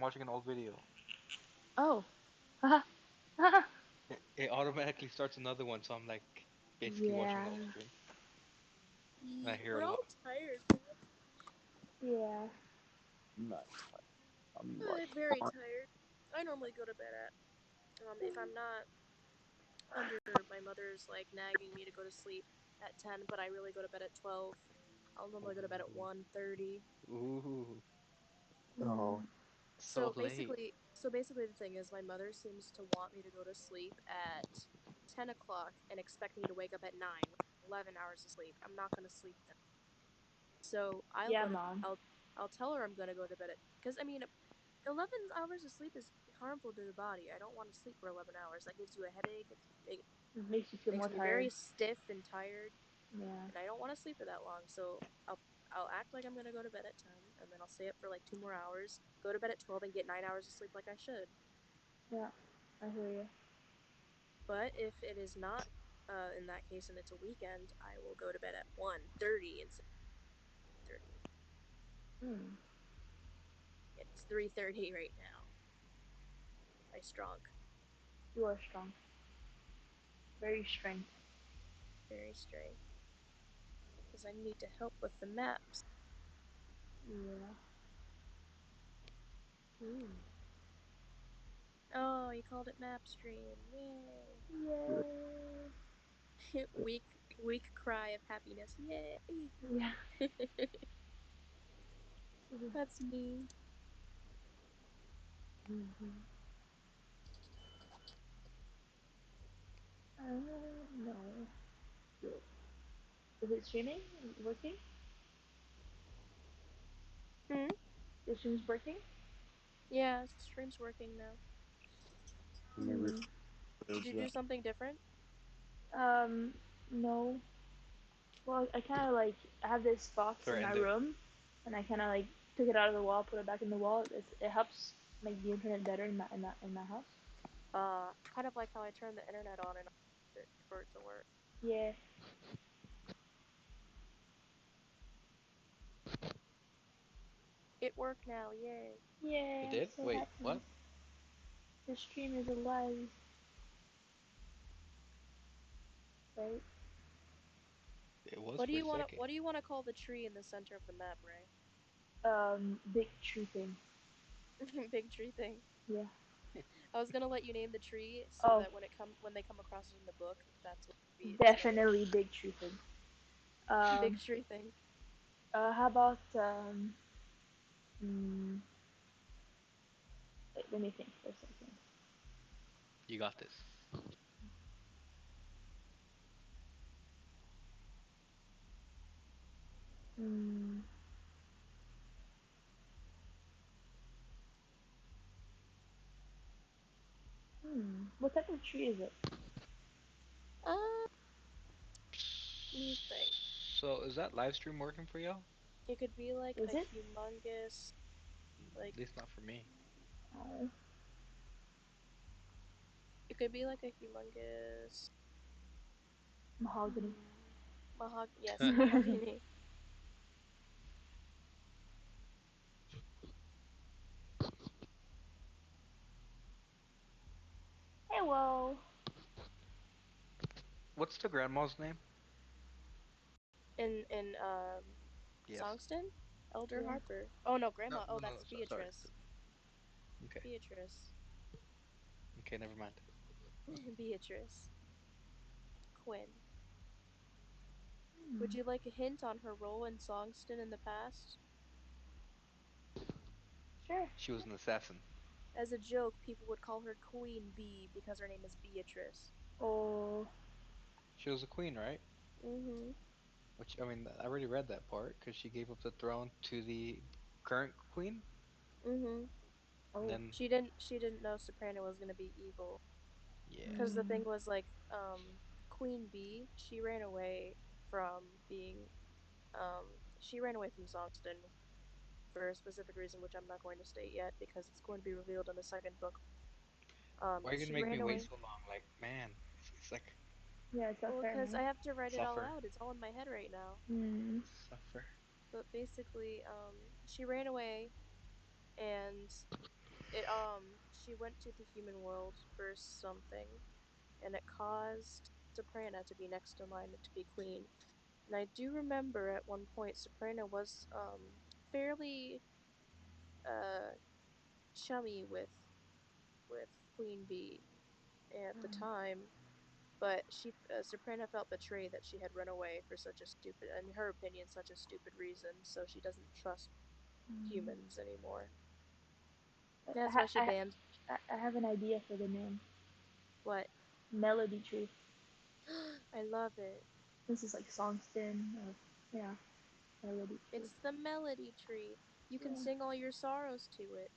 watching an old video. Oh. Haha. Haha. It automatically starts another one, so I'm like basically watching the Yeah. old stream, and I hear a We're all lot. tired. Yeah. Not. I'm like, I'm very tired. I normally go to bed at if I'm not under my mother's like nagging me to go to sleep at 10, but I really go to bed at 12. I'll normally go to bed at Ooh, 1:30. ooh, oh, Mm. so late. So basically the thing is my mother seems to want me to go to sleep at 10 o'clock and expect me to wake up at 9, 11 hours of sleep. I'm not going to sleep then. So Yeah, mom. I'll tell her I'm going to go to bed at, because I mean, 11 hours of sleep is harmful to the body. I don't want to sleep for 11 hours. That gives you a headache. It It makes you feel makes more me very tired. stiff and tired, Yeah. and I don't want to sleep for that long. So I'll act like I'm going to go to bed at 10, and then I'll stay up for like 2 more hours, go to bed at 12 and get 9 hours of sleep like I should. Yeah. I hear you. But if it is not in that case and it's a weekend, I will go to bed at 1:30 instead of 30. Hmm. It's 3:30 right now. I strong. You are strong. Very strength. Very straight. Because I need to help with the maps. Yeah. Ooh. Oh, you called it map stream. Yay. Yay. weak cry of happiness. Yay. Yeah. That's me. Mm-hmm. No. Is it streaming? Is it working? Hmm? The stream's working? Yeah, stream's working now. never Hmm. Did heard you do that. something different? Um, no. Well, I kind of like I have this box in my Threatened it. room, and I kind of like took it out of the wall, put it back in the wall. It helps make the internet better in my house. Kind of like how I turned the internet on and off for it to work. Yeah. It worked now, yay. It Yeah, I'm did? so Wait, happy. what? The stream is alive, right? It was for a second. What do you wanna call the tree in the center of the map, Ray? Big tree thing. Big tree thing. Yeah. I was gonna let you name the tree so Oh, that when they come across it in the book, that's what its name. definitely big tree thing. Big Um, tree thing. how about wait, let me think for a second. You got this. Hmm. What type of tree is it? Uh, let me think. So is that live stream working for y'all? It could be like Is a it? humongous, At like least not for me. Oh, it could be like a humongous mahogany. yes, mahogany. Hello. What's the grandma's name? In Yes. Songston? Elder Yeah. Harper. Oh no, No, grandma. Oh, no, no. that's Sorry. Beatrice. Okay. Beatrice. Okay, never mind. Beatrice. Quinn. Hmm. Would you like a hint on her role in Songston in the past? Sure. She was an assassin. As a joke, people would call her Queen Bee because her name is Beatrice. Oh. She was a queen, right? Mm-hmm. Which, I mean, I already read that part because she gave up the throne to the current queen, Mm-hmm. and Oh. then She didn't know Soprano was gonna be evil. yeah, Because the Hmm. thing was like, Queen Bee, she ran away from being she ran away from Songston for a specific reason which I'm not going to state yet because it's going to be revealed in the second book. why are you gonna She make me ran wait away. so long? Like, man, it's like Yeah, it's not Well, fair, because I man. have to write it all suffer, out. It's all in my head right now. Hmm. suffer. But basically, she ran away, and She went to the human world for something, and it caused Soprana to be next in line to be queen. And I do remember at one point Soprana was fairly uh chummy with Queen Bee at the time, but Soprana felt betrayed that she had run away for such a stupid, in her opinion, such a stupid reason. So she doesn't trust humans anymore. I, That's why ha- she banned I have an idea for the name. what? Melody Tree. I love it. This is like Songston. Yeah, Melody Tree. It's the melody tree. You can Yeah, sing all your sorrows to it,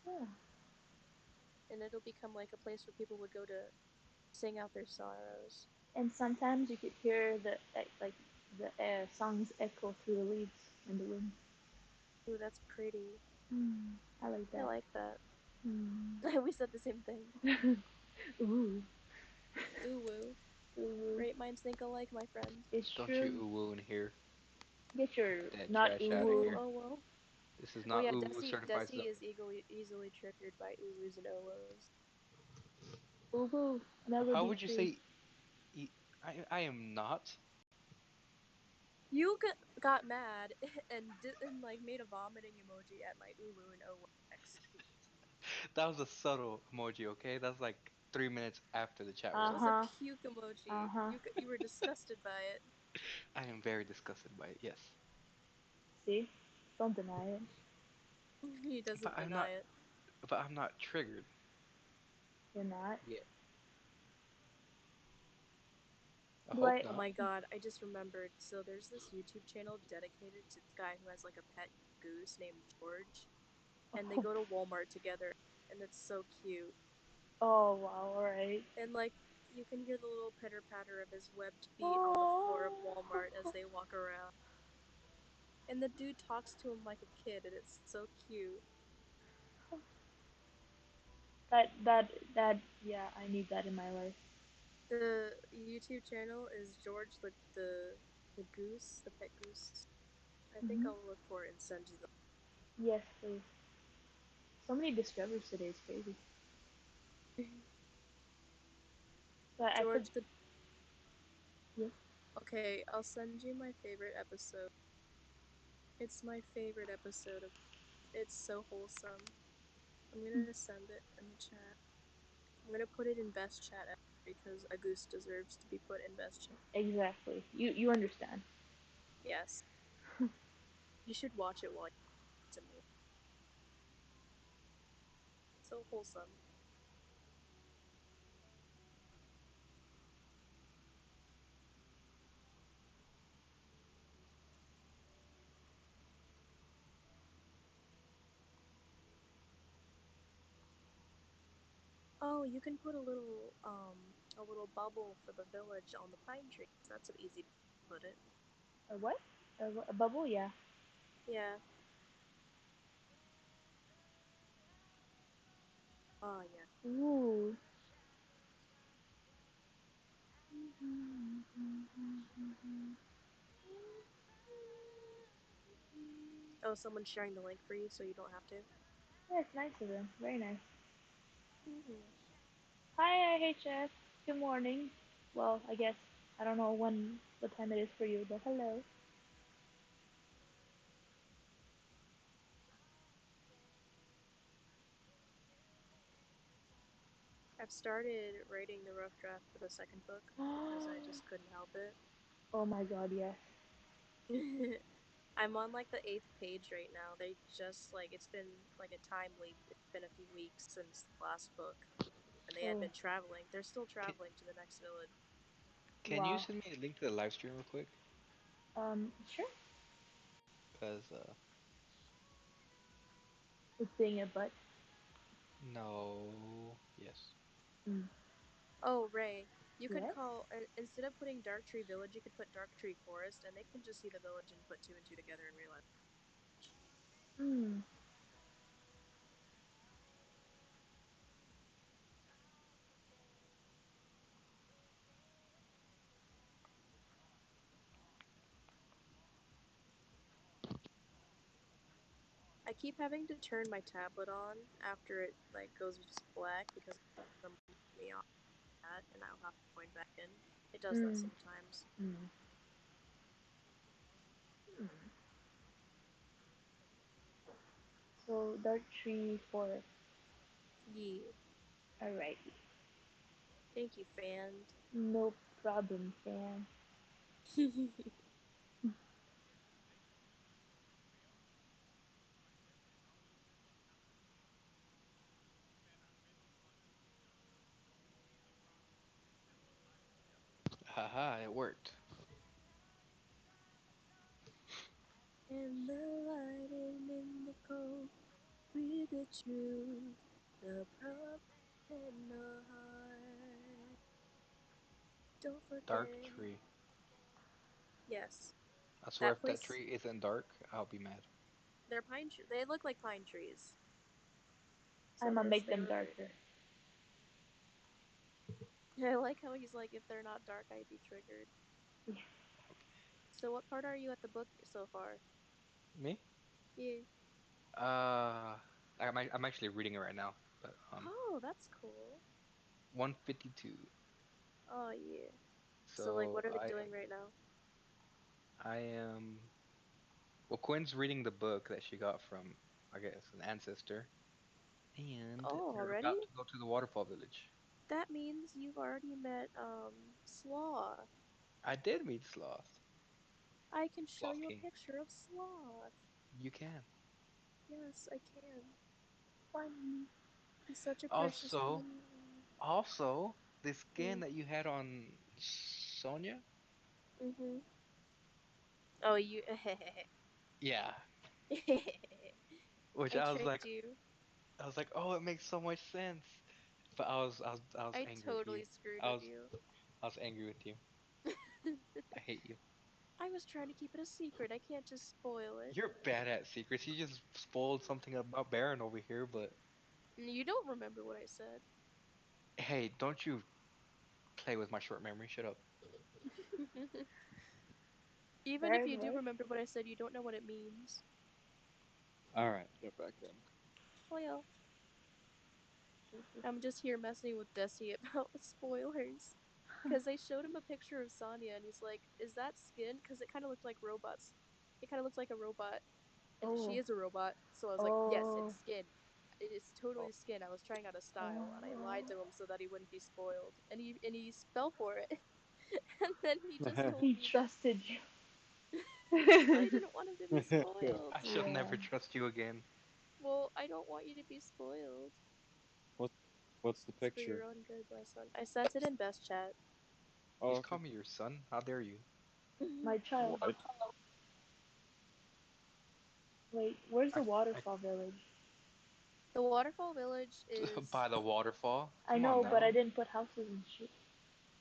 yeah. and it'll become like a place where people would go to sing out their sorrows. And sometimes you could hear the like the songs echo through the leaves and the wind. Ooh, that's pretty. I like I that. like that. Mm. We said the same thing. Ooh, Ooh woo. ooh. Great minds think alike, my friend. It's Don't you true. ooh woo in here. Get your Get that not trash ooh out of Ooh woo. here. oh whoa. This is Oh not yeah, ooh woo certified zone. Desi is easily triggered by ooh woos and oh woos. Ooh woo. How Melody would you Tree. say I am not? You got mad and like made a vomiting emoji at my ooh woo and oh woo text. That was a subtle emoji, okay? That's like 3 minutes after the chat was Uh It was over. a huh. puke Uh emoji. huh. You were disgusted by it. I am very disgusted by it, yes. See? Don't deny it. He But doesn't I'm deny not it. but I'm not triggered. You're not. Yeah. I Do hope I? Oh not. my god, I just remembered. So there's this YouTube channel dedicated to this guy who has like a pet goose named George, and they Oh, go to Walmart together, and it's so cute. oh wow. All right. And like you can hear the little pitter patter of his webbed feet on the floor of Oh. Walmart as they walk around. And the dude talks to him like a kid, and it's so cute. That. Yeah, I need that in my life. The YouTube channel is George the goose, the pet goose. I think Hmm. I'll look for it and send you Yes, please. So many discoveries today. It's crazy. the So I could. George the. Yeah. Okay, I'll send you my favorite episode. It's my favorite episode of. It's so wholesome. I'm gonna send it in the chat. I'm gonna put it in best chat ever because a goose deserves to be put in best chat. Exactly. You understand. Yes, you should watch it while you to me. It's so wholesome. Oh, you can put a little bubble for the village on the pine trees. That's an easy to put it. A what? A bubble? Yeah. Yeah. Oh yeah. Ooh. Oh, someone's sharing the link for you, so you don't have to. Yeah, it's nice of them. Very nice. Mm-hmm. Hi, IHS. Good morning. Well, I guess I don't know what time it is for you, but hello. I've started writing the rough draft for the second book because I just couldn't help Oh my God, yes. it. I'm on like the eighth page right now. They just like it's been like a time leap. It's been a few weeks since the last book, and they had Oh, been traveling. They're still Can, traveling to the next village. can you wow. send me a link to the live stream real quick? Sure. Cause It's being a butt. no, yes. Mm. Oh, Ray, you could Yes. call instead of putting Dark Tree Village, you could put Dark Tree Forest, and they can just see the village and put two and two together and realize. Hmm. I keep having to turn my tablet on after it like goes black because I'm me off that, and I'll have to join back in. It does that Mm. sometimes. Mm. Mm. So dark tree forest. Yeah. Alrighty. Thank you, fan. No problem, fam. Haha, it worked. And the lighting in the cold with the truth, the problem in the heart. Don't Dark forget. tree. Yes, I swear, that if that place. tree isn't dark, I'll be mad. They're pine. They look like pine trees. So I'ma make they them were great. darker. I like how he's like, if they're not dark, I'd be triggered. So what part are you at the book so far? Me? Yeah. Uh, I'm actually reading it right now, but Oh, that's cool. 152. Oh yeah. So like, So what are they doing right now? I am well. Quinn's reading the book that she got from, I guess, an ancestor, and Oh, they're already? about to go to the waterfall village. That means you've already met Sloth. I did meet Sloth. I can show Sloth you a King. picture of Sloth. You can. Yes, I can. Funny. He's such a precious Also, little. the skin Mm. that you had on Sonia. Mhm. Oh, you. Yeah, which I tricked you. I was like, oh, it makes so much sense. But I was I angry with you. totally screwed I with was, you. I was angry with you. I hate you. I was trying to keep it a secret. I can't just spoil it. You're bad at secrets. You just spoiled something about Baron over here, but You don't remember what I said. hey, don't you play with my short memory. Shut up. Even if you Baron do what? remember what I said, you don't know what it means. All right, get back in. Well, I'm just here messing with Desi about spoilers. Because I showed him a picture of Sonya, and he's like, "Is that skin?" Because it kind of looked like robots. It kind of looked like a robot, and she Oh. is a robot. So I was like, "Yes, it's Oh. skin. It is totally Oh, skin." I was trying out a style, and I lied Oh. to him so that he wouldn't be spoiled, and he fell for it. And then he just told He me that trusted you. I didn't want him to be spoiled. I shall Yeah. never trust you again. Well, I don't want you to be spoiled. what? What's the It's for your picture? own good, my son. I sent it in best chat. You Oh, just okay. call me your son? How dare you? My child. What? Wait, where's the I, waterfall village? The waterfall village is. by the waterfall. I Come on know, but I now. didn't put houses and shit.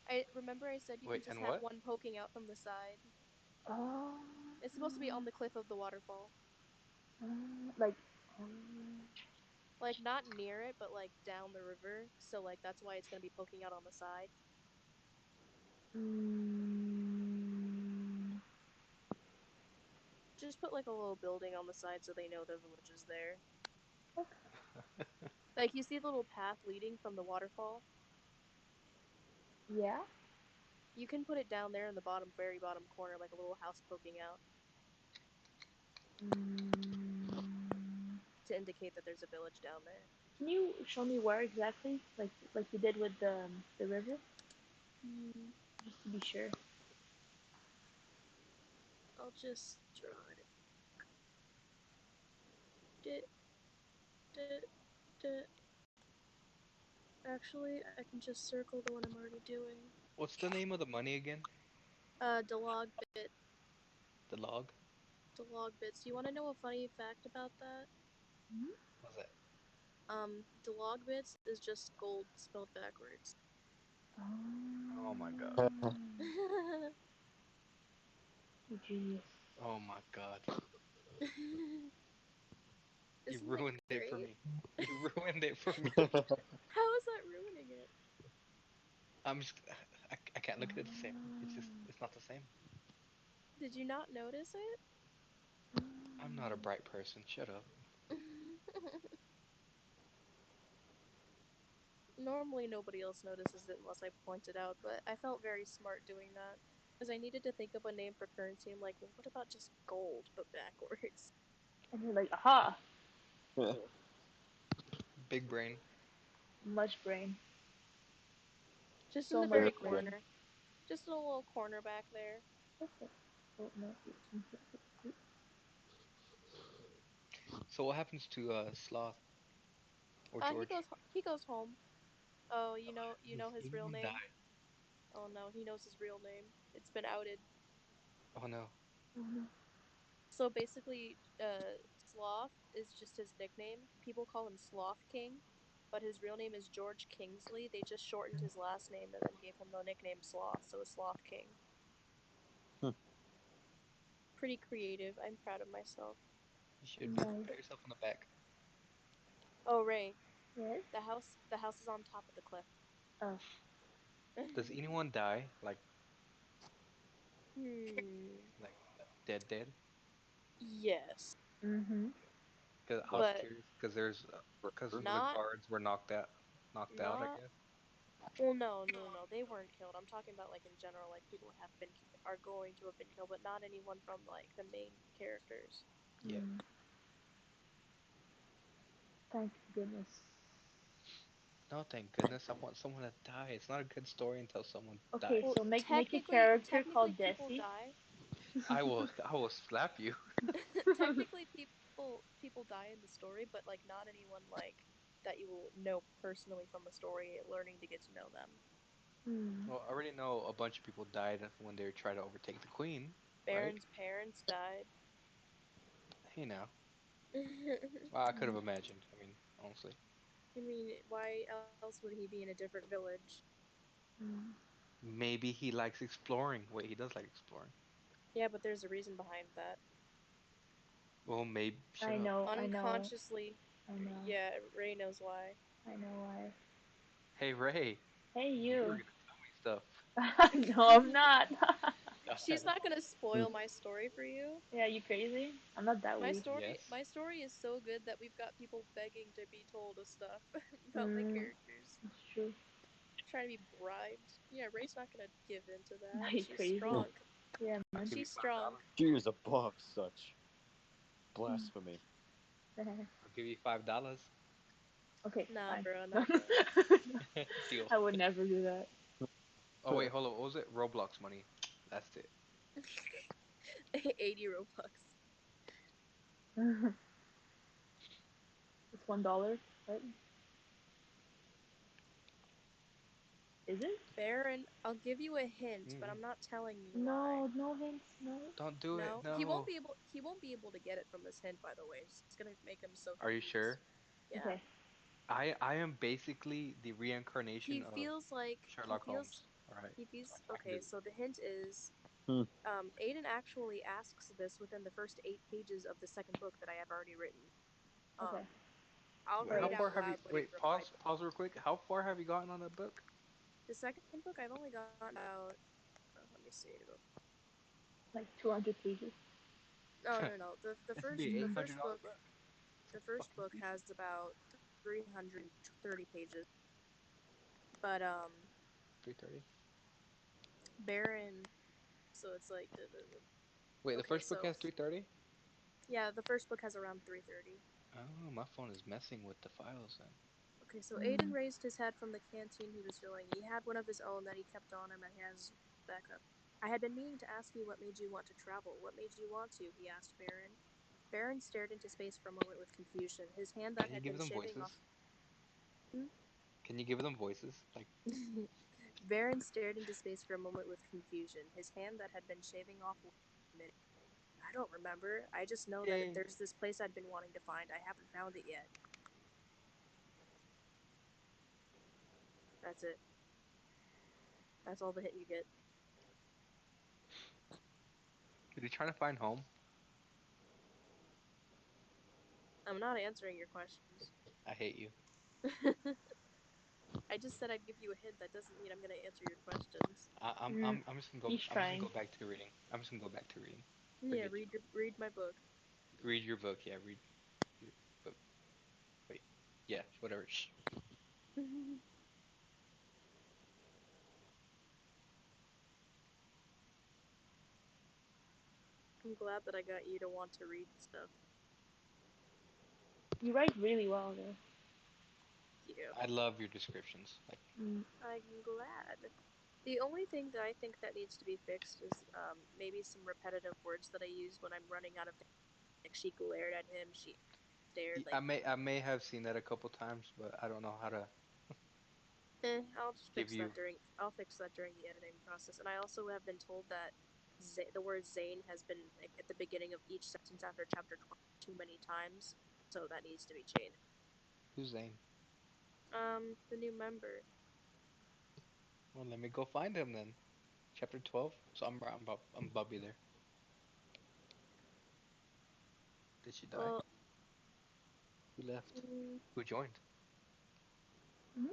I remember I said you can Wait, just and have what? one poking out from the side. Oh. It's supposed to be on the cliff of the waterfall. Like. Like, not near it, but like down the river. So, like, that's why it's gonna be poking out on the side. Mm, Just put like a little building on the side so they know the village is there. okay. Like, you see the little path leading from the waterfall? Yeah. You can put it down there in the bottom, very bottom corner, like a little house poking out Mm, to indicate that there's a village down there. can you show me where exactly? Like you did with the river, Hmm. just to be sure. I'll just draw it. Dit, dit, dit. Actually, I can just circle the one I'm already doing. What's the name of the money again? Delog bit. The log? Delog bits. You want to know a funny fact about that? Hmm? What's that? Delog bits is just gold spelled backwards. Oh my god. You genius. Oh my god. You Isn't that ruined it for great? me. You ruined it for me. How is that ruining it? I'm just I can't look at it the same. It's just Um, it's not the same. Did you not notice it? I'm not a bright person. Shut up. Normally, nobody else notices it unless I point it out, but I felt very smart doing that. Because I needed to think of a name for currency. I'm like, well, what about just gold, but backwards? And you're like, aha, Big brain. much brain, Just in so the much very Very quick. brain. corner. Just in a little corner back there. Okay. Oh no. So what happens to Sloth or He George? goes home. Oh, you know Does his real anyone name? die? Oh no, he knows his real name. It's been outed. Oh no. Mhm. So basically, Sloth is just his nickname. People call him Sloth King, but his real name is George Kingsley. They just shortened his last name and then gave him the nickname Sloth, so it's Sloth King. Pretty creative. I'm proud of myself. You should be. Nice. Pat yourself on the back. Oh, Ray, Yes. the house is on top of the cliff. Oh. Does anyone die? Hmm. Like dead dead? Yes, Mhm. Cause I Like was but curious because forever. some of the not guards were knocked out, I not. guess. Well, no, they weren't killed. I'm talking about like in general, like people are going to have been killed, but not anyone from like the main characters. Yeah. Mm. Thank goodness. No, thank goodness. I want someone to die. It's not a good story until someone Okay, dies. Well, so make a technically, character technically called people Jesse. die. I will slap you. Technically, people die in the story, but like not anyone like that you will know personally from the story. Learning to get to know them. Hmm. Well, I already know a bunch of people died when they tried to overtake the queen, right? Baron's parents died. Hey now. I Well, I could have imagined. I mean, honestly. mean, why else would he be in a different village? Hmm. Maybe he likes exploring. Wait, he does like exploring. Yeah, but there's a reason behind that. Well, maybe. Shut I up. know, I know, Unconsciously, I know, yeah, Ray knows why. I know why. Hey, Ray. Hey, You were you. gonna tell me stuff. No, I'm not. She's God. not gonna spoil my story for you. Yeah, you crazy? I'm not that My weak. story, Yes. my story is so good that we've got people begging to be told of stuff about my Mm, characters. it's true. Trying to be bribed. Yeah, Ray's not gonna give in to No, that. you She's crazy? strong. Yeah, I'll man. give you She's five strong. dollars. She is above such blasphemy. I'll give you $5. Okay, Nah, fine. bro, not that. Deal. I would never do that. Oh wait, hold on. What was it? Roblox money. That's it. 80 Robux. It's $1, right? Is it? Baron, I'll give you a hint, but Mm-mm. I'm not telling you No, why. no hints, no. Don't do it. No, he won't No. be able. He won't be able to get it from this hint. By the way, it's gonna make him so Are you confused. sure? Yeah, Okay. I am basically the he reincarnation of feels like he Sherlock feels Holmes. All right. he feels I can do okay. this. So the hint is, Hmm. Aiden actually asks this within the first 8 pages of the second book that I have already written. Um, Okay. I'll How read Like, far out have you? loud what he Wait. replied. Pause real quick. How far have you gotten on that book? The second book I've only gotten about. Let me see. like 200 pages. No, no, no. The This would first be an the first $800 book book. the It's a first fucking book piece. has about 330 pages. But 330. Baron. So it's like Wait, the okay. first book So has 330. yeah, the first book has around 330. Oh, my phone is messing with the files then. Okay, so Aiden Mm. raised his head from the canteen he was filling. He had one of his own that he kept on him and he has backup. I had been meaning to ask you what made you want to travel. What made you want to? He asked Baron. Baron stared into space for a moment with confusion. His hand that Can you had give been them shaving off. voices? Can you give them voices? Like, Baron stared into space for a moment with confusion. His hand that had been shaving off. I don't remember. I just know that yay. there's this place I'd been wanting to find. I haven't found it yet. That's it. That's all the hit you get. Is he trying to find home? I'm not answering your questions. I hate you. I just said I'd give you a hint. That doesn't mean I'm gonna answer your questions. Mm. I'm just gonna go. He's I'm just gonna trying. go back to reading. I'm just gonna go back to reading. Yeah, Forget you. read my book. Read your book. Yeah, read your book. Yeah, whatever. Shh. I'm glad that I got you to want to read stuff. You write really well though. You. I love your descriptions. Like, Mm. I'm glad. The only thing that I think that needs to be fixed is maybe some repetitive words that I use when I'm running out of. Like she glared at him. She stared. Like, I may have seen that a couple times, but I don't know how to I'll just give fix that you. during. I'll fix that during the editing process. And I also have been told that the word Zane has been like at the beginning of each sentence after chapter 20 too many times, so that needs to be changed. Who's Zane? The new member. Well, let me go find him then. Chapter 12. So I'm Bubby there. Did she die? Well, Who left? mm, Who joined? Mhm.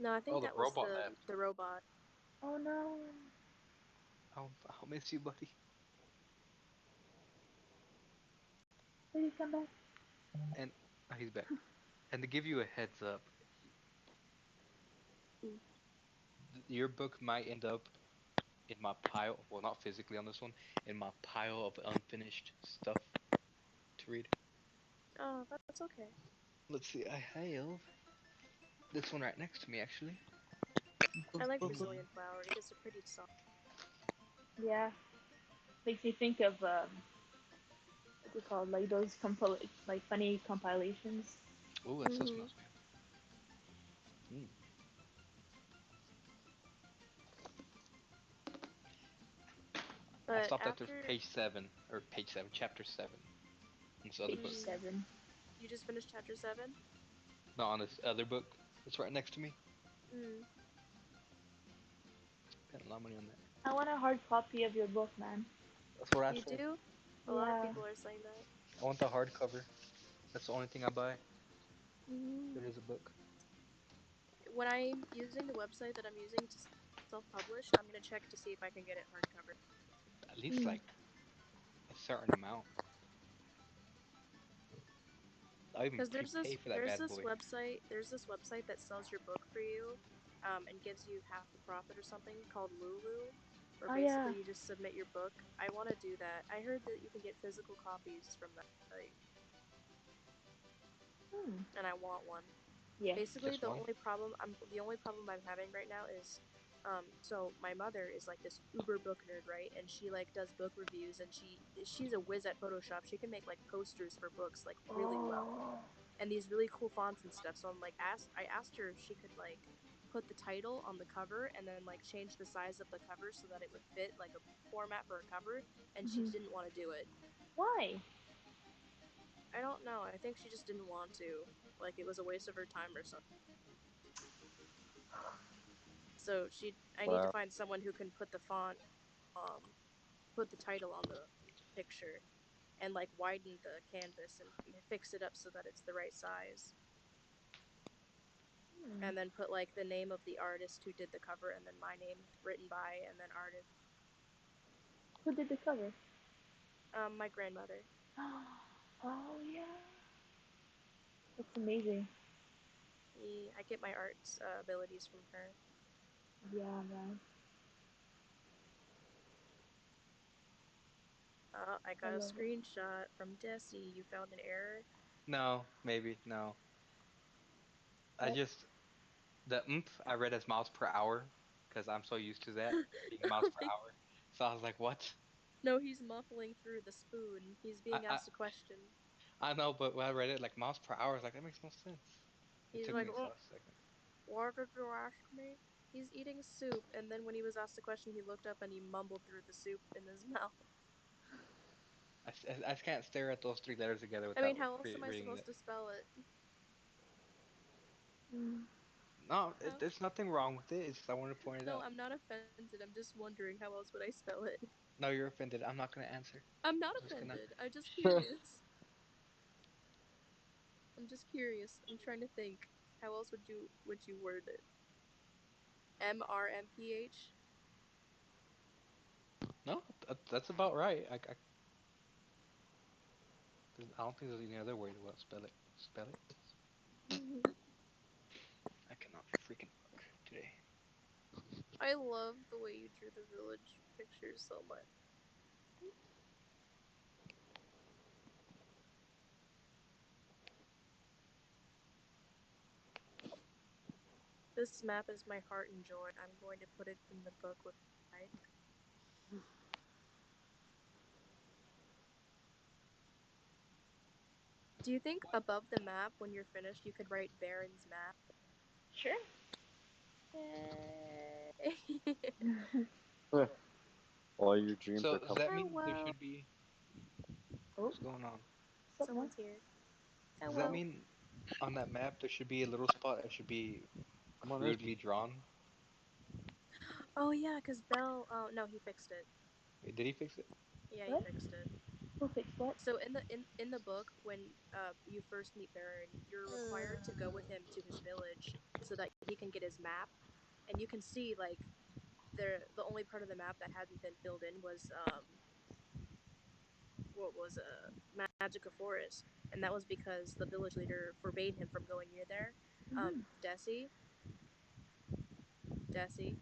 no, I Oh, think the that was robot left. the robot. Oh no. I'll miss you, buddy. Did he come back? And he's back. And to give you a heads up, Mm. your book might end up in my pile. Well, not physically on this one, in my pile of unfinished stuff to read. Oh, that's okay. Let's see. I have this one right next to me, actually. I like Brazilian Flower. It is a pretty song. Yeah. Makes me think of what's it called? Like those like funny compilations. Oh, that still Hmm. smells good. Mm. I But stopped at the after, page 7, chapter 7 in this other Page book. mm, 7. you just finished chapter 7. No, on this other book that's right next to me. Mm. Spent a lot of money on that. I want a hard copy of your book, man. That's what I You said. do? A lot of Yeah. people are saying that. I want the hardcover. That's the only thing I buy. Mm. It is a book. When I'm using the website that I'm using to self-publish, I'm gonna check to see if I can get it hardcover. At least Mm. like a certain amount. I'll even Because prepay for that bad boy. there's this website that sells your book for you, and gives you half the profit or something called Lulu, where Oh yeah. basically you just submit your book. I want to do that. I heard that you can get physical copies from that site, Hmm. and I want one. Yes. Basically, Just one. the only problem I'm having right now is, so my mother is like this uber book nerd, right? And she like does book reviews, and she's a whiz at Photoshop. She can make like posters for books like really well, Oh. and these really cool fonts and stuff. So I asked her if she could like put the title on the cover and then like change the size of the cover so that it would fit like a format for a cover, and she Hmm. didn't want to do it. Why? I don't know. I think she just didn't want to. Like it was a waste of her time or something. So I need to Wow. find someone who can put the font, um, put the title on the picture, and like widen the canvas and fix it up so that it's the right size, Hmm. and then put like the name of the artist who did the cover, and then my name written by, and then artist. Who did the cover? My grandmother. Oh yeah. That's amazing. I get my art abilities from her. Yeah, man. I I got a love it. screenshot from Desi. You found an error. No, maybe no. I What? just the I read as miles per hour because I'm so used to that being miles Oh per my! hour. So I was like, what? No, he's muffling through the spoon. He's I being I, asked a question. I know, but when I read it like miles per hour, I was like, that makes no sense. It He's took like, me oh, a second. what did you ask me? He's eating soup, and then when he was asked the question, he looked up and he mumbled through the soup in his mouth. I can't stare at those 3 letters together I mean, without how else am I reading supposed it. to spell it? Mm. No, How? there's nothing wrong with it. It's just I wanted to point it No, out. I'm not offended. I'm just wondering how else would I spell it. No, you're offended. I'm not gonna answer. I'm not I'm just gonna. offended. I'm just curious. I'm just curious. I'm trying to think. How else would you word it? MRMPH? No, that's about right. I don't think there's any other way to spell it. Spell it. I cannot freaking work today. I love the way you drew the village pictures so much. This map is my heart and joy. I'm going to put it in the book with pride. Do you think above the map, when you're finished, you could write Baron's map? Sure. Yay! All your dreams So are does coming. that Oh mean there well. should be Oh, what's going on? what's up, man? Someone's here. Does that Hello. mean on that map there should be a little spot that should be Come on, Rick. crudely drawn? Oh yeah, because Belle. Oh no, he fixed it. Wait, did he fix it? Yeah, he What? fixed it. Who fixed what? So in the book, when you first meet Baron, you're required to go with him to his village so that he can get his map, and you can see like the only part of the map that hadn't been filled in was what was Magica Forest, and that was because the village leader forbade him from going near there. Mm-hmm. Desi, Desi,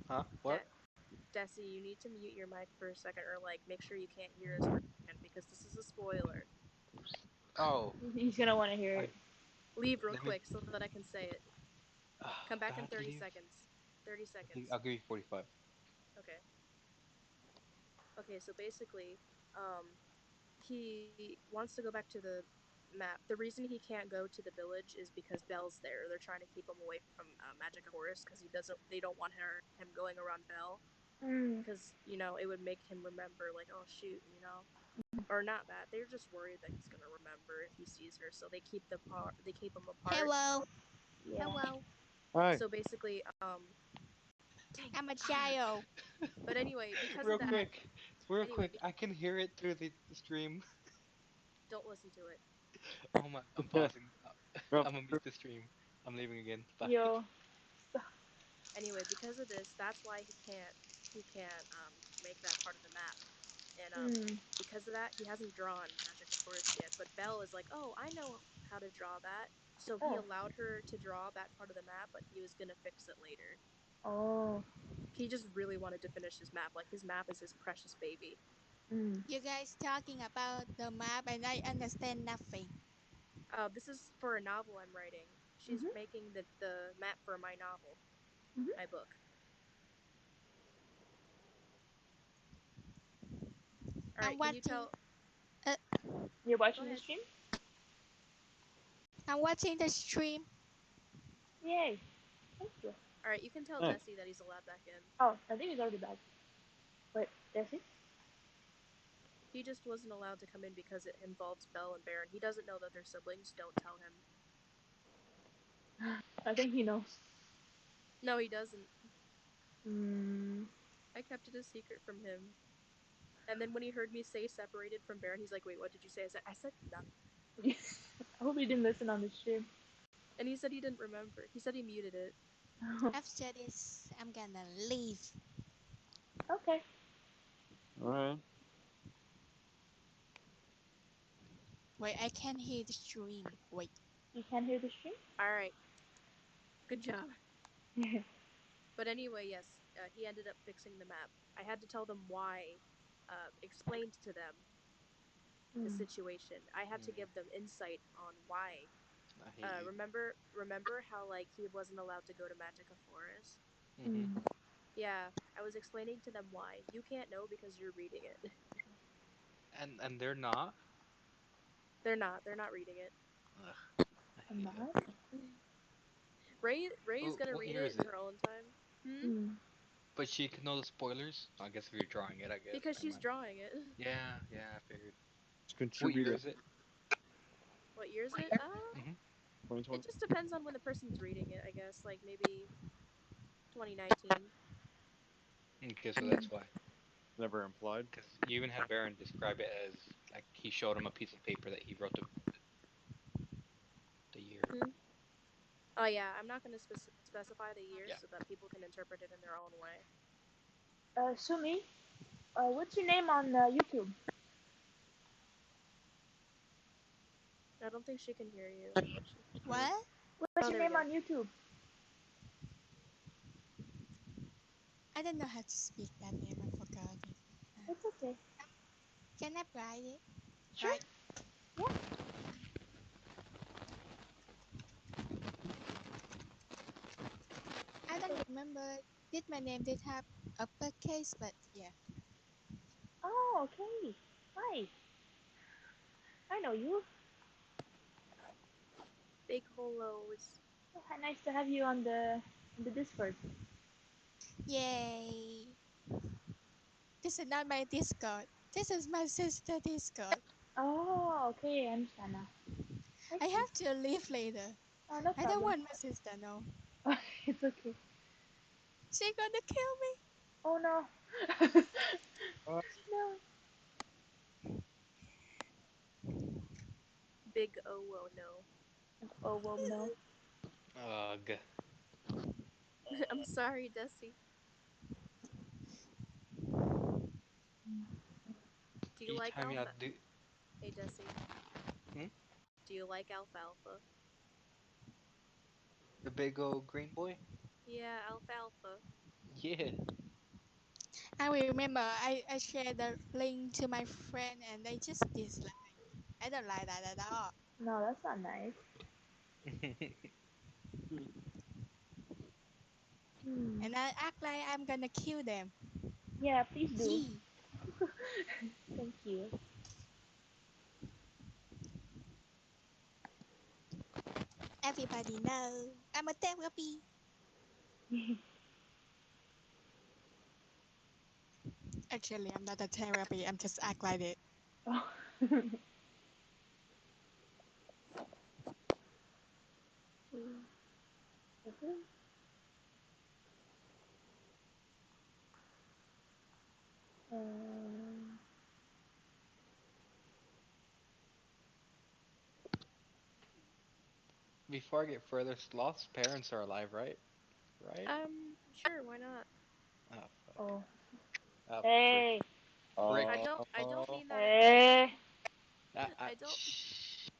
Huh? De- What? Desi, you need to mute your mic for a second, or like make sure you can't hear us for a second because this is a spoiler. Oh, He's gonna want to hear I it. Leave real let me. quick so that I can say it. Come I back in have to 30 leave. seconds. 30 I'll seconds. give you 45. Okay. Okay, so basically, um, he wants to go back to the map. The reason he can't go to the village is because Belle's there. They're trying to keep him away from Magica Forest because he doesn't. They don't want him going around Belle Mm. because it would make him remember like, oh shoot, or not that. They're just worried that he's gonna remember if he sees her, so they keep him apart. Hello, Yeah. Hello. Hi. So basically, dang. I'm a child. But anyway, because of Real that, quick, real anyway, quick. I can hear it through the stream. don't listen to it. Oh my! I'm pausing. Well, I'm gonna mute the stream. I'm leaving again. Bye. Yo. Anyway, because of this, that's why he can't make that part of the map. And Mm. because of that, he hasn't drawn Magic Forest yet. But Belle is like, oh, I know how to draw that. So he Oh. allowed her to draw that part of the map, but he was gonna fix it later. Oh. He just really wanted to finish his map. Like his map is his precious baby. Mm. You guys talking about the map and I understand nothing. This is for a novel I'm writing. She's Mhm. making the map for my novel, Mhm. my book. All I'm right, can you watching. tell? Uh, You're Go watching the ahead. stream? I'm watching the stream. Yay. Thank you. All right, you can tell Hey. Desi that he's allowed back in. Oh, I think he's already back. Wait, there's he? He just wasn't allowed to come in because it involves Belle and Baron. He doesn't know that they're siblings. Don't tell him. I think he knows. No, he doesn't. Mm. I kept it a secret from him. And then when he heard me say separated from Baron, he's like, wait, what did you say? I said nothing. I hope he didn't listen on the stream. And he said he didn't remember. He said he muted it. After this, I'm gonna leave. Okay. all right. Wait, I can't hear the stream. Wait. You can't hear the stream? Alright, good job. But anyway, yes, he ended up fixing the map. I had to tell them why, explained to them the Mm. situation. I had to Mm, give them insight on why. I hate you. Remember how like he wasn't allowed to go to Magica Forest? Hmm. Mm. Yeah, I was explaining to them why. You can't know because you're reading it. And they're not. They're not reading it. Ugh, I I'm hate you. not? Ray is Oh, gonna what read year it is in it? her own time. Mm. But she can know the spoilers. I guess if you're drawing it, I guess. Because Never she's mind. drawing it. Yeah, yeah, I figured. It's What year contributor is it? What year is it? Hmm. It 2020. just depends on when the person's reading it, I guess. Like maybe 2019. Okay, so Mm. that's why. Never implied. Because you even had Baron describe it as like he showed him a piece of paper that he wrote the year. Hmm. Oh yeah, I'm not gonna specify the year Yeah. so that people can interpret it in their own way. Sumi, what's your name on YouTube? I don't think she can hear you. What? What's Oh, your there we name go. on YouTube? I don't know how to speak that name. I forgot it. It's okay. Can I write it? Sure. Right. Yeah. I don't remember. Did my name did have uppercase, but yeah. Oh, okay. Nice. I know you. Big holos. Nice to have you on the Discord. Yay! This is not my Discord. This is my sister Discord. Oh, okay. I understand now. I See. have to leave later. Oh, no I don't problem. want my sister no. It's okay. She gonna kill me. Oh no. Uh, No. Big oh no. Oh well, no. Ugh. I'm sorry, Desi. Do you Each like time y'all alpha? do, Hey, Desi. hmm? Do you like alfalfa? The big old green boy? Yeah, alfalfa. Yeah. I will remember I shared the link to my friend and they just dislike. I don't like that at all. No, that's not nice. Hmm. And I act like I'm gonna kill them. Yeah, please do. Yee. Thank you. Everybody know I'm a therapy. Actually, I'm not a therapy. I'm just act like it. Oh. Um, Before I get further, Sloth's parents are alive, right? Right? Sure, why not? Oh fuck. oh. Oh frick. Hey. Frick. I don't mean that in a Hey. I don't Shh.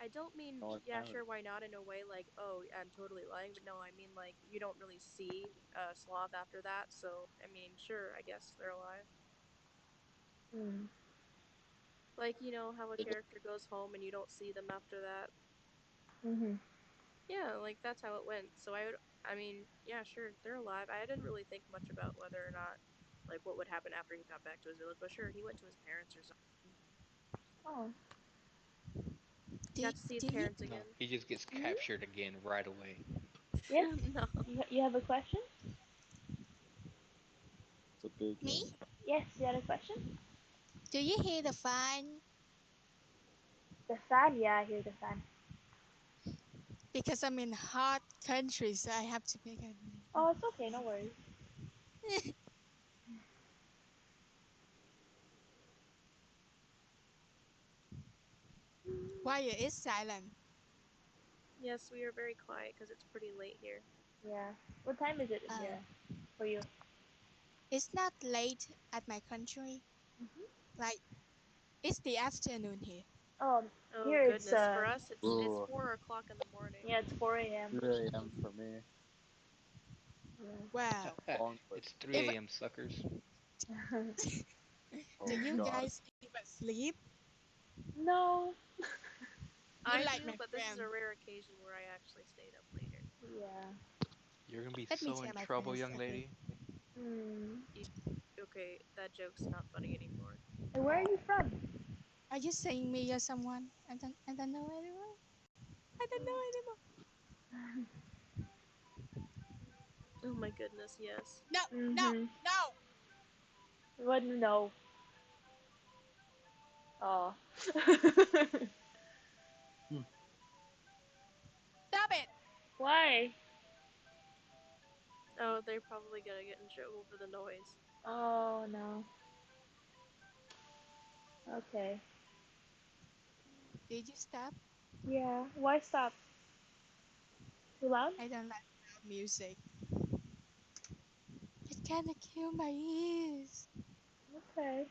I don't mean no, yeah, family. sure, why not in a way like, oh, I'm totally lying, but no, I mean like you don't really see Sloth after that, so I mean, sure, I guess they're alive. Hmm. Like, you know how a character goes home and you don't see them after that? Mhm. Yeah, like that's how it went. So I mean, yeah, sure, they're alive. I didn't really think much about whether or not, like, what would happen after he got back to his village, but sure, he went to his parents or something. Oh. Do, Got to see his do you? parents No, again. he just gets Mhm. captured again right away. Yes. No. You have a question? It's a big Me? Yes. You had a question? Do you hear the fan? The fan? Yeah, I hear the fan. Because I'm in hot countries, so I have to make a. Oh, it's okay. No worries. Why it is silent? Yes, we are very quiet because it's pretty late here. Yeah. What time is it in Oh, here for you? it's not late at my country. Mhm. Like it's the afternoon here. Oh, Oh here it's goodness, for us it's Ooh, 4 o'clock in the morning. yeah, it's 4 a.m. 2 a.m. for me. Wow. Long but It's If 3 a.m. suckers. Yeah. do oh you god. guys even sleep? No. You I like do, my but this is a friend? rare occasion where I actually stayed up later. Yeah. You're gonna be Let me so tell in my trouble, friends. young Okay. lady. Hmm. You, okay, that joke's not funny anymore. And where are you from? Are you saying me or someone? I don't know anyone. I don't know anymore. Oh my goodness, yes. No, no, Mhm. no. What? No. Oh. Hmm. Stop it. Why? Oh, they're probably gonna get in trouble for the noise. Oh no. Okay. Did you stop? Yeah. Why stop? Too loud? I don't like loud music. It kinda kill my ears. Okay.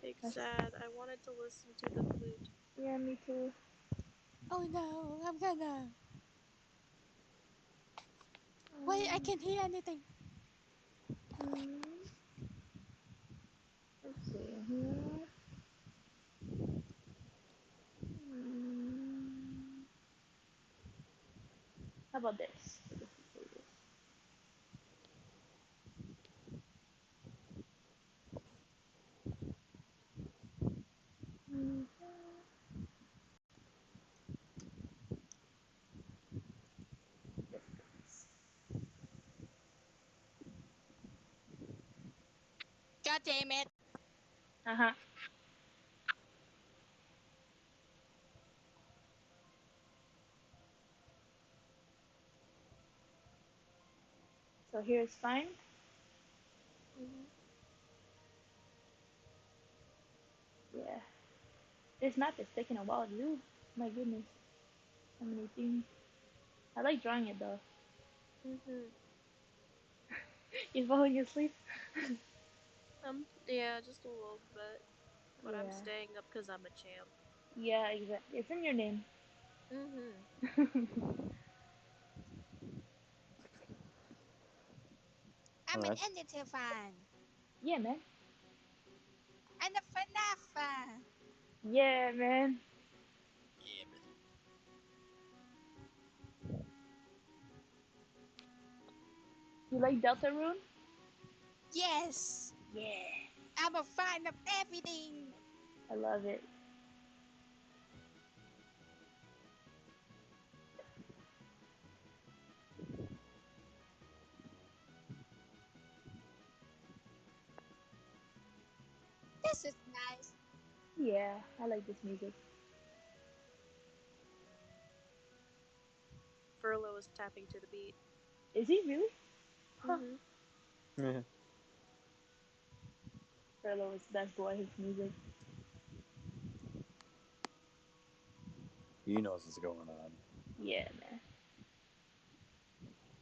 Big That's, sad. I wanted to listen to the flute. Yeah, me too. Oh no, I'm gonna. Wait, I Um, can hear anything. hmm, let's see here. Hmm, how about this? This is for this. Hmm, this. God damn it. Uh huh. So here's fine. Mhm. Yeah. This map is taking a while to do. My goodness. So many things. I like drawing it though. Mhm. You falling asleep? Yeah, just a little bit, but I'm Yeah. staying up because I'm a champ. Yeah, exactly. It's in your name. Mhm. I'm an Alright. editor fan. Yeah, man. I'm a FNAF fan. Yeah, man. Yeah, man. You like Deltarune? Yes, Yeah. I'm a fan of everything. I love it. This is nice. Yeah, I like this music. Furlough is tapping to the beat. Is he really? Huh. Mhm. Yeah. Furlough is the best boy. His music. He knows what's going on. Yeah, man.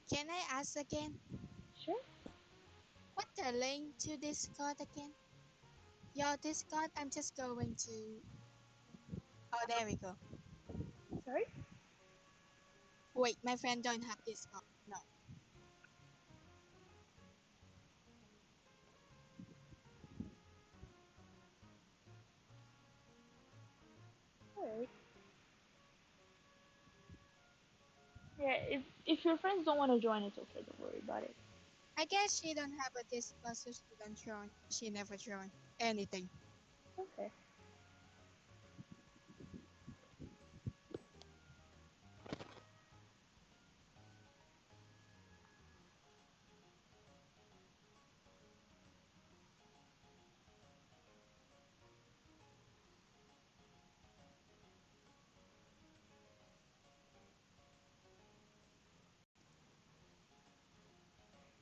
Can I ask again? Sure. What the link to Discord again? Your Discord, I'm just going to. Oh, there we go. Sorry. Wait, my friend don't have Discord. No. Alright. Yeah, if your friends don't want to join, it's okay. Don't worry about it. I guess she don't have a Discord, so she don't join. She never join anything. Okay.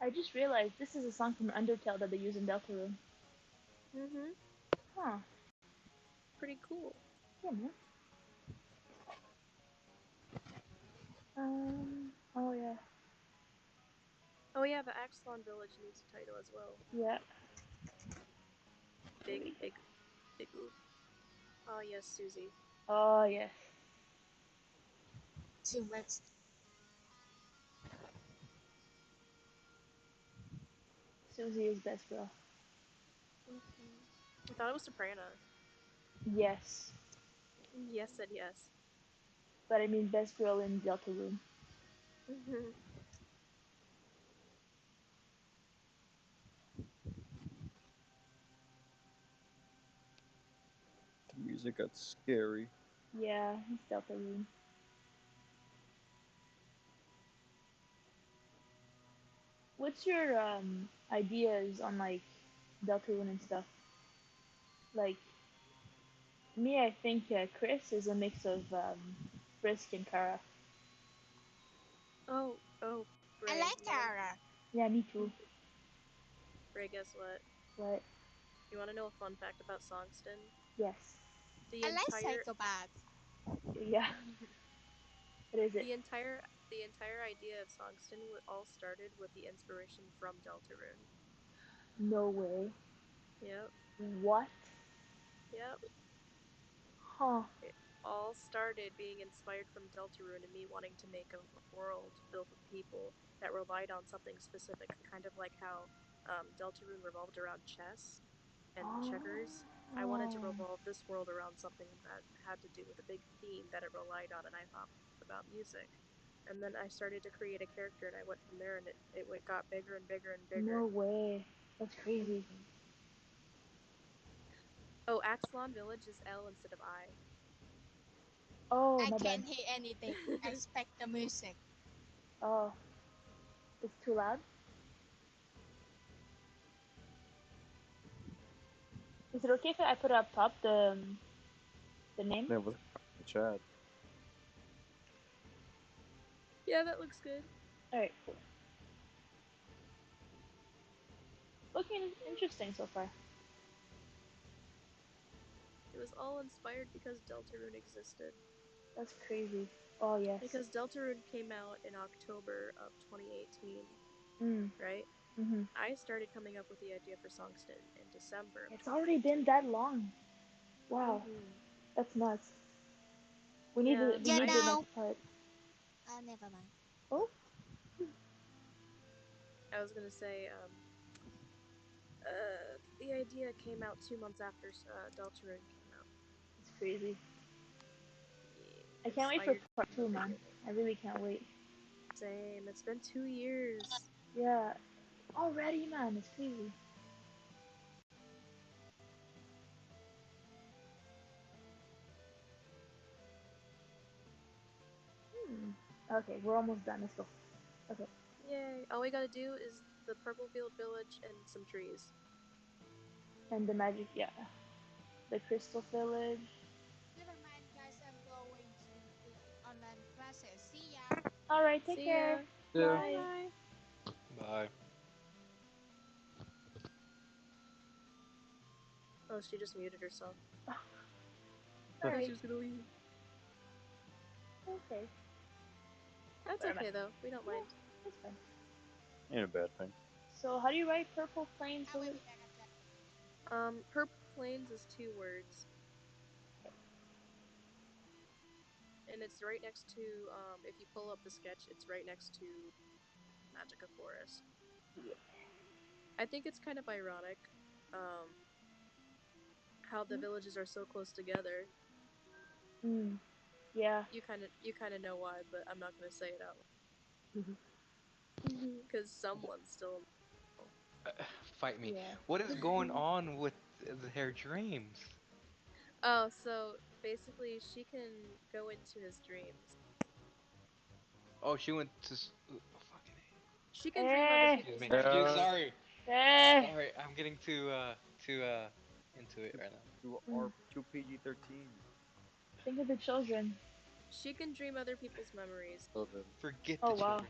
I just realized this is a song from Undertale that they use in Deltarune. Mhm. Huh. Pretty cool. Yeah, man. Oh yeah. Oh yeah, the Axelon Village needs a title as well. Yeah. Here Big, we go. big, big oop. Oh yes, Susie. Oh yes. Too much. Susie is best girl. Mhm. I thought it was Soprana. Yes. Yes, said yes. But I mean best girl in Deltarune. Mhm. The music got scary. Yeah, it's Deltarune. What's your ideas on like Deltarune and stuff? Like me, I think Chris is a mix of Frisk and Kara. Oh, I Bray. like Kara. Yeah, me too. Bray, guess what? But You want to know a fun fact about Songston? yes, The I like entire Psychopath. yeah. What is it? the entire the entire idea of Songston all started with the inspiration from Deltarune. No way. Yep. What? Yep. Huh? all started being inspired from Deltarune and me wanting to make a world filled with people that relied on something specific, kind of like how Deltarune revolved around chess and checkers. I wanted to revolve this world around something that had to do with a big theme that it relied on, and I thought about music. And then I started to create a character, and I went from there, and it got bigger and bigger and bigger. No way. That's crazy. Oh, Axelon Village is L instead of I. Oh, I my bad. can't hear anything. I expect the music. Oh, it's too loud. Is it okay if I put up top the name? Yeah, what's the chat? Yeah, that looks good. All right, cool. Looking interesting so far. It was all inspired because Deltarune existed. That's crazy. Oh yes. Because Deltarune came out in October of 2018, right? Mm-hmm. I started coming up with the idea for Songsten in December of It's 2018. already been that long. Wow, that's nuts. We need the Yeah, now. next part. Never mind. Oh, I was gonna say, the idea came out 2 months after Deltarune came out. it's crazy. Yeah, I can't wait for inspired part from 2, the man. beginning. I really can't wait. Same. It's been 2 years. Yeah, already, man. It's crazy. Okay, we're almost done. Let's go. Okay. Yay! All we gotta do is the Purple Field Village and some trees. And the magic, yeah. The Crystal Village. Never mind, guys. I'm going to take online classes. See ya. Alright, take See care. ya. Yeah. Bye. Bye bye. Bye. Oh, she just muted herself. Alright. She was gonna leave. Okay. That's okay though. We don't mind. That's fine. Ain't a bad thing. So, how do you write Purple Plains I will Village? be back after. Purple Plains is 2 words. And it's right next to, if you pull up the sketch, it's right next to Magica Forest. Yeah. I think it's kind of ironic, how the villages are so close together. Yeah. You kind of know why, but I'm not gonna say it out loud. Because someone still. Fight me. Yeah. What is going on with their dreams? Oh, so basically, she can go into his dreams. Oh, she went to. Fucking. She can dream other Eh. Excuse people's me. Excuse. memories. Sorry. Eh. Sorry. I'm getting too into it right now. To our to PG-13. Think of the children. She can dream other people's memories. Children. Forget the Oh wow.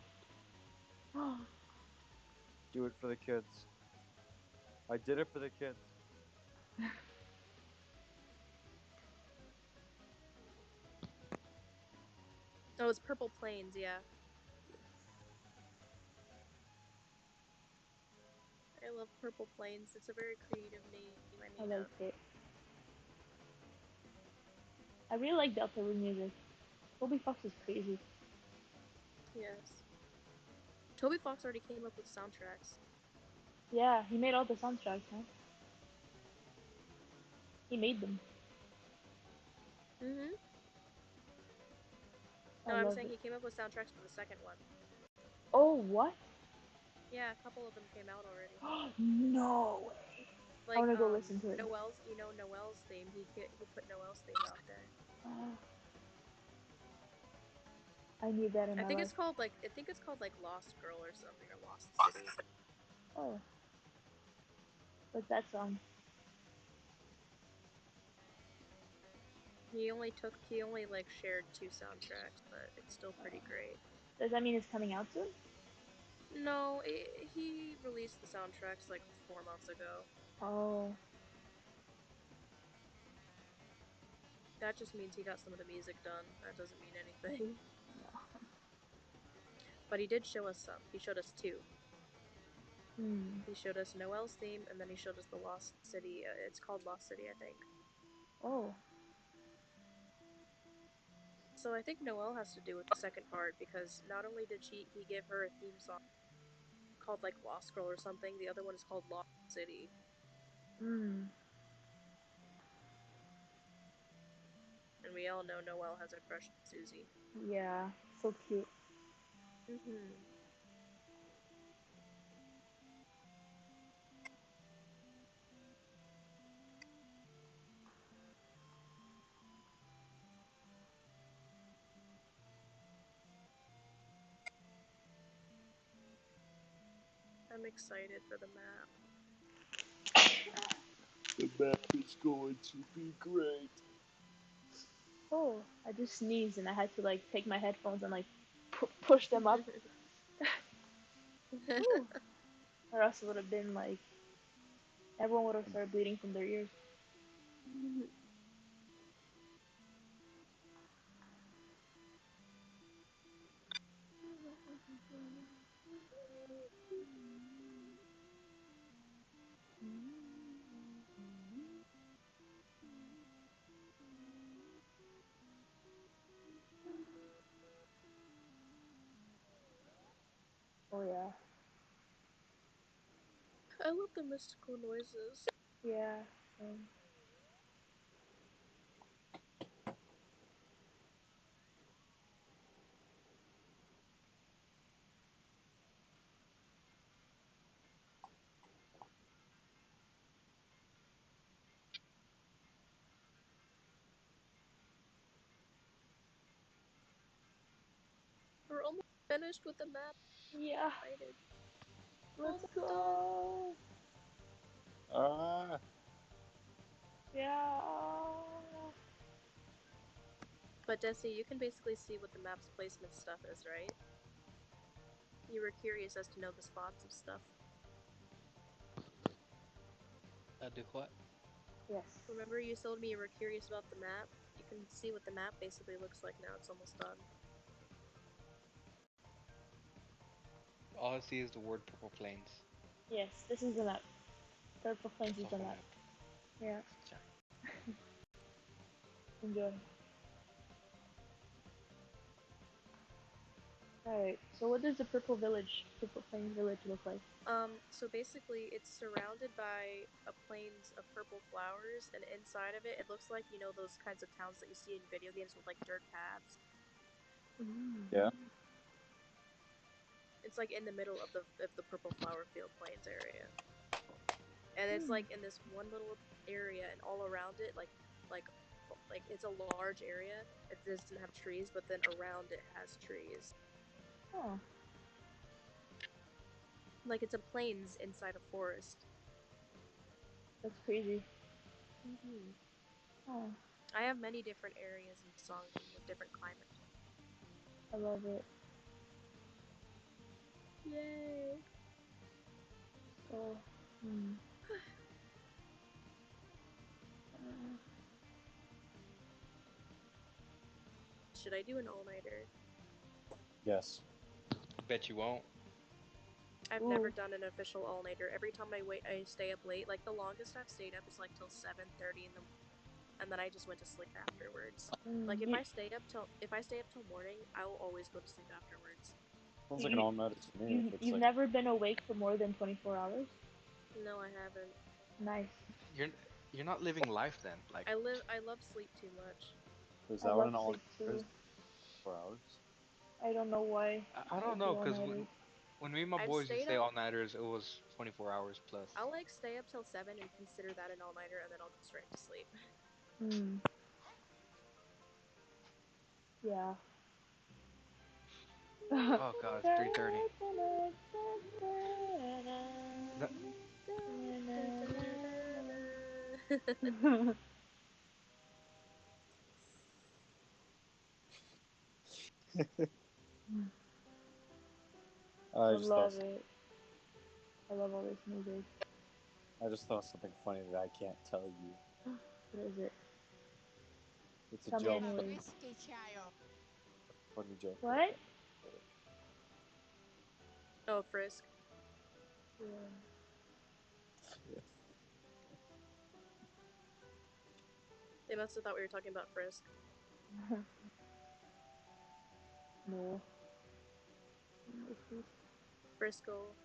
children. Do it for the kids. I did it for the kids. Oh, it's Purple Plains, yeah. I love Purple Plains. It's a very creative name. I I made like up. it. I really like Deltarune music. Toby Fox is crazy. Yes. Toby Fox already came up with soundtracks. Yeah, he made all the soundtracks, huh? He made them. Mm-hmm. I No, I'm love saying it. he came up with soundtracks for the second one. Oh, what? Yeah, a couple of them came out already. No way. I Like, wanna go listen to it. Noel's, Noel's theme. He put Noel's theme out there. I need that in I my think life. it's called like Lost Girl or something, or Lost City. Oh. What's that song? He only like shared 2 soundtracks, but it's still pretty great. Does that mean it's coming out soon? No, he released the soundtracks like 4 months ago. Oh. That just means he got some of the music done. That doesn't mean anything. No. But he did show us some. He showed us 2. Hmm. He showed us Noel's theme, and then he showed us the Lost City. It's called Lost City, I think. Oh. So I think Noelle has to do with the second part because not only did he give her a theme song called like Lost Girl or something, the other one is called Lost City. Hmm. And we all know Noelle has a crush on Susie. Yeah. So cute. Mm-hmm. I'm excited for the map. The map is going to be great. Oh, I just sneezed and I had to like take my headphones and like push them up. Woo. Or else it would have been like everyone would have started bleeding from their ears. Oh yeah. I love the mystical noises. Yeah. We're almost finished with the map. Yeah. Excited. Let's Almost done. go. Ah, Yeah. But Desi, you can basically see what the map's placement stuff is, right? You were curious as to know the spots of stuff. Do what? Yes. Remember you told me you were curious about the map? You can see what the map basically looks like now. It's almost done. All I see is the word purple plains. Yes. This is the map. Purple Plains That's is the the whole map. map. Yeah. Sorry. Enjoy. Alright. So what does the Purple Plains Village look like? So basically it's surrounded by a plains of purple flowers, and inside of it, it looks like, you know, those kinds of towns that you see in video games with like dirt paths. yeah. It's like in the middle of the purple flower field plains area. And it's like in this one little area, and all around it, like it's a large area. It doesn't have trees, but then around it has trees. Oh, Like it's a plains inside a forest. that's crazy. Mm-hmm. Oh, I have many different areas in Songton with different climate. I love it. Yay! So, hmm. Should I do an all-nighter? Yes. Bet you won't. I've never Ooh. done an official all-nighter. Every time I stay up late. Like the longest I've stayed up is like till 7:30 in the and then I just went to sleep afterwards. Like if You, I stay up till morning, I will always go to sleep afterwards. Sounds like an you, all-nighter to me. If it's you've like, never been awake for more than 24 hours? No, I haven't. Nice. You're you're not living life then. Like I love sleep too much. is I that what love an sleep all-nighter is? too. 4 hours? I don't know why I I don't do know, all cause nighters. when me and my I've boys used to stayed stay up. all nighters, it was 24 hours plus. I'll like stay up till 7 and consider that an all-nighter, and then I'll go straight to sleep. Hmm. Yeah. Oh God, it's 3:30. No, I I just thought love it. I love all this music. I just thought something funny that I can't tell you. What is it? It's a Tell me joke, A but anyways. risky child. a funny joke. But I What? can't. Oh, Frisk. Yeah. Yeah. They must have thought we were talking about Frisk. No. Yes, please. Frisco.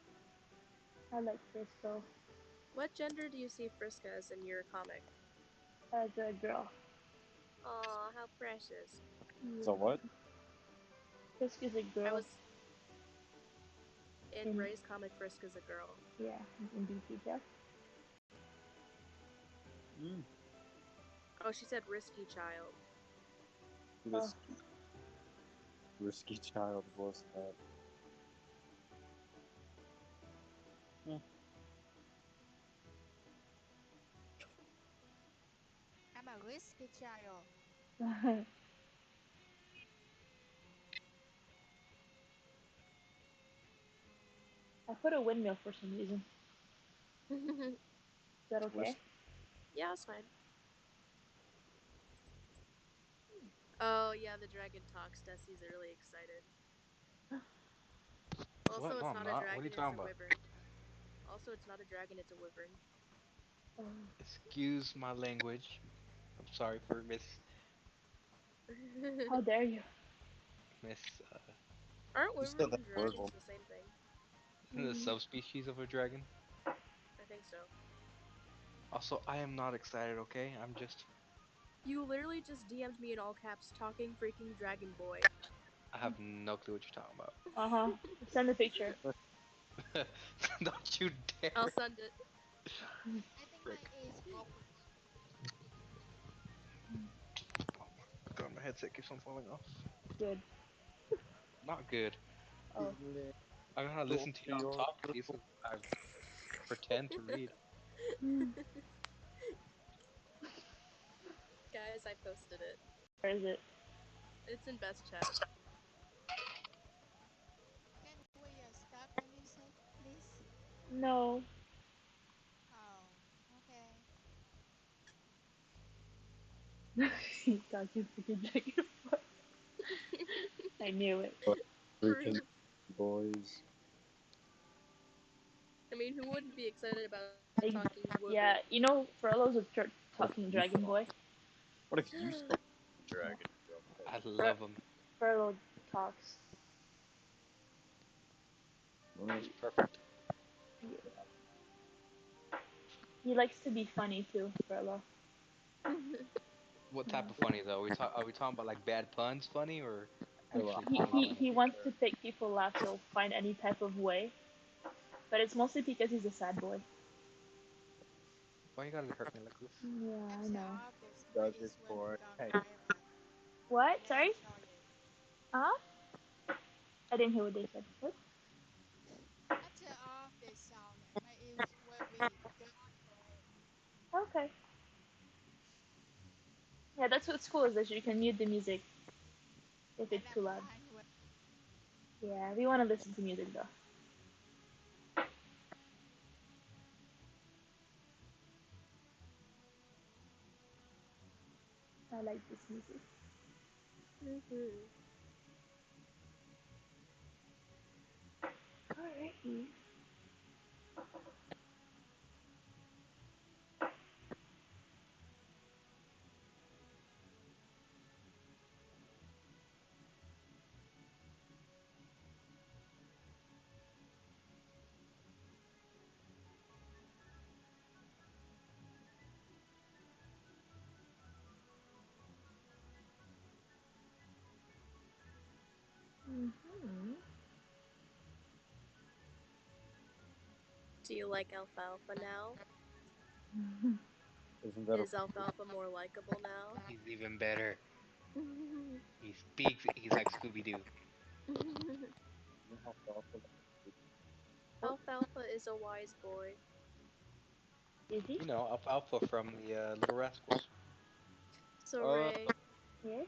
I like Frisco What gender do you see Friska as in your comic? as a girl. Aw, how precious. So Yeah. what? Friska's a I girl was in in Ray's comic. Friska's a girl. yeah in detail. Mm. Oh, she said risky child. Oh, Risky, risky child was that. Hmm. I'm a risky child. I put a windmill for some reason. Is that okay? Risky. Yeah, it's fine. Oh, yeah, the dragon talks. Desi's really excited. Also, What? No, it's I'm not a not. What are you dragon, it's talking a about? wyvern. Also, it's not a dragon, it's a wyvern. Um, Excuse my language. I'm sorry for how dare you? Miss Aren't You said wyverns that and word. dragons the same thing? isn't it a subspecies of a dragon? I think so. Also, I am not excited, okay? I'm just You literally just DM'd me in all caps, talking freaking dragon boy. I have no clue what you're talking Uh huh. Send a picture. about. Don't you I'll dare. send it. I think my Frick. ear is broken. Oh my god, my headset keeps on falling off. Good. Not good. Oh. I'm gonna listen to y'all talk at least as I pretend to read. Guys, I posted it. Where is it? It's in best chat. Can we stop the music, please? No. Oh, okay. He talking freaking dragon. I knew it. Freaking Proof. boys. I mean, who wouldn't be excited about a Ex- talking wyvern? yeah, you know, Frollo's a What if talking you dragon saw? boy. What if you saw a dragon in real life? I Fro- love them. Frollo talks. It's perfect. He likes to be funny too, Frollo. What type of funny though? Are we talking about like bad puns funny or Well, actually He, funny he, funny? he wants to make people laugh, so find any type of way. But it's mostly because he's a sad boy. Why you gotta hurt me like this? Yeah, I'm I so know. obvious. My does it ears will for become hey. violent. What? Let me Sorry? show you. Huh? I didn't hear what they said. What? I'm so obvious sound. My ears will be gone forever. Okay. Yeah, that's what's cool is that you can mute the music if And it's I'm too loud. fine with. Yeah, we want to listen to music though. I like this music. Mhm. Alrighty. Mm-hmm. Do you like Alfalfa now? Isn't that a Is Alfalfa more likable now? He's even better. He speaks. He's like Scooby Doo. you know how powerful Alfalfa is a wise boy. Is he? You know, Alfalfa from the Little Rascals. So, uh Ray, Yes.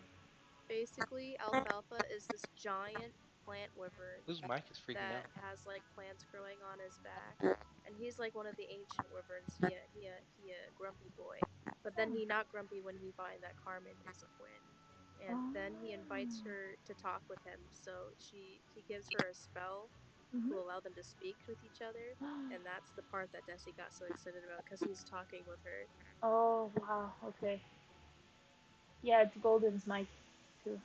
basically, Alfalfa is this giant plant wyvern Whose mic is freaking that out? has like plants growing on his back, and he's like one of the ancient wyverns. He a grumpy boy, but then Oh. he not grumpy when he find that Carmen is a twin, and then he invites Oh. her to talk with him. So he gives her a spell to Mm-hmm. allow them to speak with each other, and that's the part that Desi got so excited about because he's talking with her. Oh wow. Okay. Yeah, it's Golden's mic too.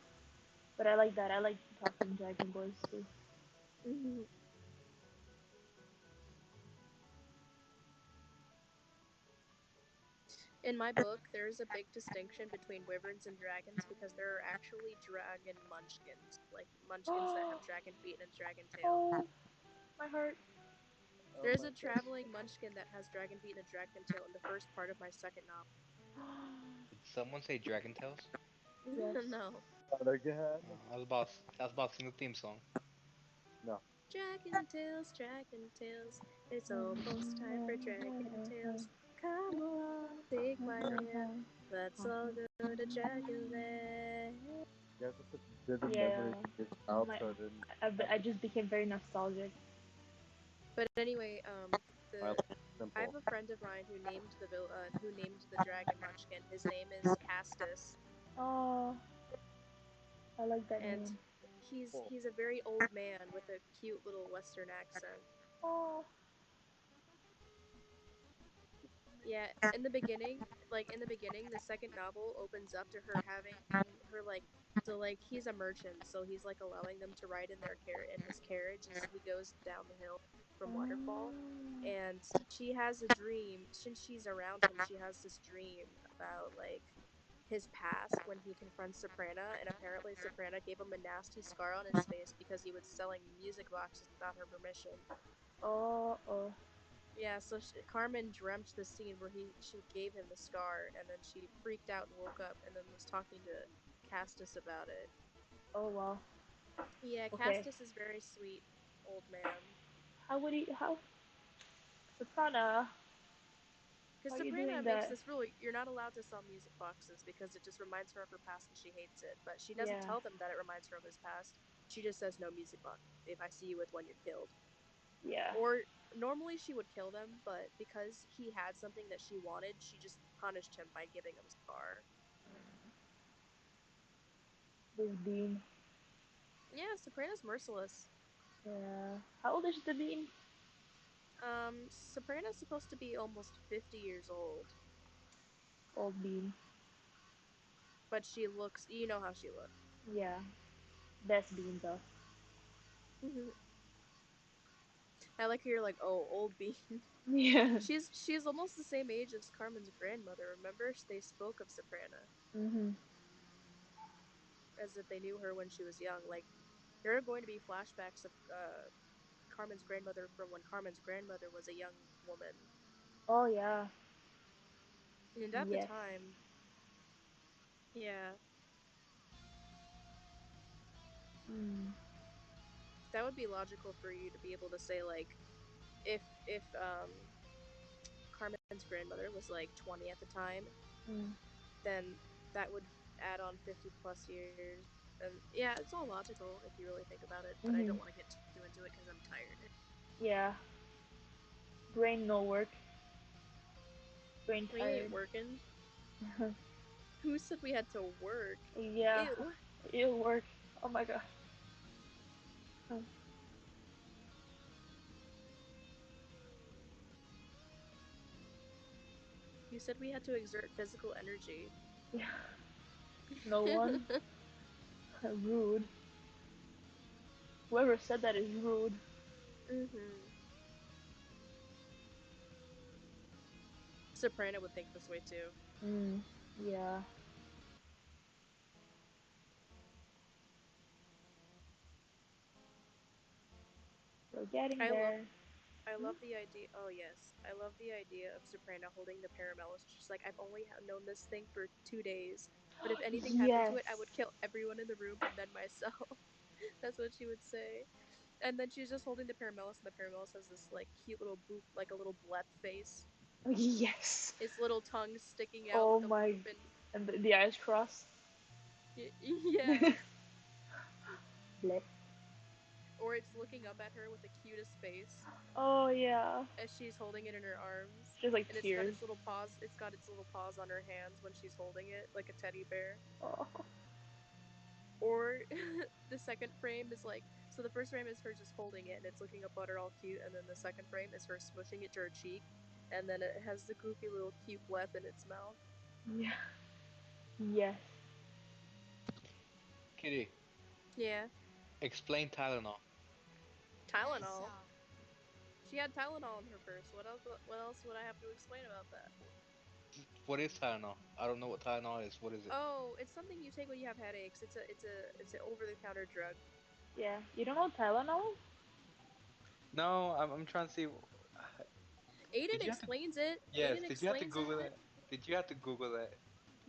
But I like that. I like talking dragon boys too. Mhm. In my book, there is a big distinction between wyverns and dragons because there are actually dragon munchkins, like munchkins that have dragon feet and a dragon tail. Oh, my heart. Oh There's my a god. traveling munchkin that has dragon feet and a dragon tail in the first part of my second novel. Did someone say Dragon Tales? Yes. No. Not again. I was about to sing the theme song. No. Dragon tales, it's almost time for dragon tales. Come along, take my hand, let's all go to Dragonland. You guys have such vivid Yeah. memories of your My, childhood and I just became very nostalgic. But anyway, my life the is I have simple. a friend of mine who named the dragon munchkin. His name is Castus, Oh, I like that and name. Cool. he's a very old man with a cute little Western accent. Oh. Yeah, in the beginning, the second novel opens up to her having her like so like he's a merchant, so he's like allowing them to ride in in his carriage as he goes down the hill from Waterfall. Oh. And she has a dream since she's around him. She has this dream about like his past when he confronts Soprana, and apparently Soprana gave him a nasty scar on his face because he was selling music boxes without her permission. Oh. Oh. Yeah, so Carmen dreamt the scene where she gave him the scar, and then she freaked out and woke up, and then was talking to Castus about it. Oh wow. Yeah, Okay. Castus is very sweet, old man. How would he? How? Soprana. Because How are you Sabrina doing makes that? this rule: you're not allowed to sell music boxes because it just reminds her of her past and she hates it. But she doesn't Yeah. tell them that it reminds her of his past. She just says no music box. If I see you with one, you're killed. Yeah. Or normally she would kill them, but because he had something that she wanted, she just punished him by giving him a scar. This bean. Yeah, Soprano's merciless. Yeah. How old is the bean? Soprano's supposed to be almost 50 years old, Old bean. but she looks, you know how she looks. Yeah. Best bean though. I like how you're like, oh, old bean. Yeah. She's almost the same age as Carmen's grandmother. Remember, they spoke of Soprana Mhm. as if they knew her when she was young. Like there are going to be flashbacks of Carmen's grandmother from when Carmen's grandmother was a young woman, Oh yeah. and at the Yes. time, yeah, Mm. that would be logical for you to be able to say like, if Carmen's grandmother was like 20 at the time, Mm. then that would add on 50 plus years. And yeah, it's all logical if you really think about it, but I don't Mhm. want to get too into it because I'm tired. Yeah. Brain no work. Brain We ain't tired. working. Who said we had to work? Yeah. Ew. It'll work. Oh my god. You said we had to exert physical energy. Yeah. No one. Rude. Whoever said that is rude. Mhm. Soprano would think this way too. Mm. Yeah. We're getting I love there. I Hmm? love the idea. Oh yes, I love the idea of Soprano holding the Paramellis. She's like, I've only known this thing for 2 days, but if anything happened to Yes. it, I would kill everyone in the room and then myself. That's what she would say. And then she's just holding the Paramellis, and the Paramellis has this like cute little boop, like a little blep face. Yes. Its little tongue sticking out Oh with a my. loop, and And the eyes crossed. yeah, Blech. or it's looking up at her with the cutest face Oh yeah. as she's holding it in her arms. Just like And it's got tears. its little paws. It's got its little paws on her hands when she's holding it, like a teddy bear. Oh. Or the second frame is like, so the first frame is her just holding it and it's looking up at her all cute, and then the second frame is her smushing it to her cheek, and then it has the goofy little cute blep in its mouth. Yeah. Yes. Kitty. Yeah. Explain Tylenol. Nice Tylenol. job. She had Tylenol in her purse. What else? What else would I have to explain about that? What is Tylenol? I don't know what Tylenol is. What is it? Oh, it's something you take when you have headaches. It's an over the counter drug. Yeah. You don't know Tylenol? No, I'm trying to see. Aiden Did you have to? explains it. Yes. Aiden Did you have to explains Google it. that? Did you have to Google that?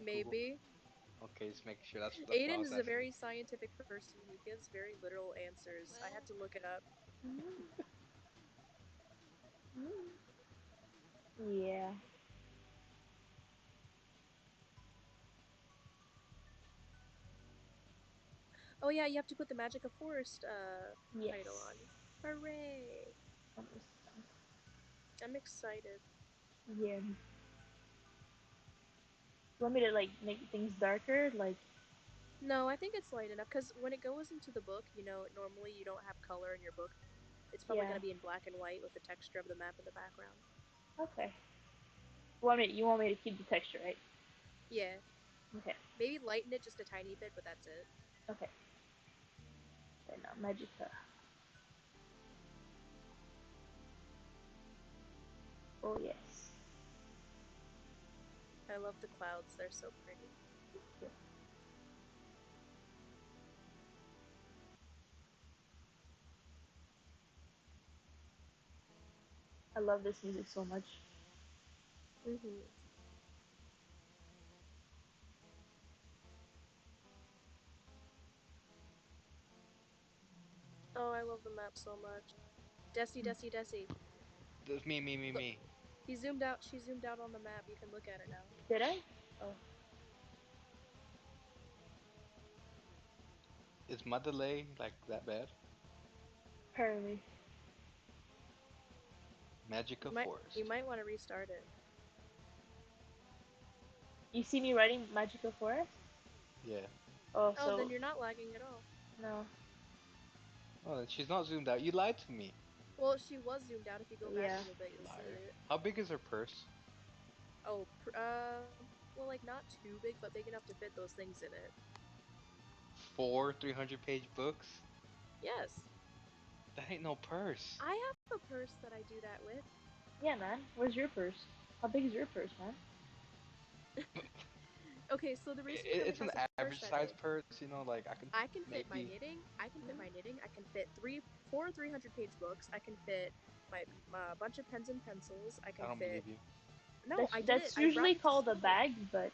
Google. Maybe. Okay, just making sure. That's what I Aiden was is a asking. very scientific person. He gives very literal answers. I had Well, to look it up. Mm. Mm. Yeah. Oh yeah, you have to put the Magic of Forest title Yes. on. Hooray! Almost I'm excited. done. Yeah. You want me to like make things darker? Like, No, I think it's light enough because when it goes into the book, normally you don't have color in your book. It's probably yeah. gonna be in black and white with the texture of the map in the background. Okay. You want me to keep the texture, right? Yeah, Okay. maybe lighten it just a tiny bit, but that's it. Okay. And now Magica. Oh yes. I love the clouds; they're so pretty. Yeah. I love this music so much. Mhm. Oh, I love the map so much. Desi, Desi, Desi. That's me, me, me, Look, me. he zoomed out. She zoomed out on the map. You can look at it now. Did I? Oh, Is my delay like that bad? apparently. Magica You Forest. might want to restart it. You see me writing Magical Forest? Yeah. Oh, Oh, then so you're not lagging at all. no. Oh, then she's not zoomed out. You lied to me. Well, she was zoomed out. If you go back Yeah. a little bit, you'll see Liar. it. How big is her purse? Oh, well, like not too big, but big enough to fit those things in it. Four 300-page books? Yes, That ain't no purse. I have a purse that I do that with. Yeah, man. Where's your purse? How big is your purse, man? Okay, so the reason for the It's an type of purse average that size big, purse, like I can I can fit my maybe. knitting. I can fit my knitting. I can fit four 300-page books. I can fit my bunch of pens and pencils. I I can don't fit. believe you. No, That's I did it. that's I brought usually it to called a school. bag, but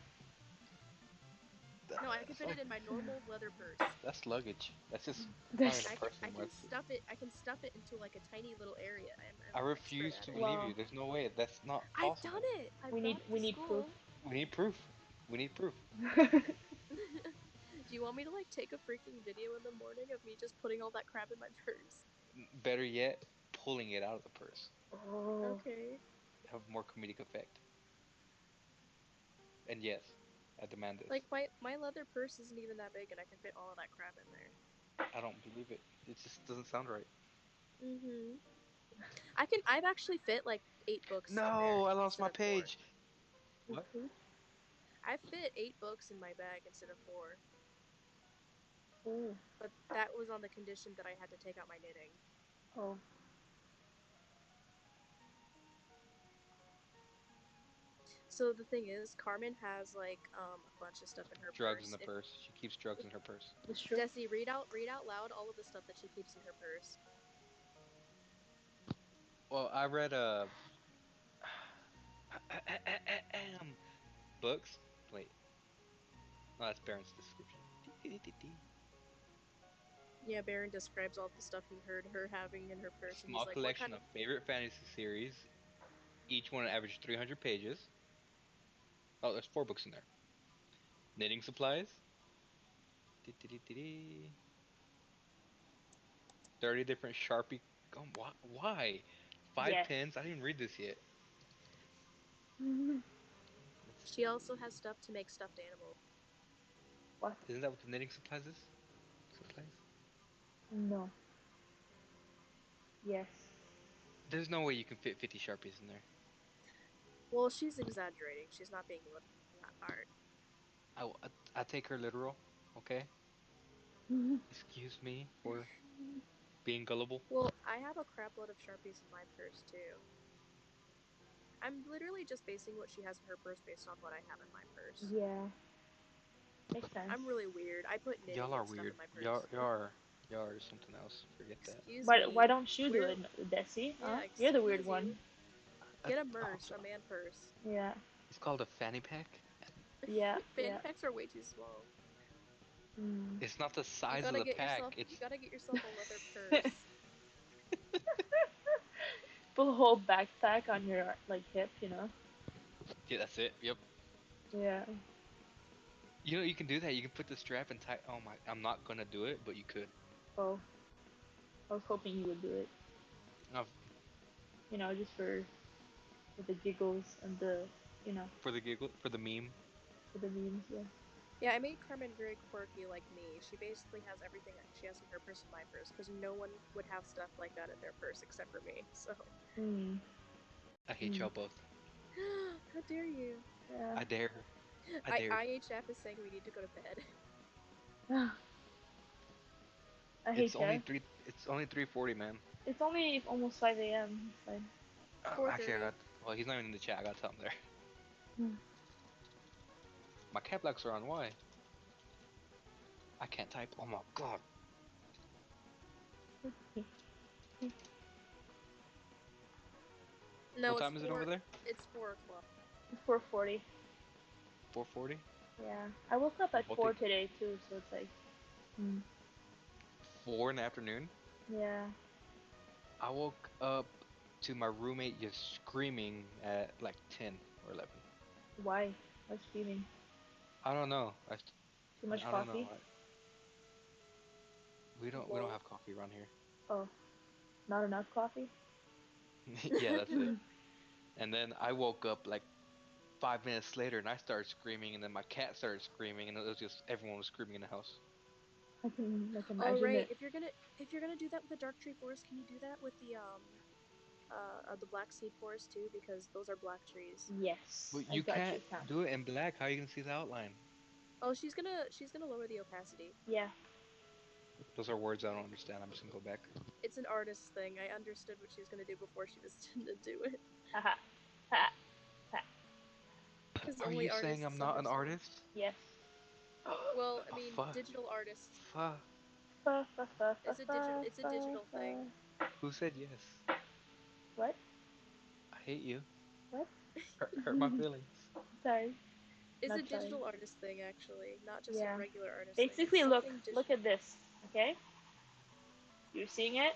No, I can That's fit like it in my normal leather purse. that's luggage. That's just not even that's a purse I anymore. can stuff it. I can stuff it into like a tiny little area. I'm I an expert refuse at to it. believe well. you. There's no way. That's not I've done possible. it. I We need brought it we to need proof. school. We need proof. We need proof. Do you want me to like take a freaking video in the morning of me just putting all that crap in my purse? Better yet, pulling it out of the purse. Oh, Okay. Have more comedic effect. And yes, I demand this. Like my leather purse isn't even that big, and I can fit all of that crap in there. I don't believe it. It just doesn't sound right. Mhm. I've actually fit like 8 books in there No, I lost instead my of 4. page. What? I fit 8 books in my bag instead of 4, oh, but that was on the condition that I had to take out my knitting. oh. So the thing is, Carmen has like a bunch of stuff in her Drugs in purse. the purse. She keeps drugs in her purse. That's true. Desi, read out loud all of the stuff that she keeps in her purse. Well, I read books. Wait, no, that's Baron's description. Yeah, Baron describes all the stuff he heard her having in her purse, and Small he's like, "What collection kind of?" of favorite fantasy series. Each one averaged 300 pages. Oh, there's 4 books in there. Knitting supplies. 30 different Sharpie. Why? Five Yes. pens. I didn't even read this yet. That's, She also has stuff to make stuffed animals. What? isn't that what the knitting supplies is? Supplies? No. Yes. There's no way you can fit 50 Sharpies in there. Well, she's exaggerating. She's not being that hard. I take her literal, okay? Excuse me for being gullible. Well, I have a crap load of Sharpies in my purse too. I'm literally just basing what she has in her purse based on what I have in my purse. Yeah, makes sense. I'm really weird. I put knitting Y'all are and stuff weird. in my purse. Y'all are something else. Forget that. Excuse Why me. don't you do We're it, Desi? yeah, Huh? You're the weird excuse you. one. Get a Oh, merce, a man purse. Yeah, it's called a fanny pack. yeah, Fanny yeah. packs are way too small. Mm. It's not the size of the pack. You It's gotta get yourself a leather purse. Put a whole backpack on your like hip, yeah, that's it. Yep. Yeah. You know you can do that. You can put the strap and tie. Oh my! I'm not gonna do it, but you could. Oh, I was hoping you would do it. Uh, Just for the giggles and you know, for the giggle, for the meme. for the memes. Yeah. Yeah, I made Carmen very quirky like me. She basically has everything she has in her purse in my purse because no one would have stuff like that in their purse except for me. So, Mm. I hate Mm. y'all both. how dare you? Yeah. I dare. I dare. IHF is saying we need to go to bed. I It's hate only you. three. It's only 3:40, man. It's only almost 5 a.m. It's fine. Actually, I 4:30. got. Well, he's not even in the chat. I got to tell him there. Mm. My cap locks are on. Why? I can't type. Oh my god. No, What time is it over there? It's 4 o'clock. It's 4:40. 4:40. Yeah. I woke up at What 4 the? today too, so it's like. Mm. 4 in the afternoon. Yeah. I woke up to my roommate just screaming at like 10 or 11. Why? What's feeling? I don't know. Too much I don't know. coffee? We don't Lol. have coffee around here. Oh, not enough coffee? Yeah, that's it. And then I woke up like 5 minutes later and I started screaming and then my cat started screaming and it was just everyone was screaming in the house. I can like Oh imagine right, it. if you're gonna do that with the dark tree forest, can you do that with the black seed forest too? Because those are black trees. Yes, But I you got you, can't Count. do it in black. How are you gonna see the outline? Oh, she's gonna lower the opacity. Yeah. Those are words I don't understand. I'm just gonna go back. It's an artist thing. I understood what she was gonna do before she was gonna do it. Haha. Ha. Ha. Because Are only you saying I'm artists not an understand. artist? Yes. Well, I Oh, mean, fuck. digital artists. Fuck. Fa fa fa fa fa It's a fa digital thing. fa. Who said yes? What? I hate you. What? Hurt my feelings. Sorry. It's Not a sorry. digital artist thing, actually, not just a Yeah. regular artist thing. It's Basically, something look at digital. this. Okay. You're seeing it.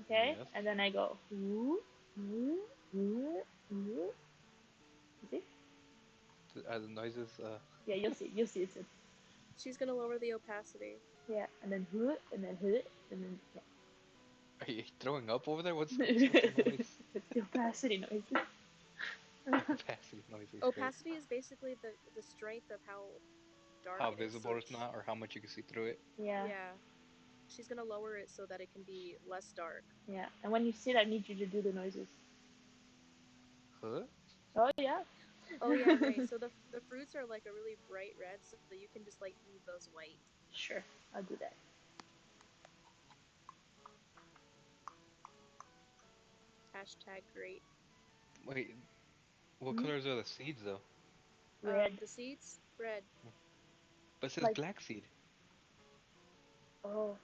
Okay. Yes. And then I go. Ooh, ooh, ooh, ooh. You see? The noises. Yeah, you'll see. You'll see it soon. She's gonna lower the opacity. Yeah. And then who? And then who? And then yeah. Are you throwing up over there? What's the noise? It's the opacity noises. Opacity noise is great. Opacity is basically the strength of how dark How it is. So visible it's not, or how much you can see through it. Yeah. yeah, she's gonna lower it so that it can be less dark. Yeah. And when you see it, I need you to do the noises. Huh? Oh yeah. Oh yeah, right. So the fruits are like a really bright red, so you can just like leave those white. Sure, I'll do that. Hashtag great. Wait, what Hmm? colors are the seeds though? Red. The seeds red. But it says Like black seed. oh.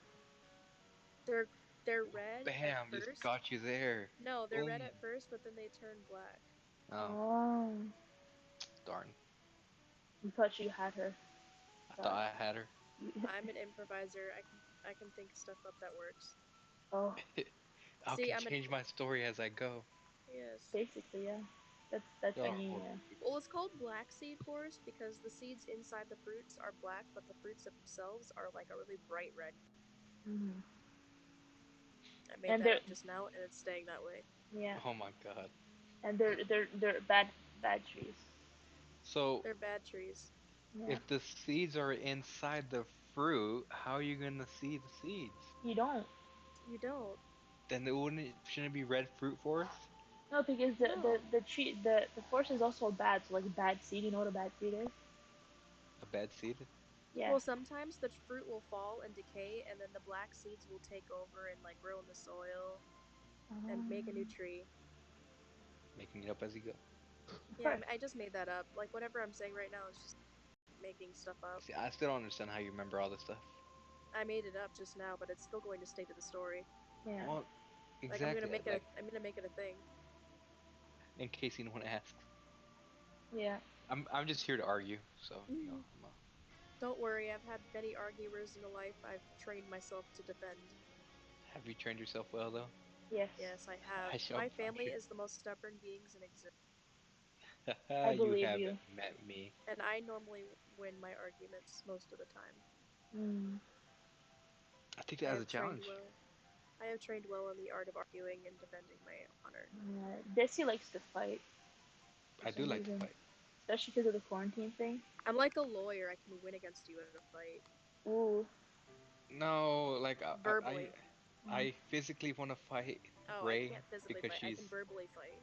They're they're red at Bam! Just first. got you there. No, they're red Boom. at first, but then they turn black. Oh, Oh. darn. You thought you had her. I thought Sorry. I had her. I'm an improviser. I can think stuff up that works. Oh, I See, can I'm an change my story as I go. yes. basically, yeah. That's Y'all when are you horrible people. Well, it's called black seed forest because the seeds inside the fruits are black, but the fruits themselves are like a really bright red. hmm I made and that they're up just now, and it's staying that way. yeah, Oh my god. and they're bad trees. So, They're bad trees. Yeah, if the seeds are inside the fruit, how are you gonna see the seeds? you don't. You don't. Then shouldn't it be red fruit forest? No, because No. the tree the forest is also bad. So like bad seed. You know what a bad seed is? A bad seed? Yeah. Well, sometimes the fruit will fall and decay, and then the black seeds will take over and like grow in the soil and make a new Um, tree. Making it up as you go. of Yeah, course. I just made that up. Like whatever I'm saying right now is just making stuff up. See, I still don't understand how you remember all this stuff. I made it up just now, but it's still going to stay to the story. Yeah. Well, Like I'm gonna exactly. make it. Like, I'm gonna make it a thing. in case anyone asks, Yeah. I'm just here to argue. So Don't worry, I've had many arguers in a life I've trained myself to defend. have you trained yourself well though? Yes. Yes, I have. I shall. My I'm family sure. is the most stubborn beings in existence, I You believe you. haven't met me. and I normally win my arguments most of the time. Mm. I think I that as a have trained challenge. well. I have trained well in the art of arguing and defending my honor. Desi likes to fight I for do some like to reason, fight. especially because of the quarantine thing. I'm like a lawyer. I can win against you in a fight. Ooh. No, like Verbally. I physically want to fight Oh, I Ray can't physically because fight. I can verbally fight.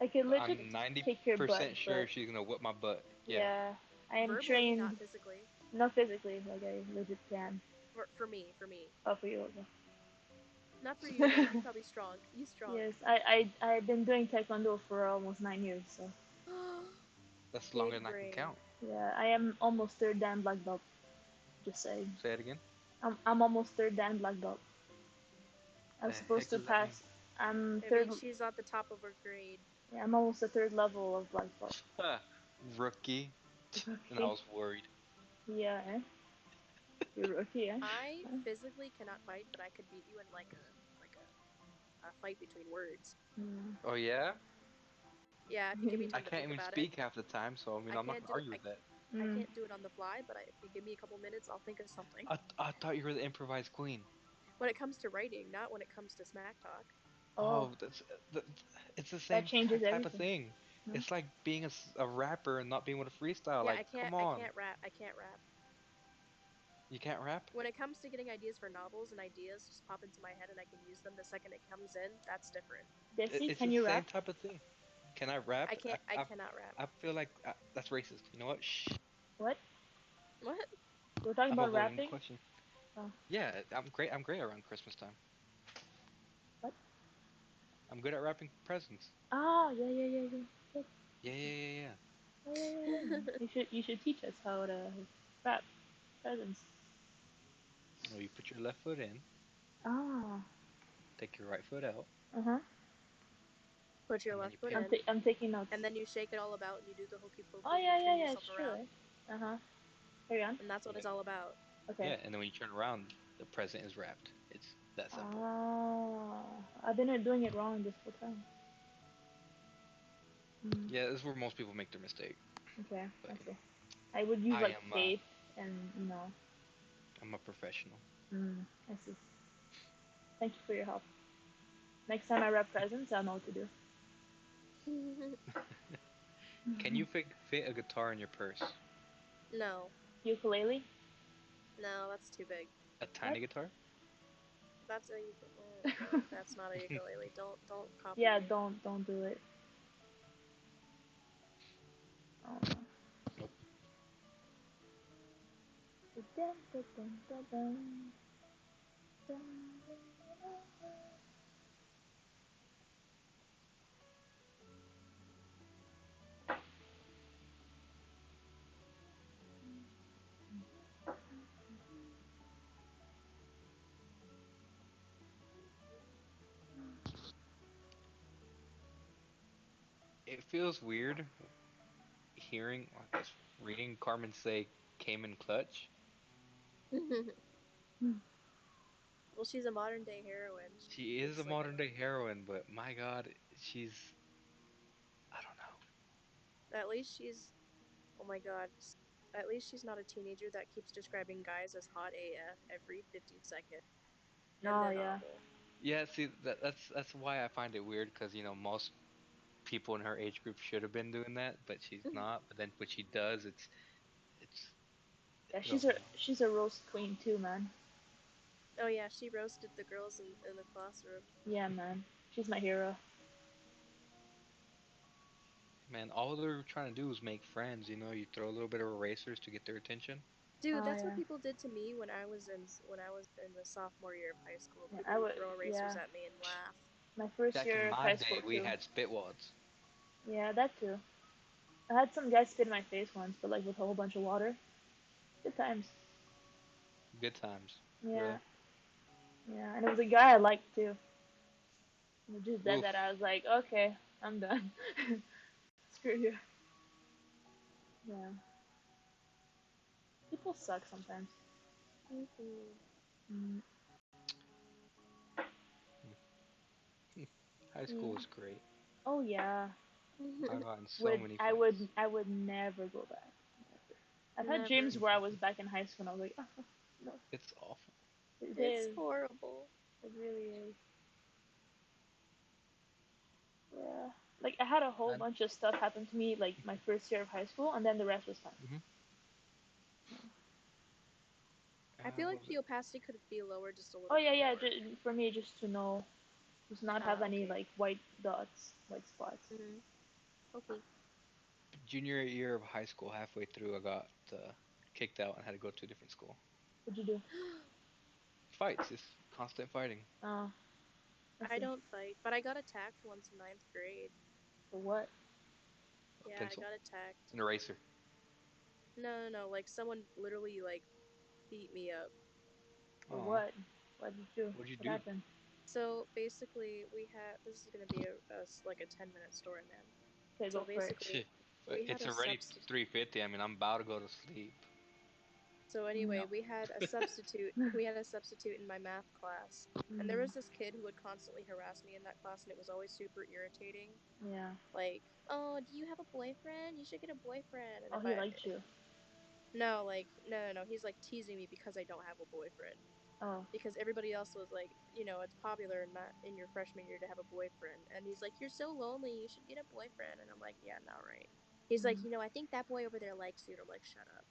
I could legit I'm kick your butt, 90% sure but she's gonna whip my butt. Yeah. yeah, I am Verbally, trained, not physically. not physically, like I legit can. For me, for me. Oh, for you, okay. Not for you though. You probably strong. You strong. Yes, I've been doing taekwondo for almost 9 years, so That's longer Big than I can brain. count. yeah, I am almost third dan black belt. Just saying, Say it again. I'm almost third dan black belt. I'm The supposed heck to does that mean? pass. I'm It third. means she's at the top of her grade. Yeah, I'm almost the third level of black belt. Rookie. And I Okay. was worried. Yeah, eh? You're a rookie, eh? I physically cannot fight, but I could beat you in like a fight between words. Mm. Oh yeah? Yeah, if you give me I time to can't think even about it. speak half the time, so I mean I I'm not can't gonna do it. argue with that. I Mm. can't do it on the fly, but if you give me a couple minutes, I'll think of something. I thought you were the improvised queen. When it comes to writing, not when it comes to smack talk. Oh, Oh, that, it's the that same changes type of everything. thing. No? It's like being a rapper and not being able to freestyle. Yeah, Like, come I on. can't rap. I can't rap. You can't rap? When it comes to getting ideas for novels and ideas just pop into my head and I can use them the second it comes in, that's different. Desi, It's can the you same rap? type of thing. Can I rap? I cannot rap. I feel like that's racist. You know what? Shh. What? What? We're talking I have a about voting rapping? question. Oh, Yeah, I'm great. I'm great around Christmas time. what? I'm good at wrapping presents. Ah, yeah, yeah, yeah, yeah. Good. Yeah, yeah, yeah, yeah. Oh, yeah, yeah, yeah. You should teach us how to rap presents. No, you put your left foot in, Ah, take your right foot out, uh-huh. Put your and then left you foot pick. in, I'm taking notes. and then you shake it all about and you do the hokey Oh, pokey, you yeah, turn yeah, yeah, yourself it's true, around. eh? Uh-huh. Carry on. And that's what Yep. it's all about. Okay. Yeah, and then when you turn around, the present is wrapped. It's that simple. Ah, I've been doing it wrong this whole time. Mm, Yeah, this is where most people make their mistake. okay, But I see. I would use I like am tape and, I'm a professional. I see. Thank you for your help. Next time I wrap presents, I'll know what to do. Can you fit a guitar in your purse? No. Ukulele? No, that's too big. A What? tiny guitar? That's a no, that's not a ukulele. Don't copy Yeah, me. don't do it. Oh no. Nope. Dun, dun, dun, dun, dun. Dun, dun, dun, It feels weird hearing, I guess, reading Carmen say came in clutch. dun. Well, she's a modern day heroine. She is a It's like modern day heroine, but my God, she's I don't know. at least she's oh my god. At least she's not a teenager that keeps describing guys as hot AF every 15 seconds in Oh the yeah. novel. Yeah, see that's why I find it weird because most people in her age group should have been doing that, but she's not. But then when she does, it's Yeah, oh no. she's a roast queen too, man. Oh yeah, she roasted the girls in the classroom. Yeah, man. She's my hero. Man, all they're trying to do is make friends. You throw a little bit of erasers to get their attention. Dude, Oh that's what yeah. people did to me when I was in the sophomore year of high school. Yeah, People I would would. throw erasers Yeah, at me and laugh. my first Back in year of my high day, school we too. had spit wads. Yeah, that too. I had some guy spit in my face once, but like with a whole bunch of water. Good times. Good times. Yeah, Really? yeah, and it was a guy I liked too. And he just did that. Oof. I was like, okay, I'm done. Screw you. Yeah, people suck sometimes. Mhm. Mm, High yeah. school was great. Oh yeah. I've gotten so Would many I friends. would I would never go back. Never. I've had Never. dreams where I was back in high school and I was like, oh, no, It's awful. it It's is. horrible. It really is. Yeah. Like I had a whole I, bunch of stuff happen to me like my first year of high school, and then the rest was fine. hmm I feel what like was the it? opacity could be lower just a Oh little yeah, bit yeah. more. For me, just to know, just not have Ah, any okay. like white dots, white spots. Mhm. Okay. Junior year of high school, halfway through, I got kicked out and had to go to a different school. What'd you do? Fights, just constant fighting. Oh, I I see. don't fight, but I got attacked once in ninth grade. For what? A Yeah, I pencil, got attacked. an eraser. No, no, no. Like someone literally like beat me up. For Aw, what? What did you do? what'd you What do? happened? So basically, we had this is gonna be like a 10-minute story, man. Okay, So go for it. basically, But we had it's a already substitute. 3:50. I mean, I'm about to go to sleep. So anyway, No. we had a substitute. We had a substitute in my math class, and there Mm, was this kid who would constantly harass me in that class, and it was always super irritating. yeah. Like, oh, do you have a boyfriend? You should get a boyfriend. And Oh, if he I liked you. no, like no, no, no, he's like teasing me because I don't have a boyfriend. Oh. Because everybody else was like, it's popular in in your freshman year to have a boyfriend, and he's like, you're so lonely, you should get a boyfriend, and I'm like, yeah, not right. He's like, Mm, I think that boy over there likes you, and I'm like, shut up.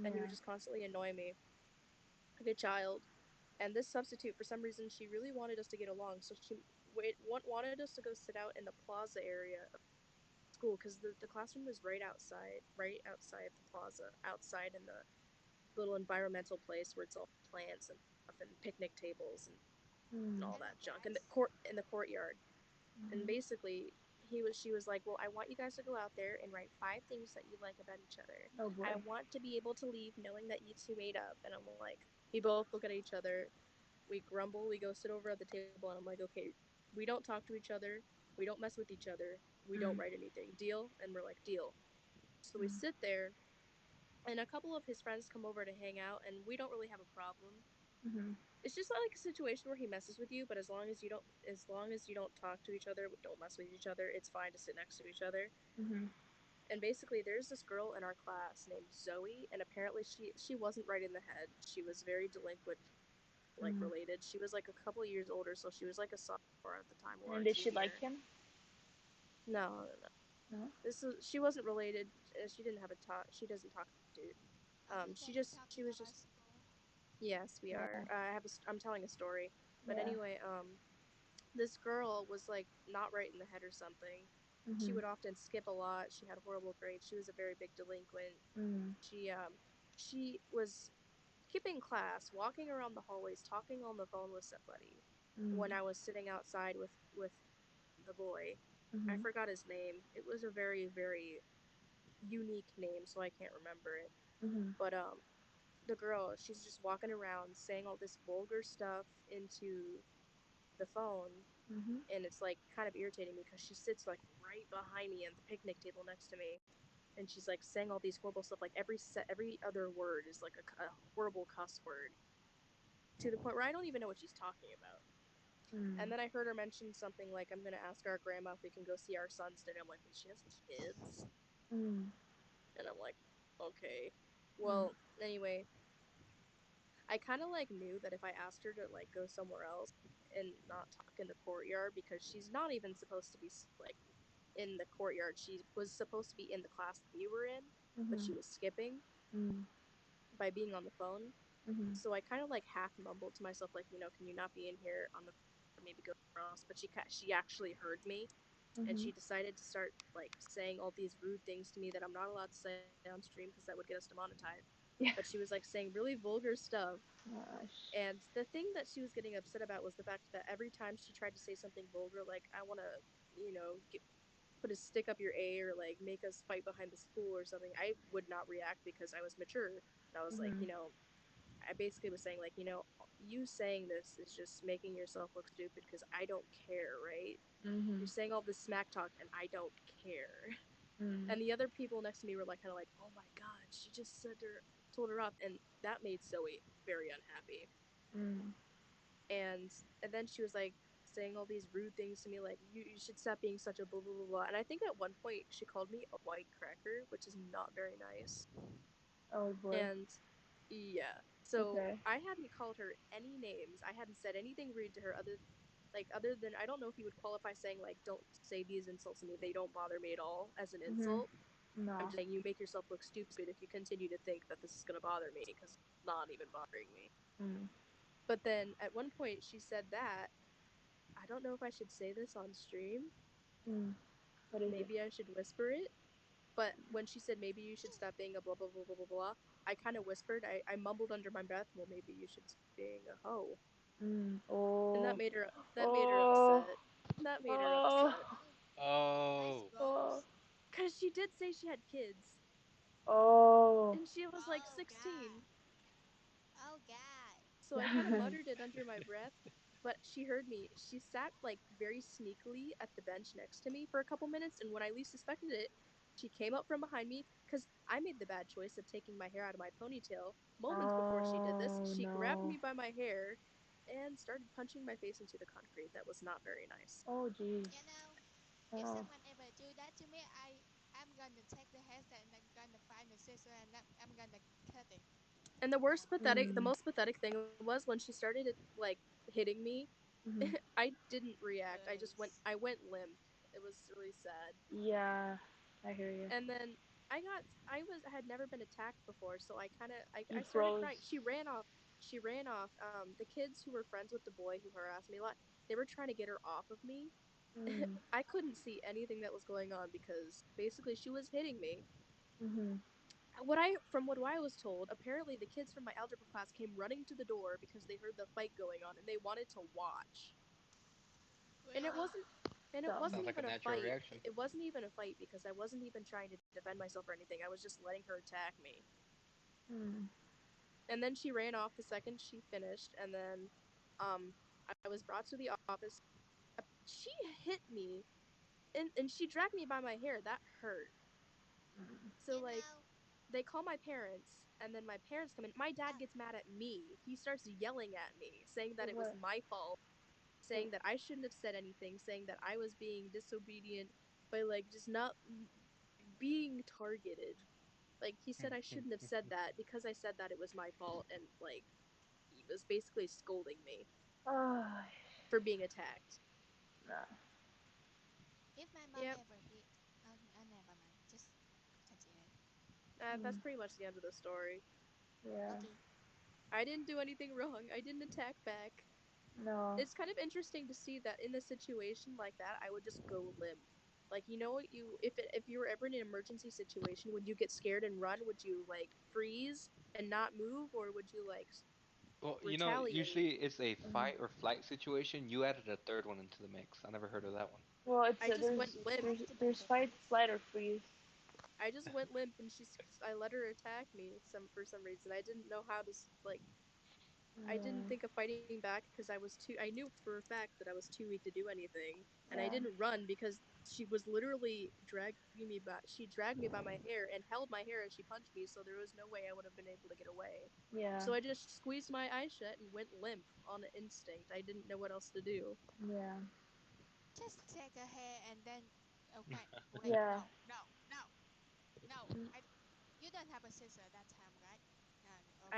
And he would yeah. just constantly annoy me like a child. And this substitute, for some reason, she really wanted us to get along, so she wanted us to go sit out in the plaza area of school because the classroom was right outside the plaza, outside in the little environmental place where it's all plants and stuff and picnic tables and Mm, all That's that junk nice. in the courtyard. And mhm, basically, she was like, "Well, I want you guys to go out there and write 5 things that you like about each other. oh I boy. want to be able to leave knowing that you two made up." And I'm like, we both look at each other, we grumble, we go sit over at the table, and I'm like, "Okay, we don't talk to each other, we don't mess with each other, we don't Mm, write anything. Deal?" And we're like, "Deal." So we mm, sit there, and a couple of his friends come over to hang out, and we don't really have a problem. mhm, It's just like a situation where he messes with you, but as long as you don't talk to each other, don't mess with each other, it's fine to sit next to each other. mhm, And basically, there's this girl in our class named Zoe, and apparently she wasn't right in the head. She was very delinquent, like mm. related. She was like a couple years older, so she was like a sophomore at the time or And a did she like junior. him? No, no, no. No. She wasn't related. She didn't have a talk. She doesn't talk to the dude. Are you guys She talking was about just school? yes, we are. Yeah. I'm telling a story, but Yeah. anyway, this girl was like not right in the head or something. She Mhm. would often skip a lot. She had horrible grades. She was a very big delinquent. Mm, She was skipping class, walking around the hallways, talking on the phone with somebody. mm, When I was sitting outside with the boy, I mhm, forgot his name. It was a very very unique name, so I can't remember it. mhm, But the girl, she's just walking around saying all this vulgar stuff into the phone, mhm, and it's like kind of irritating me because she sits like right behind me at the picnic table next to me, and she's like saying all these horrible stuff. Like every other word is like a horrible cuss word to the point where I don't even know what she's talking about. And mm, then I heard her mention something like, "I'm gonna ask our grandma if we can go see our sons today." I'm like, "Wait, she has kids?" mm, And I'm like, "Okay." mm, Well, anyway, I kind of like knew that if I asked her to like go somewhere else and not talk in the courtyard because she's not even supposed to be like in the courtyard. She was supposed to be in the class that we were in, but mhm, she was skipping mm, by being on the phone. mhm, So I kind of like half mumbled to myself like, can you not be in here on the phone, or maybe go somewhere else? But she actually heard me, and mhm. she decided to start like saying all these rude things to me that I'm not allowed to say on stream because that would get us demonetized. Yeah. but she was like saying really vulgar stuff. Gosh. And the thing that she was getting upset about was the fact that every time she tried to say something vulgar, like I want to, put a stick up your A or like make us fight behind the school or something, I would not react because I was mature. And I was like, Mhm. I basically was saying like, you saying this is just making yourself look stupid because I don't care, right? You're Mhm. saying all this smack talk and I don't care. Mhm. And the other people next to me were like, kind of like, oh my god, she just told her off, and that made Zoe very unhappy. Mhm. And and then she was like saying all these rude things to me, like you should stop being such a blah blah blah blah. And I think at one point she called me a white cracker, which is not very nice. Oh boy. And yeah, so Okay. I hadn't called her any names. I hadn't said anything rude to her other than I don't know if you would qualify saying like don't say these insults to me. They don't bother me at all as an Mhm. insult. I'm No. just saying you make yourself look stupid if you continue to think that this is gonna bother me because it's not even bothering me. Mm. But then at one point she said that I don't know if I should say this on stream. Mm. What is it? Maybe I should whisper it. But when she said maybe you should stop being a blah blah blah blah blah blah, I kind of whispered. I mumbled under my breath. Well, maybe you should stop being a hoe, Mm. and Oh. that made her Oh. upset. That made her Oh. upset That's Oh. Oh. gross. because she did say she had kids, Oh. and she was like Oh god. 16. Oh god. So I kind of muttered it under my breath, but she heard me. She sat like very sneakily at the bench next to me for a couple minutes, and when I least suspected it, she came up from behind me because I made the bad choice of taking my hair out of my ponytail. Moments before she did this, Oh she grabbed no. me by my hair and started punching my face into the concrete. That was not very nice. Oh jeez. You know, if Oh. someone ever do that to me, I'm gonna take the headset and I'm gonna find the scissor and I'm gonna cut it. And the Mm. most pathetic thing was when she started like hitting me. Mhm. I didn't react. Gross. I went limp. It was really sad. Yeah. I hear you. And then I had never been attacked before, so You I started crying. froze. She ran off. The kids who were friends with the boy who harassed me a lot, they were trying to get her off of me. Mm. I couldn't see anything that was going on because basically she was hitting me. Mhm. What I was told, apparently the kids from my algebra class came running to the door because they heard the fight going on and they wanted to watch. And it Really? wasn't and it Dumb. wasn't Sounds like a even a natural fight. reaction. It wasn't even a fight because I wasn't even trying to defend myself or anything. I was just letting her attack me. Mm. And then she ran off the second she finished, and then um I was brought to the office. She hit me and she dragged me by my hair. That hurt. Mm. So You like know, they call my parents and then my parents come in. My dad uh, gets mad at me. He starts yelling at me, saying For that it was what? my fault, For saying that I shouldn't have said anything, saying that I was being disobedient by like just not being targeted. Like he said I shouldn't have said that because I said that it was my fault and like he was basically scolding me oh for being attacked. no. if my mom Yep, ever hit, never mind. Just continue. that's Mm. pretty much the end of the story. Yeah. Okay. I didn't do anything wrong. I didn't attack back. No. It's kind of interesting to see that in a situation like that, I would just go limp. Like you know what you if you were ever in an emergency situation, would you get scared and run? Would you like freeze and not move, or would you like Well, retaliate? usually it's a Mhm. fight or flight situation. You added a third one into the mix. I never heard of that one. Well, it's I just went there's limp. there's fight, flight, or freeze. I just went limp, and I let her attack me for some reason. I didn't know how to like I didn't Yeah. think of fighting back because I knew for a fact that I was too weak to do anything, and I Yeah. didn't run because she was literally dragging me back. She dragged me by my hair and held my hair as she punched me, so there was no way I would have been able to get away. Yeah. So I just squeezed my eyes shut and went limp on instinct. I didn't know what else to do. Yeah. Just take a hair and then. Okay. Wait. Yeah. No. No. No. No. Mm. You don't have a sister that time, right? No. No. Okay.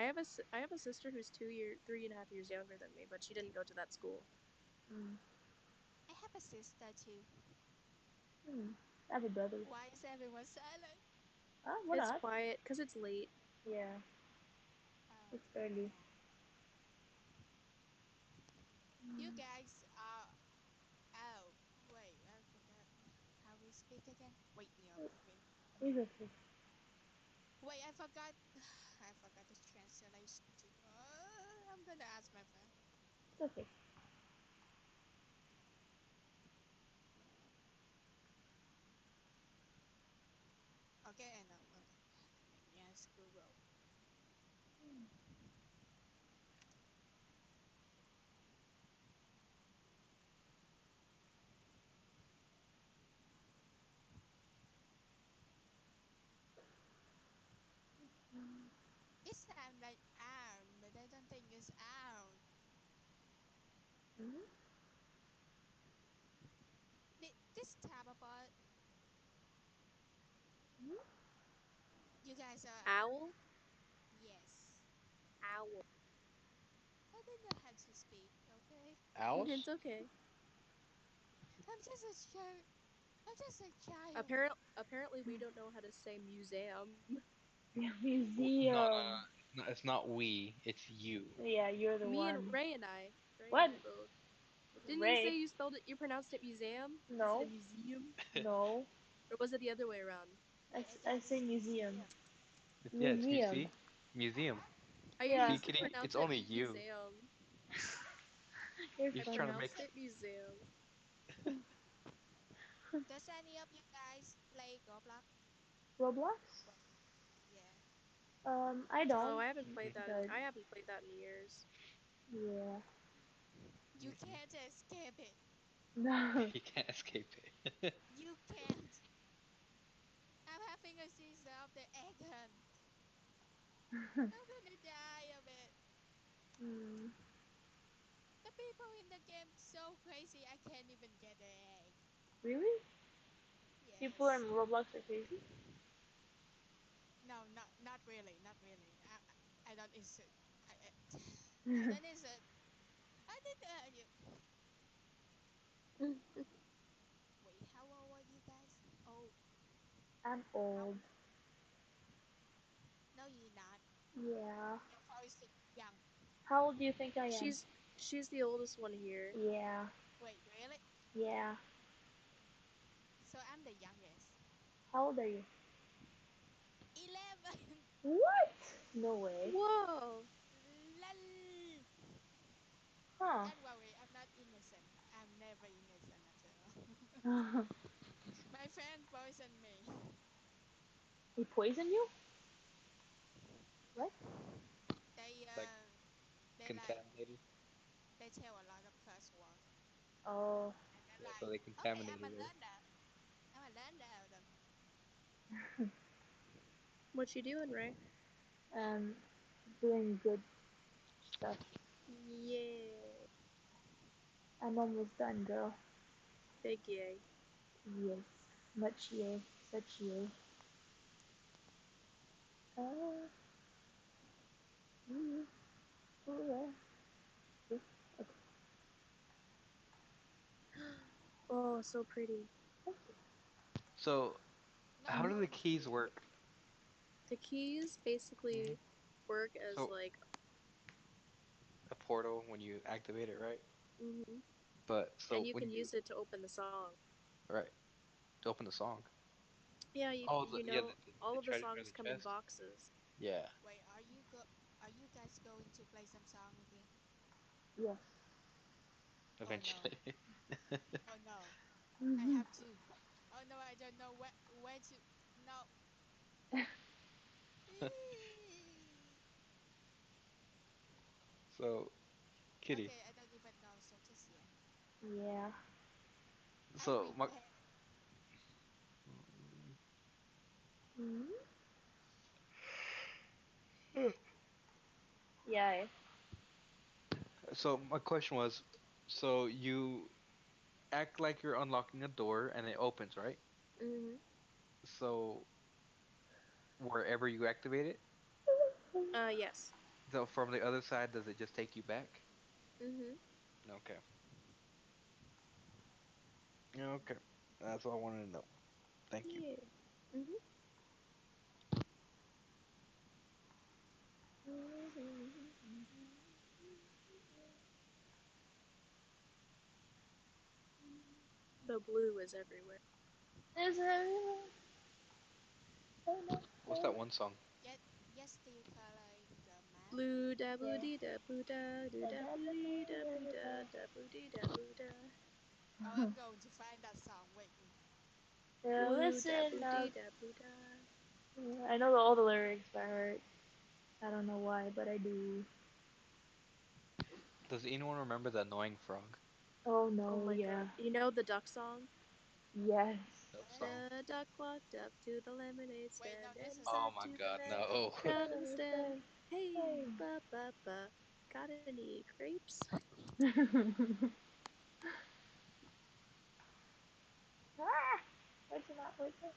I have a sister who's 3 and a half years younger than me, but she didn't go to that school. Mm. I have a sister too. Mm. I have a brother. Why is everyone silent? Why It's not? quiet because it's late. Yeah. Oh It's early. god. You Mm. guys are. Oh. Wait. I forgot how we speak again. Wait. No. Wait. It's okay. Wait. I forgot. I isolation too. I'm gonna ask my friend. It's okay. Okay, I know. Okay. Let me ask Google. It sounds like arm, but I don't think it's arm. Hmm. This type of art, Hmm. you guys are. Owl? Yes. Owl. I don't know how to speak, okay? It's Owls? okay. I'm just a child. I'm just a child. Apparently we don't know how to say museum. Yeah, No, no, museum. no, it's not we. It's you. Yeah, you're the Me and one. Ray and I. Ray and What? I both. Didn't you say Ray? you spelled it you pronounced it museum instead of No, museum? no. Or was it the other way around? I I think say it's museum. museum. Yeah, it's you Museum. see? Museum. I Yeah, See, used to Kitty, pronounce it's it only you. museum. you're I He's trying funny. to make. pronounced it museum. Does any of you guys play Roblox? Roblox? Yeah. I Oh, don't, I haven't played that. but I haven't played that in years. yeah. You can't escape it. No. You can't escape it. You can't. I'm having a seizure of the egg hunt. I'm gonna die of it. Hmm. The people in the game so crazy I can't even get the egg. Really? People in Yes. Roblox are crazy? No, not really, not really. I don't insert. I, I don't insert. I didn't hear you. Wait, how old are you guys? Oh, I'm how? old. No, you're not. Yeah. Your voice is young. How old do you think I am? She's the oldest one here. Yeah. Wait, really? Yeah. So I'm the youngest. How old are you? 11. What? No way. Whoa! Lol. Huh. Don't worry, I'm not innocent. I'm never innocent at all. My friend poisoned me. He poisoned you? What? They Like they like contaminated. they tell a lot of curse word, Oh. and they're Yeah, so like, they okay, I'm contaminated a her. learner. I'm a learner of them. What you doing, Ray? um, doing good stuff. Yeah. I'm almost done, girl. Big yay. Yes. Much yay. Such yay. Uh, mm, oh, yeah. Okay. Oh, so pretty. Thank So, Not how do you. the all keys pretty. work? The keys Hmm. basically work as So, like, a portal when you activate it, right? hmm But and so you when can you use it to open the song. right to open the song. Yeah, Oh, you yeah, know, the all of the treasure in songs the come in chest. boxes. Yeah, Wait, are you guys going to play some song again? Yes. Oh no. eventually. Oh no. I Mhm. have to. Oh no, I don't know where to. No. So, Kitty. Okay, I don't even know. So just yeah, Yeah. I So my repent. Mhm. Yeah. so my question was, so you act like you're unlocking a door and it opens, right? hmm So wherever you activate it, Yes. so from the other side, does it just take you back? hmm Okay. Okay. That's all I wanted to know. Thank you. Yeah. hmm The blue is everywhere. Is it? Oh no. What's that one song? Yet, yes, still coloring the Blue da boo Yeah. dee da boo da doo da boo dee da boo da boo dee da boo da. Oh, I'm going to find that song. Wait. Blue da Listen boo up. dee da boo da. Yeah, I know all the lyrics by heart. I don't know why, but I do. Does anyone remember the annoying frog? Oh Oh no, my god. yeah. You know the duck song? Yes. That song. The duck walked up to the lemonade Wait, no, stand this and is Oh said my to the God, man no. down in the stand, Hey. "Hey, ba ba ba, got any grapes?" Ah! Where's it not working?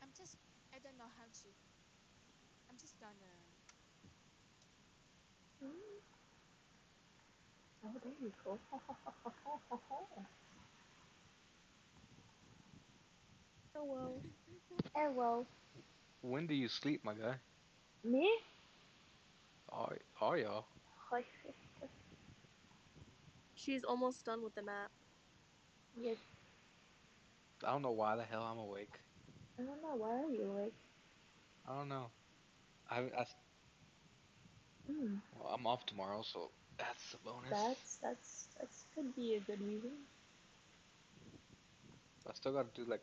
I'm just I don't know how to. I'm just gonna. Oh, there you go. Oh well. Eh, well, When do you sleep, my guy? me? Are y'all? She's almost done with the map. Yes. I don't know why the hell I'm awake. I don't know. Why are you like? I don't know. I Hmm. well, I'm off tomorrow, so that's a bonus. That's could be a good reason. I still gotta do like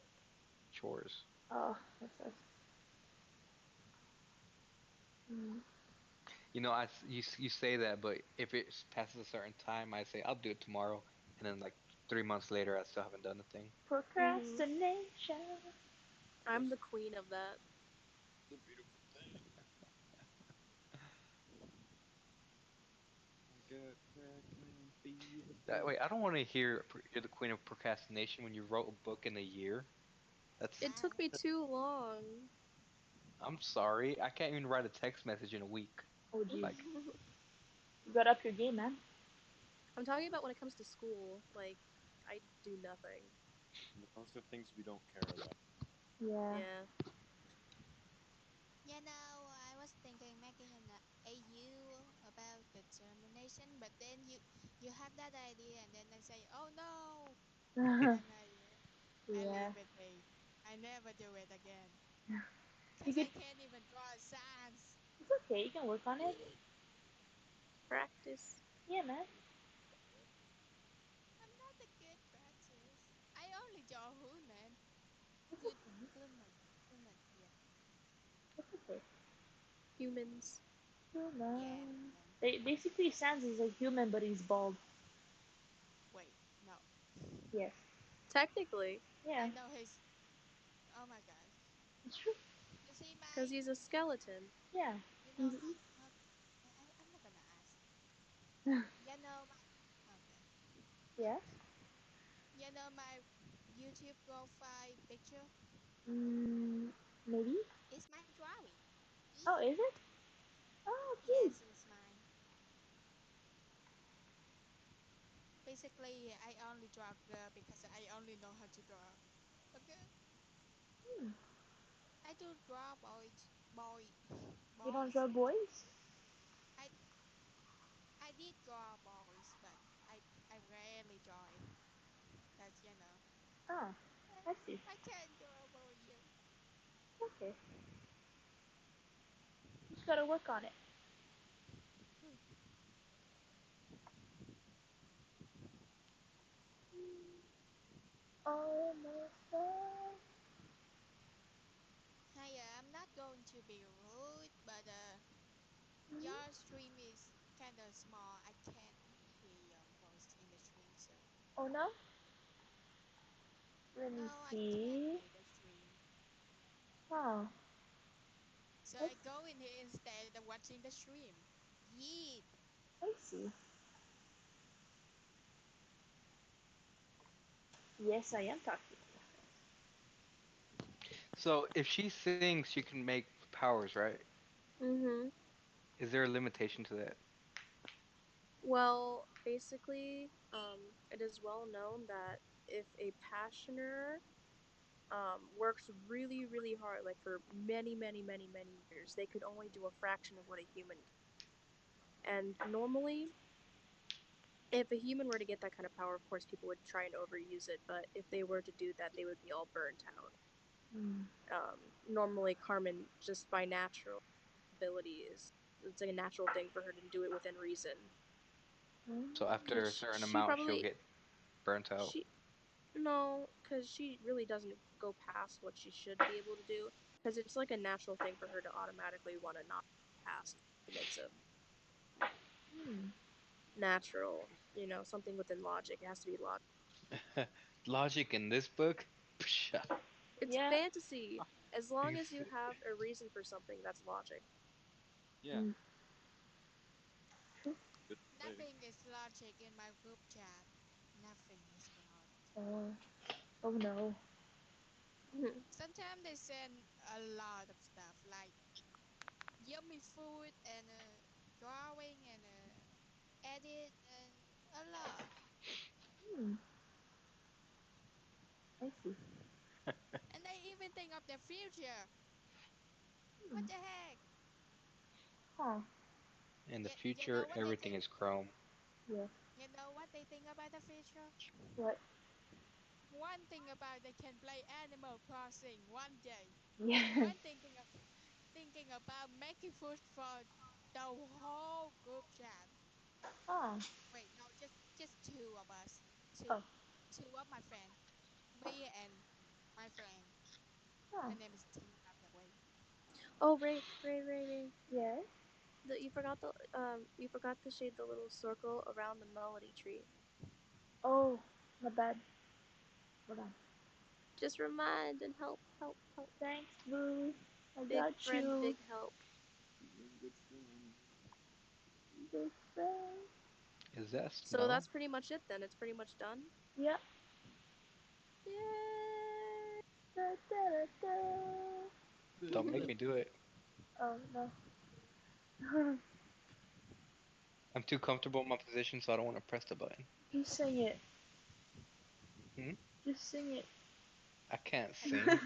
chores. Oh, that's us. Hmm. You say that, but if it passes a certain time, I say I'll do it tomorrow, and then like 3 months later, I still haven't done the thing. Mhm. Procrastination. I'm the queen of that. The beautiful thing. I get pregnant, be the That first. way, I don't want to hear you're the queen of procrastination when you wrote a book in a year. That's. It took me Hi. too long. I'm sorry, I can't even write a text message in a week. Oh, jeez. Like, You got up your game, man. I'm talking about when it comes to school. Like, I do nothing. When it comes to things we don't care about. Yeah. Yeah. You know, I was thinking making an AU about determination, but then you have that idea, and then I say, "Oh no!" and then I Yeah. leave it be. I never do it again, You cause could. I can't even draw a sans. It's okay. You can work on it. Practice. Yeah, man. I'm not a good practice. I only draw human. It's Good okay. human. Yeah, It's okay. Humans. yeah, Human. human. Basically, Sans is a human, but he's bald. Wait, no. Yes. Technically, Yeah. I know his. Oh my gosh. It's true. You see because my. he's a skeleton. Yeah. You know He's. my. I'm not gonna ask. You know my. Okay. Yeah. You know my YouTube profile picture? Mm, maybe. It's my drawing. Oh, Yee. is it? Oh, cute. Yes, it's mine. Basically, I only draw a girl because I only know how to draw a girl. Hmm. I do draw boys. You don't Boys. draw boys? I I did draw boys, but I rarely draw it. Cause Ah, I see. I can't draw boy you. Okay. Just gotta work on it. Almost there. Hey, I'm not going to be rude, but Mhm. your stream is kind of small. I can't hear your voice in the stream, so Oh no? Let me no, I can't see. hear the stream. Oh, So I, I go in here instead of watching the stream. Yeet. I see. Yes, I am talking. so if she sings, she can make powers, right? Mm-hmm. Is there a limitation to that? Well, basically, it is well known that if a passioner works really, really hard, like for many, many, many, many years, they could only do a fraction of what a human can. And normally, if a human were to get that kind of power, of course, people would try and overuse it. But if they were to do that, they would be all burnt out. Mm. Normally, Carmen, just by natural ability, it's like a natural thing for her to do it within reason. So after a Which certain she amount, she'll probably get burnt out. she no, because she really doesn't go past what she should be able to do. Because it's like a natural thing for her to automatically want to not pass. It makes a Mm. natural, something within logic. It has to be logic. Logic in this book? Psha. It's Yeah. fantasy. As long as you have a reason for something, that's logic. Yeah. Mm. Good way. Nothing is logic in my group chat. Nothing is logic. Oh. Oh no. Sometimes they send a lot of stuff like yummy food and drawing and edit and a lot. Hmm. I see. And they even think of their future. Hmm. What the heck? Huh. In the You know future, what they everything think? is chrome. Yeah. You know what they think about the future? What? One thing about they can play Animal Crossing one day. Yes. One thinking about making food for the whole group chat. Oh. Wait, no, just two of us. Two Oh. two of my friend. Me and my friend. Her Oh. name is Tina, by the way. Oh, Ray. Yes. You forgot to shade the little circle around the melody tree. Oh. My bad. Hold on. Just remind and help. Thanks, Boo. I Big got friend, you. big help. Big friend. Is that So snow? that's pretty much it then. It's pretty much done. Yep. Yay! Da, da, da, Don't make me do it. Oh no. I'm too comfortable in my position, so I don't want to press the button. Just sing it. Hmm? Just sing it. I can't sing.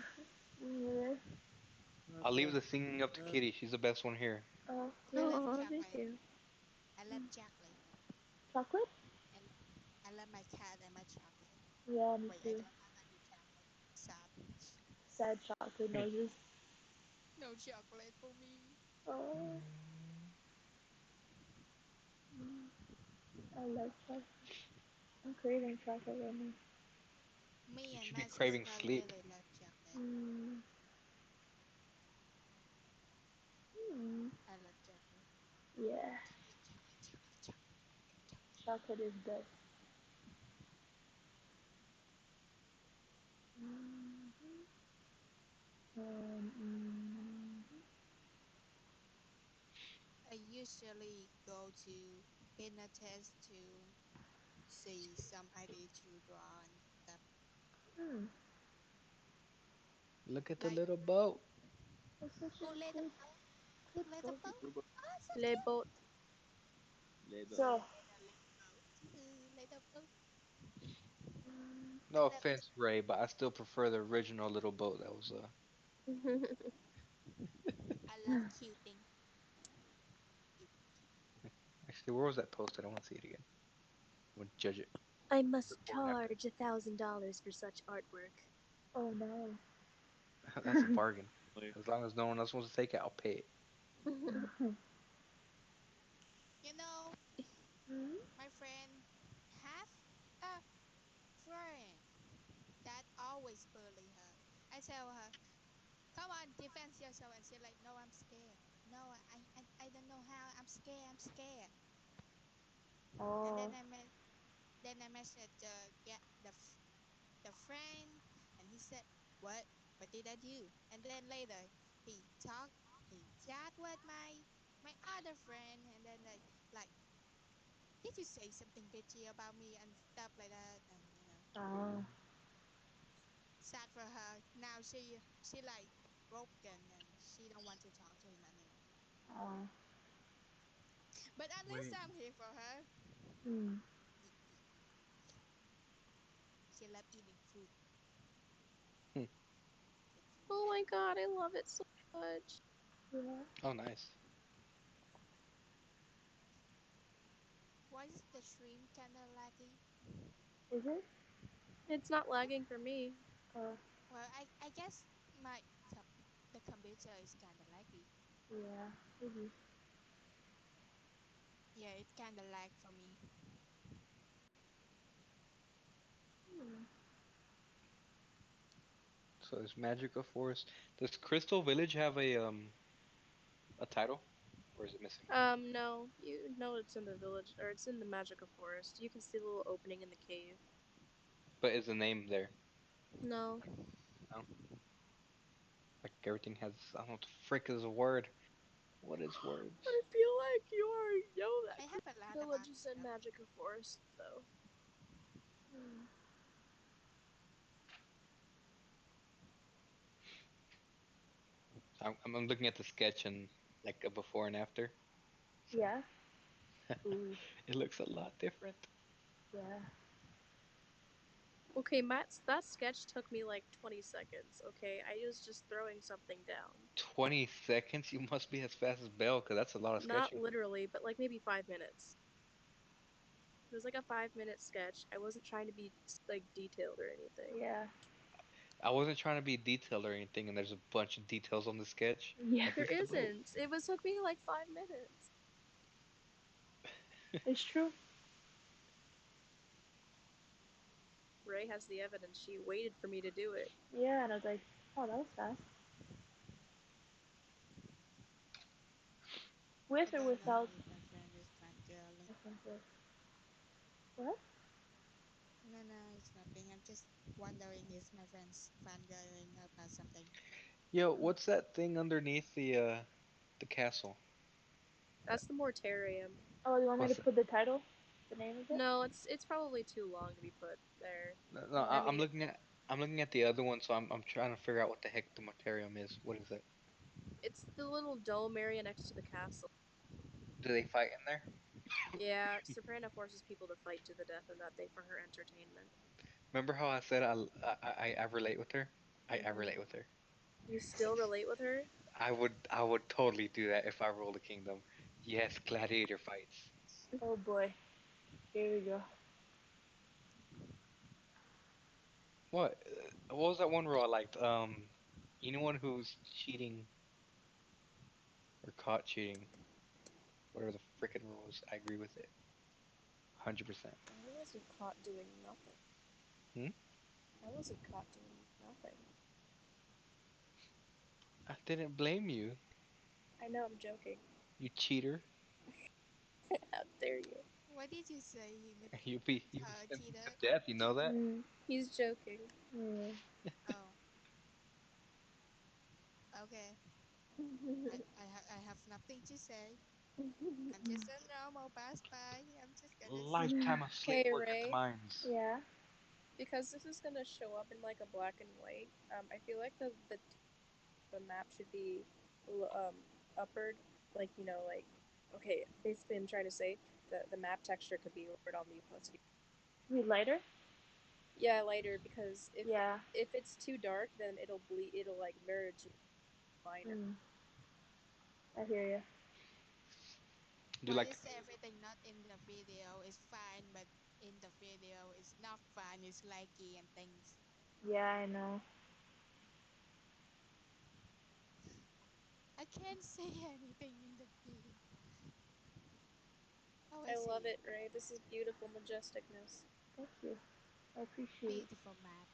Yeah. I'll leave the singing up to Kitty. She's the best one here. Oh, I yeah. love Oh, thank chocolate. you. I love chocolate. Chocolate? And I love my cat and my chocolate. Yeah, me Wait, I too. don't have any chocolate. Sad. Sad chocolate noises. No chocolate for me. Oh. Mm, I love chocolate. I'm craving chocolate right now. Me You and should be my craving sister sleep. really love chocolate. Mm. Mm. I love chocolate. Yeah. Chocolate. Chocolate is best. Mm-hmm. Mm-hmm. I usually go to Pinterest to see some idea to draw and stuff. Mm. Look at the Like, little boat. That's such who a let the cute, boat? Who cute let the boat. boat? Uber Oh, so Les cute. boat. labor. So, Yeah, the little boat. Who let the boat? mm, I No love it. offense, Ray, but I still prefer the original little boat that was I love cute things. Cute, cute. actually, where was that posted? I want to see it again. I want to judge it I must before and after. charge $1,000 for such artwork. oh no. That's a bargain. Like, As long as no one else wants to take it, I'll pay it. You know, Mm. my friend have a friend that always bully her. I tell her, "Come on, defend yourself," and she's like, "No, I'm scared. No, I don't know how. I'm scared. I'm scared." And Oh. then I messaged the friend, and he said, "What? What did I do?" And then later he chat with my other friend, and then like, "Did you say something bitchy about me and stuff like that?" And Oh. sad for her. Now she like broken and she don't want to talk to him anymore. Oh. But at least wait. I'm here for her. Mm. She love eating food. Hmm. Good food. Oh my god, I love it so much. Yeah. Oh, nice. Why is the stream kinda laggy? Is it? It's not lagging for me. Oh. Well, I guess my com- the computer is kind of laggy. Yeah, maybe. Yeah, it kind of lag for me. Hmm. So it's Magical Forest. Does Crystal Village have a title, or is it missing? No, you know it's in the village, or it's in the magical forest. You can see the little opening in the cave. But is the name there? No. No? Like everything has. I don't know what the frick is a word. What is words? I feel like you already know I that have a lot village about is in stuff. magical forest, though. Hmm. I'm looking at the sketch and like a before and after. So Yeah. Ooh. it looks a lot different. Yeah. Okay, Matt's that sketch took me like 20 seconds. Okay, I was just throwing something down. 20 seconds? You must be as fast as Bell, because that's a lot of Not sketching. literally, but like maybe 5 minutes. It was like a 5 minute sketch. I wasn't trying to be like detailed or anything. Yeah. I wasn't trying to be detailed or anything, and there's a bunch of details on the sketch. Yeah. Like, There look at the boat. isn't. It was took me like 5 minutes. It's true. Ray has the evidence. She waited for me to do it. Yeah, and I was like, oh, that was fast. I With or don't know without? if my friend is fangirling. Offensive. What? No, no, it's nothing. I'm just wondering if my friend's fangirling about something. Yo, what's that thing underneath the castle? That's the mortarium. Oh, you want me to What's put the title? The name of it? No, it's probably too long to be put there. No, no, I I'm mean, looking at the other one, so I'm trying to figure out what the heck the Mortarium is. What is it? it's the little dome area next to the castle. Do they fight in there? Yeah, Soprano forces people to fight to the death in that thing for her entertainment. Remember how I said I relate with her? I Hmm. relate with her. You still relate with her? I would totally do that if I ruled a kingdom. Yes, gladiator fights. Oh boy. Here we go. What was that one rule I liked? Anyone who's cheating or caught cheating, whatever the frickin' rules, I agree with it. 100%. I wasn't caught doing nothing. Hmm? I wasn't caught doing nothing. I didn't blame you, I know I'm joking. you cheater. How dare you? What did you say? You'll be sentenced to Cheater? death. You know that? Mm. He's joking. Yeah. Oh, okay. I have nothing to say. I'm just a normal passerby. I'm just gonna say, Lifetime of slave Hey work at the Ray, mines. Yeah. because this is gonna show up in like a black and white. I feel like the map should be um uppered, like like okay. Basically, I'm trying to say the map texture could be lowered on the opacity. Need lighter? Yeah, lighter because Yeah. if it's too dark, then it'll bleed. It'll like merge minor. Mm. I hear you. Do why like is everything not in the video is fine, but in the video it's not fine. It's laggy and things. Yeah, I know. I can't say anything in the video. Oh, I I love see. it, Ray. This is beautiful majesticness. Thank you. I appreciate it. Beautiful map.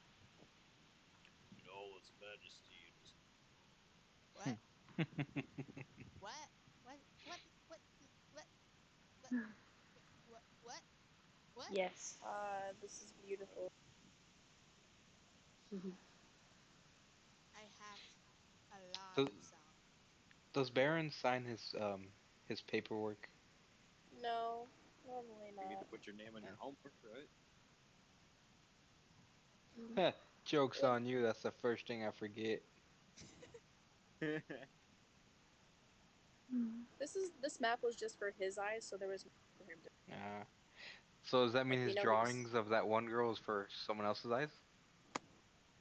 In all its majesty, it is. What? What? What? What? What? What? What? What? What? What? Yes. This is beautiful. I have a lot does, of song. does Baron sign his paperwork? No, normally You need not. to put your name on your No. homework, right? Heh, joke's If on you. That's the first thing I forget. Mm. this map was just for his eyes, so there was nothing for him to Uh, so does that mean like. his He was drawings of that one girl is for someone else's eyes?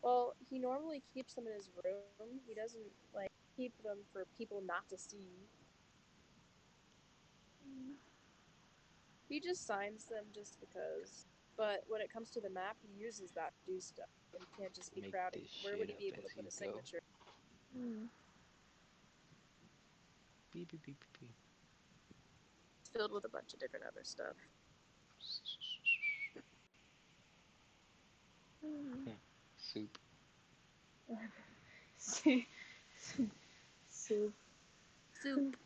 well. He normally keeps them in his room. He doesn't like keep them for people not to see. He just signs them just because. But when it comes to the map, he uses that to do stuff. He can't just be Make crowding. this Where shit would he up be able to as put you a go. signature? Hmm. Beep beep beep beep beep. It's filled with a bunch of different other stuff. Hmm. Soup. Soup. Soup.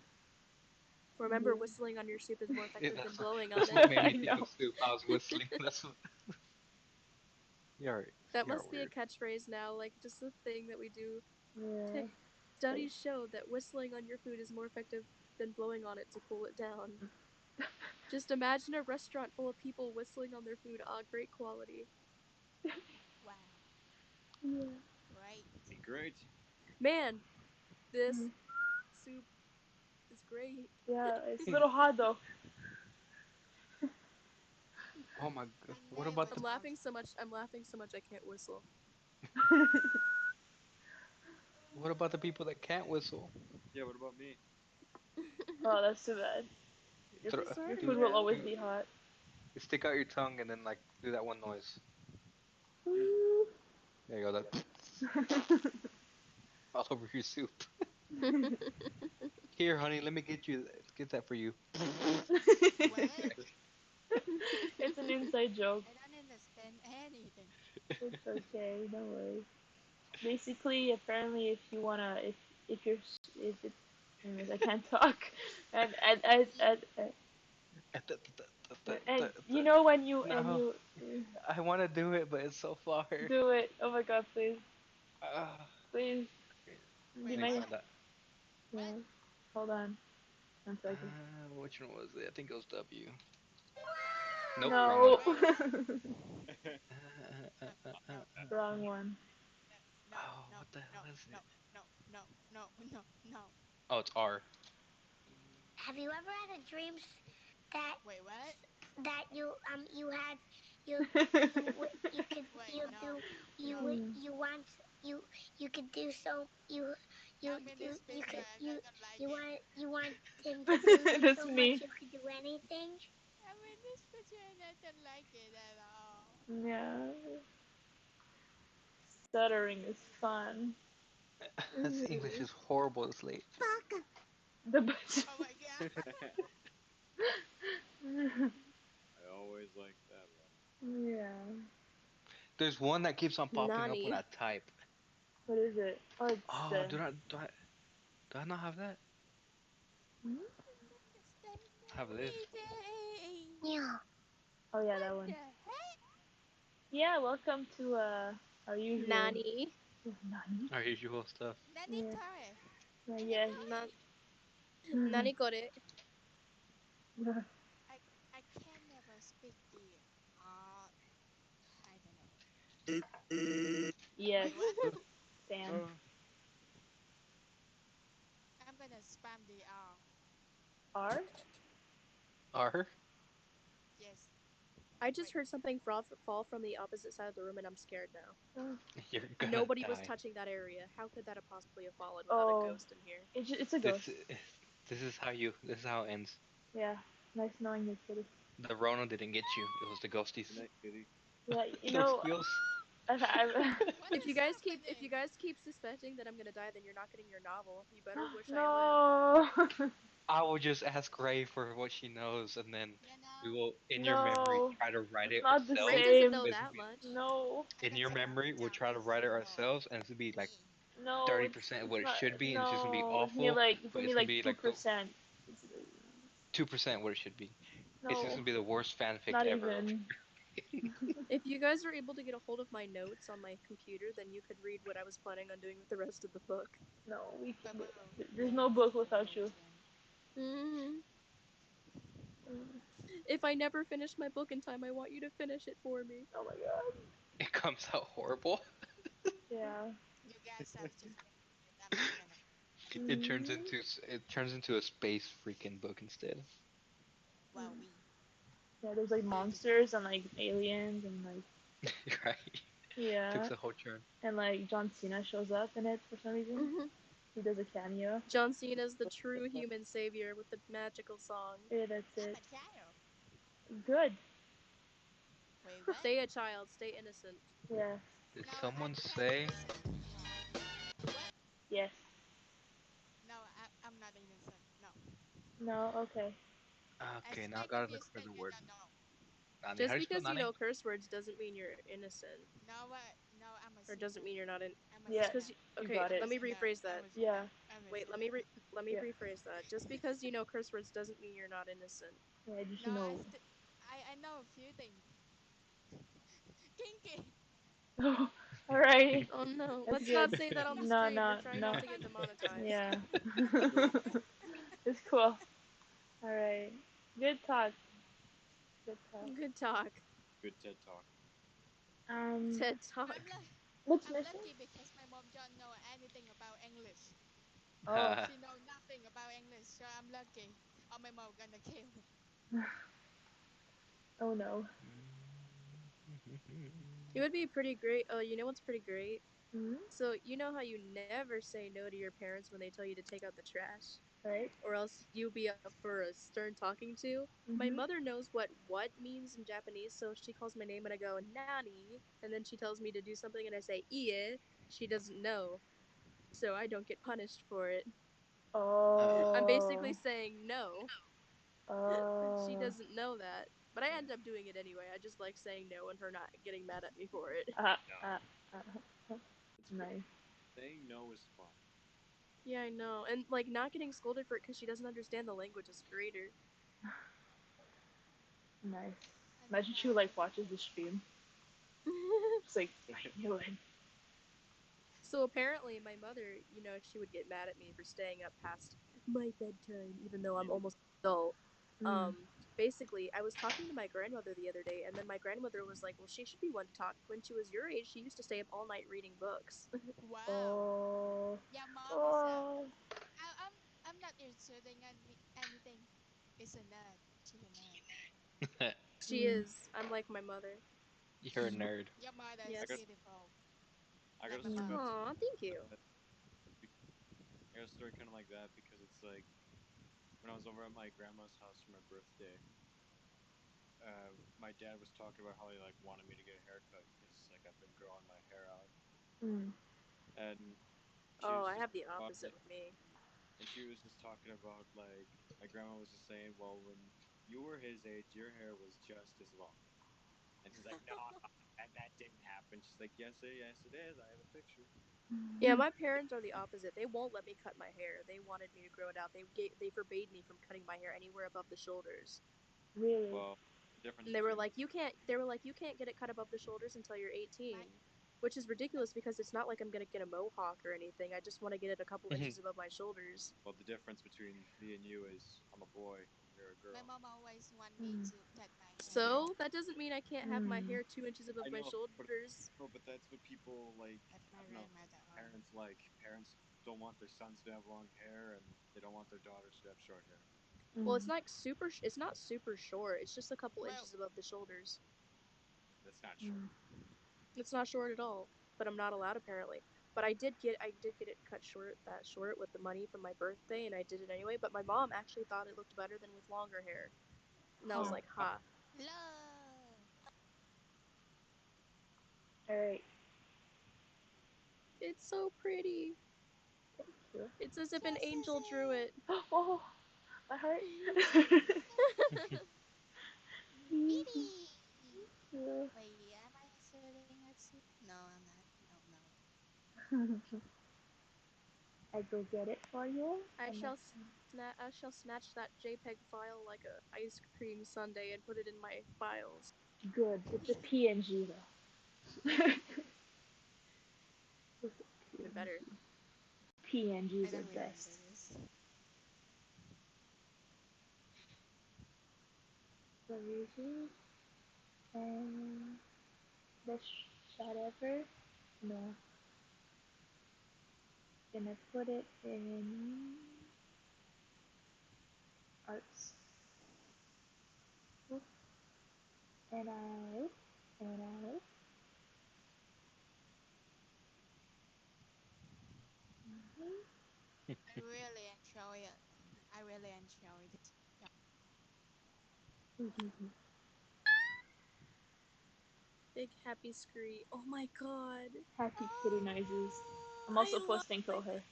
Remember, Yeah. whistling on your soup is more Yeah, effective than that's what, blowing on that's it. what made I me think know. of soup. I was whistling. That's what. You're That you're must be a weird. catchphrase now, like just a thing that we do. Yeah. Studies show that whistling on your food is more effective than blowing on it to cool it down. Just imagine a restaurant full of people whistling on their food. Ah, great quality. Wow. Yeah. Great. Be great. Man, this Mhm. soup is great. Yeah, it's a little hot though. Oh my god. I What about never the? I'm thought. laughing so much. I'm laughing so much I can't whistle. What about the people that can't whistle? Yeah, what about me? Oh, that's too bad. Your, Throw, your Sorry, food do will man. always do be hot. stick out your tongue and then like do that one noise. There you go. That all over your soup. Here, honey, let me get that for you. What? It's an inside joke. I don't understand anything. It's okay, don't worry. Basically, apparently, if you wanna, if you're, if it, anyways, I can't talk. And you know when you No, I want to do it, but it's so far. do it. Oh my God, please, Ah, please. You Wait, let me might. what? find that. What? Yeah. Hold on. 1 second. Which one was it? I think it was W. Nope, wrong one. No. Wait, what? No, no, Wrong one. no, Oh, no, what the no, hell is no, it? no, no, no, no, no. Oh, it's R. Have you ever had a dream that Wait, what? you had you you could Wait, you no, do no. you want you could do so I'm in this picture. I don't like it. you want him to do That's so much me. you could do anything. I'm in this picture and I don't like it at all. Yeah. Stuttering is fun. This English is horrible this late. Fuck. The best. Oh my god. I always like that one. Yeah. There's one that keeps on popping up when Nani. I type. What is it? Oh, it's Oh, do I not have that? hmm? Understand I have this. anything. Yeah. Oh yeah, What that the one. heck? Yeah, welcome to our usual. Nani. Nani? Our usual stuff. Yeah. Nanitore. Yeah. Na- Nanitore. Nani kore. I I can never speak the I don't know. Yes. Wait, what? Stan. I'm gonna spam the R. R? R? Yes. I just Wait. heard something fall from the opposite side of the room and I'm scared now. Oh. You're gonna Nobody was die. touching that area. How could that have possibly have fallen without a Oh. ghost in here? It's a This ghost. this is how it ends. Yeah. Nice knowing you, kitty. The Rona didn't get you. It was the Good ghosties. night, kitty. Yeah, Those feels. What If you is guys keep if you happening? guys keep suspecting that I'm gonna die, then you're not getting your novel. You better wish I lived. No. I will just ask Ray for what she knows, and then You we know, will, in your memory, No. try to write It's it not the Ray ourselves. doesn't same. know But it's gonna that be, much. No. I in can your say memory, we'll no. try to It's write it no. ourselves, and it's gonna be like Me. No, 30% what it not. should be, and it's just gonna be No, awful. it's But gonna be it's gonna like be like the 2%. It's, 2% what it should be. It's just no, gonna be the worst fanfic not ever. even. If you guys are able to get a hold of my notes on my computer, then you could read what I was planning on doing with the rest of the book. No, we can. Bubble. There's no Yes, book without you. emotion. hmm If I never finish my book in time, I want you to finish it for me. Oh my god. It comes out horrible. Yeah. You guys have to finish it. I'm not gonna. Mhm. It turns into a space freaking book instead. Well, we. Yeah, there's like We just. monsters and like aliens and like Right? Takes yeah, a whole turn. and like John Cena shows up in it for some reason. He does a cameo. John Cena's the true human savior with the magical song. Yeah, that's I'm it. a child. Good. Wait, what? Stay a child, stay innocent. Yeah. Did No, someone I'm kind of say? innocent. No. What? Yes. No, I'm not innocent. No. No. Okay. Okay, now I Maybe gotta look for mistake, the I word. don't know. Nani, how Just do you spell because you Nani? know curse words doesn't mean you're innocent, No, what? No, I'm a or doesn't sinner. mean you're not in. I'm a Just Yeah. because sinner. you, You okay, got I'm it. a let me sinner. rephrase I'm that. a sinner. Yeah. I'm a Wait, sinner. let me Yeah. rephrase that. Just because you know curse words doesn't mean you're not innocent. Yeah. Just No, you know. I know a few things. Kinky. All right. Oh no, That's let's not good. say that on the No. stream. We're No. trying not No. to get demonetized. Yeah. It's cool. All right. Good talk. Good talk. Good talk. Good TED talk. TED I'm talk. lu- What's I'm missing? lucky because my mom don't know anything about English. Oh. She know nothing about English, so I'm lucky. Or my mom gonna kill me. Oh no. It would be pretty great. Oh, you know what's pretty great? Hmm. So you know how you never say no to your parents when they tell you to take out the trash, Right. or else you'll be up for a stern talking to. My Mhm. mother knows what means in Japanese, so she calls my name and I go nani, and then she tells me to do something and I say ie. She doesn't know, so I don't get punished for it. I'm basically Oh. saying no. She Oh. doesn't know that, but I end up doing it anyway. I just like saying no and her not getting mad at me for it. Uh, No, uh, uh, it's great. nice. Saying no is fun. Yeah, I know, and like not getting scolded for it because she doesn't understand the language is greater. Nice. I don't Imagine know she like watches the anything. stream. It's like I knew it. So apparently, my mother, she would get mad at me for staying up past my bedtime, even though I'm Yeah. almost adult. Mm. Basically, I was talking to my grandmother the other day, and then my grandmother was like, "Well, she should be one to talk. When she was your age, she used to stay up all night reading books." Wow. Oh. Yeah, mom is a. Oh. I, I'm I'm not insulting anything. It's a nerd. She's a nerd. She Mm. is. I'm like my mother. You're a nerd. Your mother is I got Yes. beautiful, I got like a my story Mm. mom. about Aw, thank you. that. I got a story kind of like that because it's like when I was over at my grandma's house for my birthday. My dad was talking about how he like wanted me to get a haircut because like I've been growing my hair out, Mm. and she Oh, was I just have the about opposite it, with me. and she was just talking about like my grandma was just saying, well, when you were his age, your hair was just as long, and he's like, no, no, that didn't happen. She's like, yes, it is. I have a picture. Yeah, my parents are the opposite. They won't let me cut my hair. They wanted me to grow it out. They forbade me from cutting my hair anywhere above the shoulders. Really? Well, the difference And they were between like, you can't get it cut above the shoulders until you're My 18, which is ridiculous because it's not like I'm going to get a mohawk or anything. I just want to get it a couple inches above my shoulders. well, the difference between me and you is I'm a boy and you're a my girl. mom always want me Mm. to cut my hair. So, that doesn't mean I can't have my Mm. hair 2 inches above I my know, shoulders. but that's what people like. But I my don't know. grandmother Parents like parents don't want their sons to have long hair, and they don't want their daughters to have short hair. Well, it's Mm. not it's not super short. It's just a couple well, inches above the shoulders. That's not short. Mm. It's not short at all, but I'm not allowed apparently. But I did get it cut short with the money from my birthday, and I did it anyway. But my mom actually thought it looked better than with longer hair, and I was Huh. like, "Ha, love. All right. it's so pretty. Thank you. It's as if an This is angel drew it. it." Oh, my heart. Kitty. Yeah. Wait, am I inserting? Let's see. No, I'm not. No, no. I go get it for you. And I shall snatch that JPEG file like a ice cream sundae and put it in my files. good. It's a PNG though. It's a Even better. PNG. PNGs I are don't remember best. this. So easy. And best shot ever. No. Gonna put it in arts. Oop. And out. And out. I really enjoy it. I really enjoyed it. Yeah. Mm-hmm. Big happy scree. Oh my god. Happy kitty noises. I'm I also love posting to her.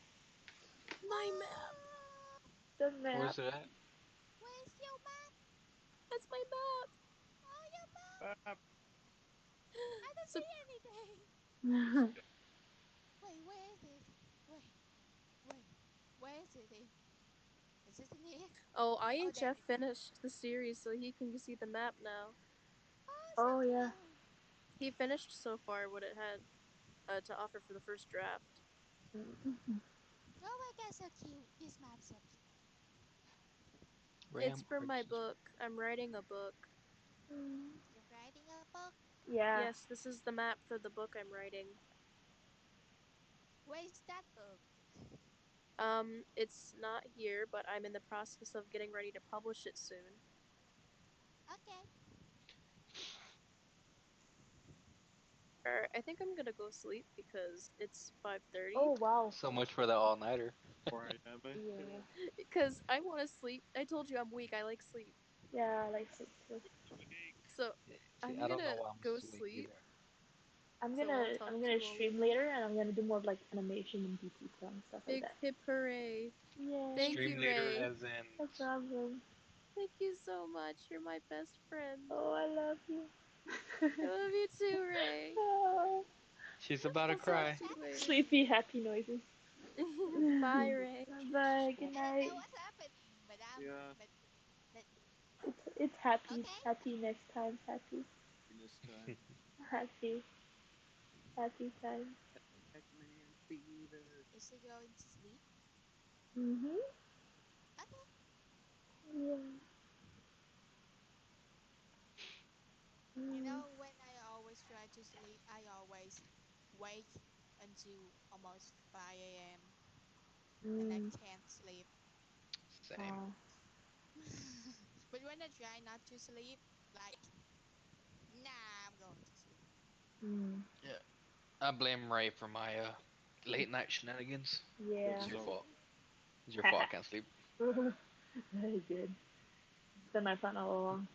my map. The Where's map. it at? Where's your map? That's my map. Oh, your map! Ah, I don't So see anything. Wait, where is it? Wait, wait, where is it? Is it in here? oh, Oh, there IHF it is. finished the series, so he can see the map now. Oh, so Oh yeah. cool. He finished so far what it had to offer for the first draft. Mhm. Oh my god, so cute. This map's so cute. It's Ram for my RPG. book. I'm writing a book. You're writing a book? Yeah. Yes, this is the map for the book I'm writing. Where's that book? It's not here, but I'm in the process of getting ready to publish it soon. Okay. I think I'm gonna go sleep because it's 5:30. Oh wow. So much for the all-nighter. 4 a.m. Yeah. Because I want to sleep. I told you I'm weak. I like sleep. Yeah, I like sleep too. So See, I'm I don't know gonna why I'm go asleep sleep. either. So I'll talk I'm to gonna you all stream later. later and I'm gonna do more of like animation and detail and stuff like Big that. hip hooray! Yay. Thank Stream you, later Ray. as in No problem. Thank you so much. You're my best friend. Oh, I love you. I love you too, Ray. Oh, she's about to I'll talk cry. What's to you later. sleepy, happy noises. Bye, Ray. Bye. Good I don't know night. what's happening, Yeah, but It's happy. okay. Happy next time. Happy. this time. Happy. Happy time. Pac-Man fever. Is she going to sleep? Mhm. Okay. Yeah. You Mm. know, when I always try to sleep, I always wake until almost 5 a.m. and I Mm. can't sleep. Same. Uh, But when I try not to sleep, like, nah, I'm going to sleep. mm. Yeah. I blame Ray for my late night shenanigans. Hope Yeah. It's your so. fault. It's your fault I can't sleep. Very good. It's been my fun all along.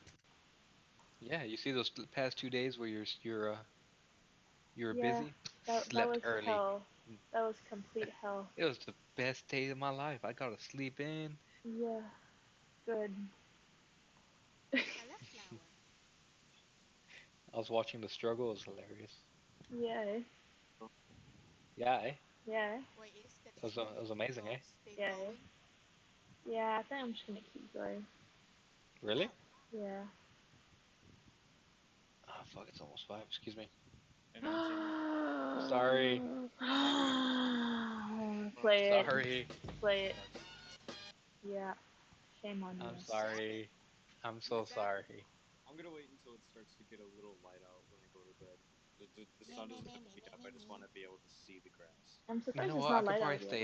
Yeah, you see those past 2 days where you're Yeah. busy? That Slept was early. hell. That was complete hell. It was the best day of my life. I got to sleep in. Yeah. Good. I love flower. I was watching the struggle. It was hilarious. Yeah. Yeah, eh? Yeah. Wait, is the It was tree amazing, go eh? still Yeah. going? Yeah. I think I'm just gonna keep going. Really? Oh, Yeah. Oh, fuck, it's almost 5. Excuse me. And I'm saying, Sorry. Play it. Sorry. Play it. that's Yeah. Shame on I'm you. what's happening? sorry. I'm so What's happening? sorry. I'm gonna wait until it starts to get a little light out when I go to bed. The Me, sun me, isn't me, gonna me, be me, up. me, I just want me. to be able to see the grass. I'm You surprised know it's what? not light out yet.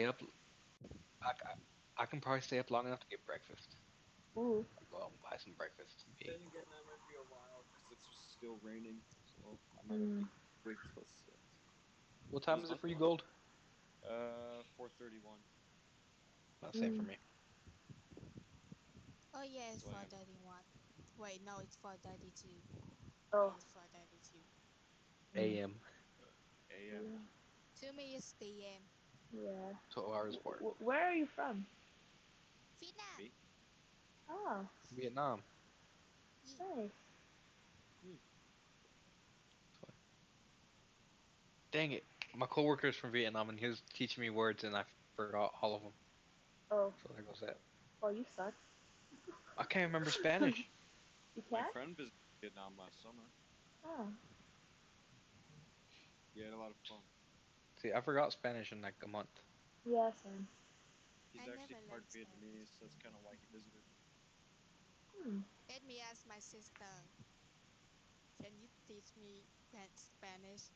I can probably stay up long enough to get breakfast. Ooh. I'll go out and buy some breakfast. Then again, that might be a while because it's still raining, so I might have to Mm. wait till 6. What But time as is it long for you, Gold? 4:31. Same for Mm. me. Oh, yeah, it's So I am 4:31. Wait, no, it's 4:32. Yeah, Oh. it's 4:32. Mm. AM. a.m. Yeah. To me, it's PM. Yeah. 12 hours apart. Where are you from? Vietnam! Me? Oh, Vietnam. Yeah. nice. Hmm. Dang it. My coworker's from Vietnam and he was teaching me words and I forgot all of them. Oh, So there goes that. well, you suck. I can't remember Spanish. You My can? friend visited Vietnam last summer. Oh, We had a lot of fun. See, I forgot Spanish in like a month. yeah, same. He's I actually never part learned Spanish. Vietnamese, so that's kind of why he visited. Hmm. Let me ask my sister. Can you teach me Spanish?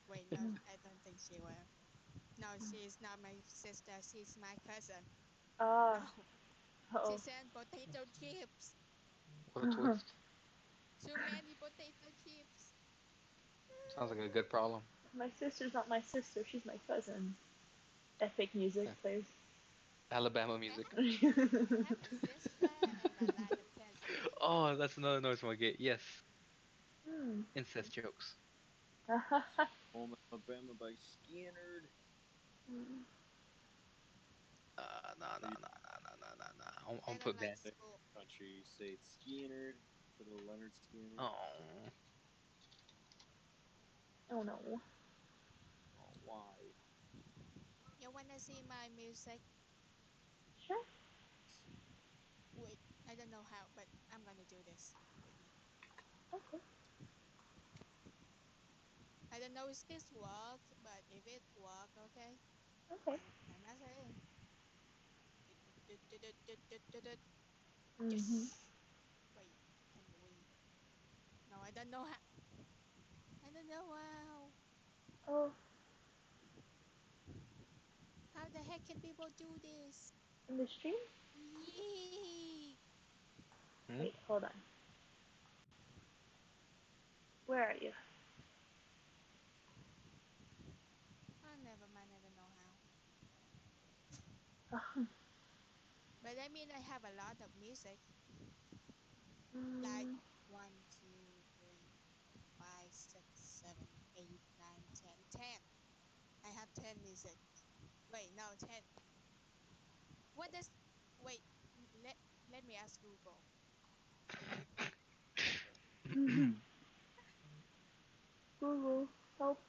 Wait, no, I don't think she will. No, she is not my sister. She's my cousin. Ah, No, she oh. sent potato chips. What a twist. Too many potato chips. Sounds like a good problem. My sister's not my sister, she's my cousin. Epic music Yeah. plays. Alabama I music. have, I have a sister and a lot of cousins. Oh, that's another noise I get. Yes. Hmm. Incest jokes. Home Alabama by Skinner. Nah, Or nah, you nah, nah, nah, nah, nah, nah. I'm I don't put like Ben. say school. country, you say it's Skinner for the Leonard Skinner. Oh, Oh no. Oh, why? You wanna see my music? Sure. Wait, I don't know how, but I'm gonna do this. Wait me. Okay. I don't know if this work, but if it work, okay. Okay. I'm saying. Mhm. Yes. Wait, can we? No, I don't know how. I don't know how. Oh, How the heck can people do this? in the stream? Yee. hmm? Wait, hold on. Where are you? Oh, never mind. I don't know how. Oh, But I mean, I have a lot of music. Like mm, 1, 2, 3, 4, 5, 6, 7, 8, 9, 10, 10. I have 10 music. Wait, no, 10. What does? Wait, let me ask Google. mhm. Google, help.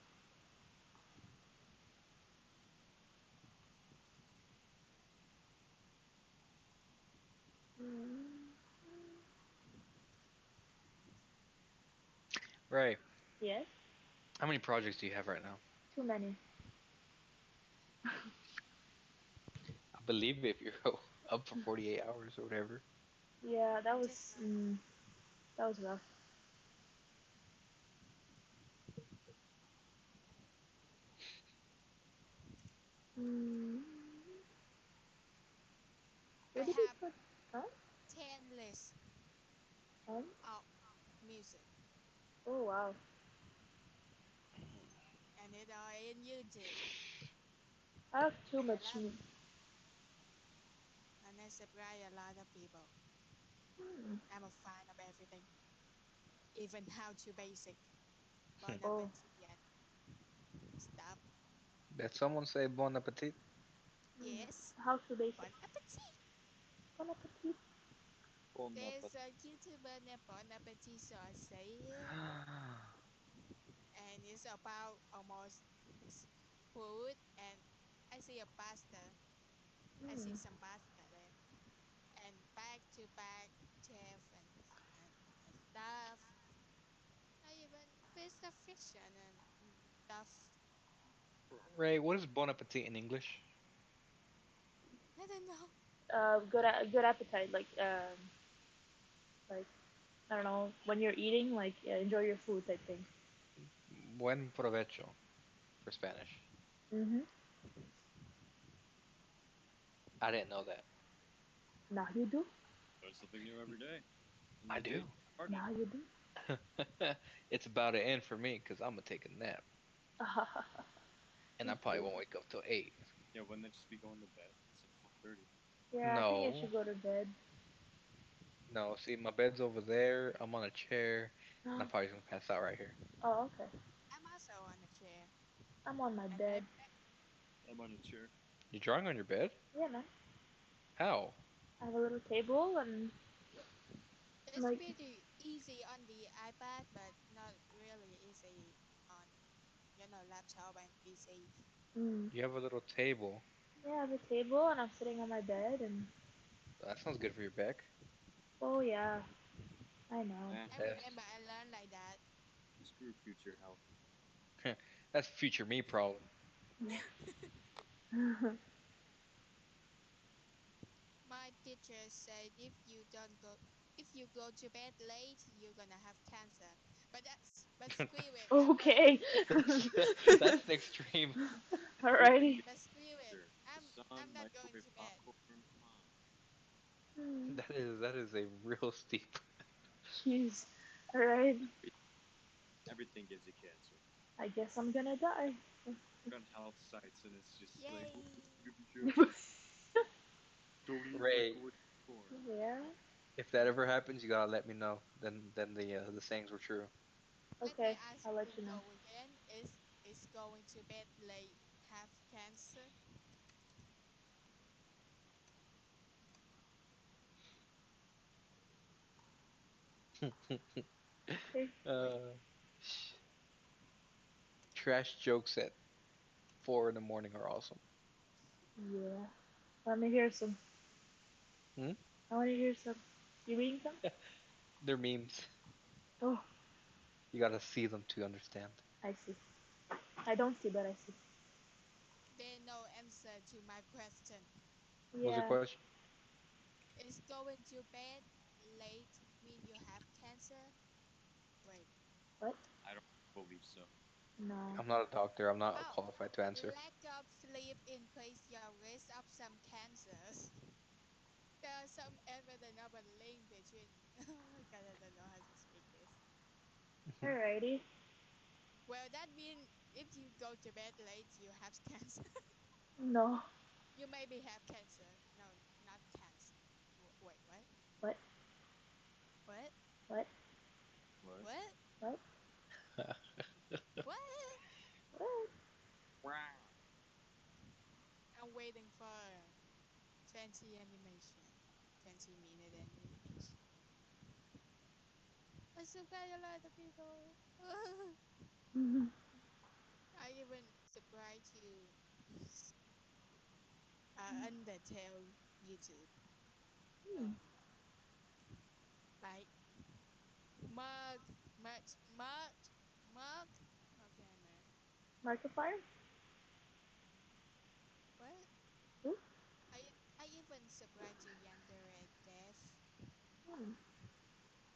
Mm, Ray, yes. how many projects do you have right now? Too many. I believe if you're up for 48 hours or whatever. Yeah, Just that was rough. Mm, I where did you have put? Huh? 10 lists Home? of music, Oh wow. and it are in YouTube. I have too And much. I love, and I surprise a lot of people. Hmm. I'm a fan of everything, even how to basic, Bon Oh. Appetit and stuff. Did someone say bon appetit? Hmm. Yes, How to basic? Bon Appetit. Bon appetit. Bon There's appetit. a YouTuber named Bon Appetit, so I say it, and it's about almost food. And I see a pasta. I see Hmm. some pasta there, and back to back chef and, and stuff. I even fish the fish and stuff. Ray, what is bon appetit in English? I don't know. Good appetite. Like I don't know when you're eating, like yeah, enjoy your food type thing. Buen provecho for Spanish. Mhm. I didn't know that. Now you do. Learn something new every day. In I the daily do. Now garden. you do. It's about to end for me because I'm gonna take a nap, and Me I probably too. won't wake up till 8. Yeah, wouldn't that just be going to bed? It's like 4:30. Yeah, I think I should No, go to bed. no. See, my bed's over there. I'm on a chair, and I'm probably gonna pass out right here. Oh, okay. I'm also on a chair, I'm on my and bed. I'm on a chair. You're drawing on your bed? Yeah, man. How? I have a little table and it's like, pretty easy on the iPad, but not really easy on laptop and PC. mm, You have a little table. yeah, I have a table and I'm sitting on my bed and That sounds good for your back. oh yeah, I know. Eh, I That's remember I learned like that. screw future health. that's future me problem. Yeah. My teacher said if you go to bed late, you're gonna have cancer. But screw it, I'm gonna Okay. That's that's an extreme. Everything Alrighty. gets but screw it. easier. The I'm sun, not going microwave to bed. popcorn, come on. Hmm. That is a real steep. Jeez. Alright. Everything gives you cancer. I guess I'm gonna die. Look on health sites and it's just like, oh, this Yay! will give you cancer. Don't eat Ray, microwave popcorn. Yeah. if that ever happens, you gotta let me know. Then the sayings were true. Let me Okay, ask I'll let you you know. go again. Is going to bed late have cancer? Okay. uh, Trash jokes at 4 in the morning are awesome. Yeah. Let me hear some. Hmm? I want to hear some. You reading some? They're memes. Oh, You gotta see them to understand. I see. I don't see, but I see. There's no answer to my question. What was the Yeah. question? Is going to bed late mean you have cancer? Wait. What? I don't believe so. No. I'm not a doctor. I'm not Oh, qualified to answer. lack of sleep increase your risk of some cancers. There's some evidence of a link between. Oh my god, I don't know how to speak this. Alrighty. Well, that means if you go to bed late, you have cancer. No. You maybe have cancer. No, not cancer. Wait, what? What? What? What? What? What? What? What? What? Wow. I'm waiting for 20 animation. 20-minute animation. I surprised a lot of people. Mhm. I even subscribe to Undertale YouTube. Hmm. Oh, like mug, mug. Okay, man. Markiplier? What? Who? I even subscribe to Yandere Death, Hmm.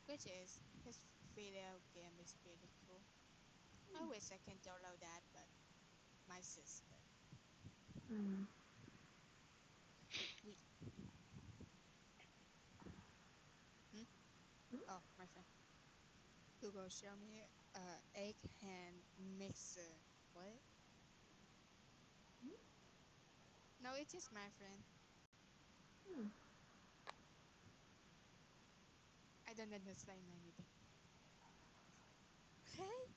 which is his video game is pretty cool. I wish I can download that, but my sister. Hmm. We. Hmm? Oh, my friend. Google show me egg hand mixer. What? No, it is my friend. Hmm. I don't understand anything. Okay?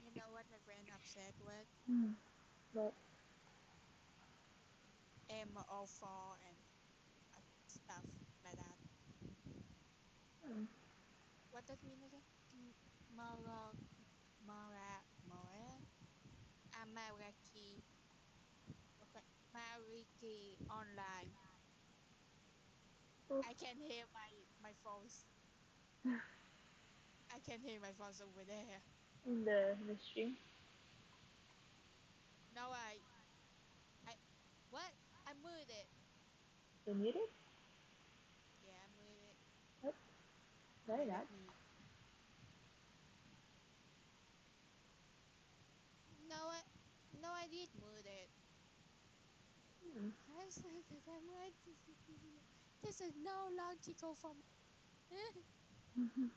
You know what my friend upset with? Hmm. What? MO4 and stuff like that. Hmm. What does mean again? Mara, Mara, Amaraki. Okay. Mariki online. Oh. I can hear my voice. I can hear my voice over there. In the stream. Now I what? I moved it. You muted? Yeah, I moved it. What? Very Wait, bad. let me. No, I did move it. Hmm. I said that I'm right. This is no logical for me. Mhm.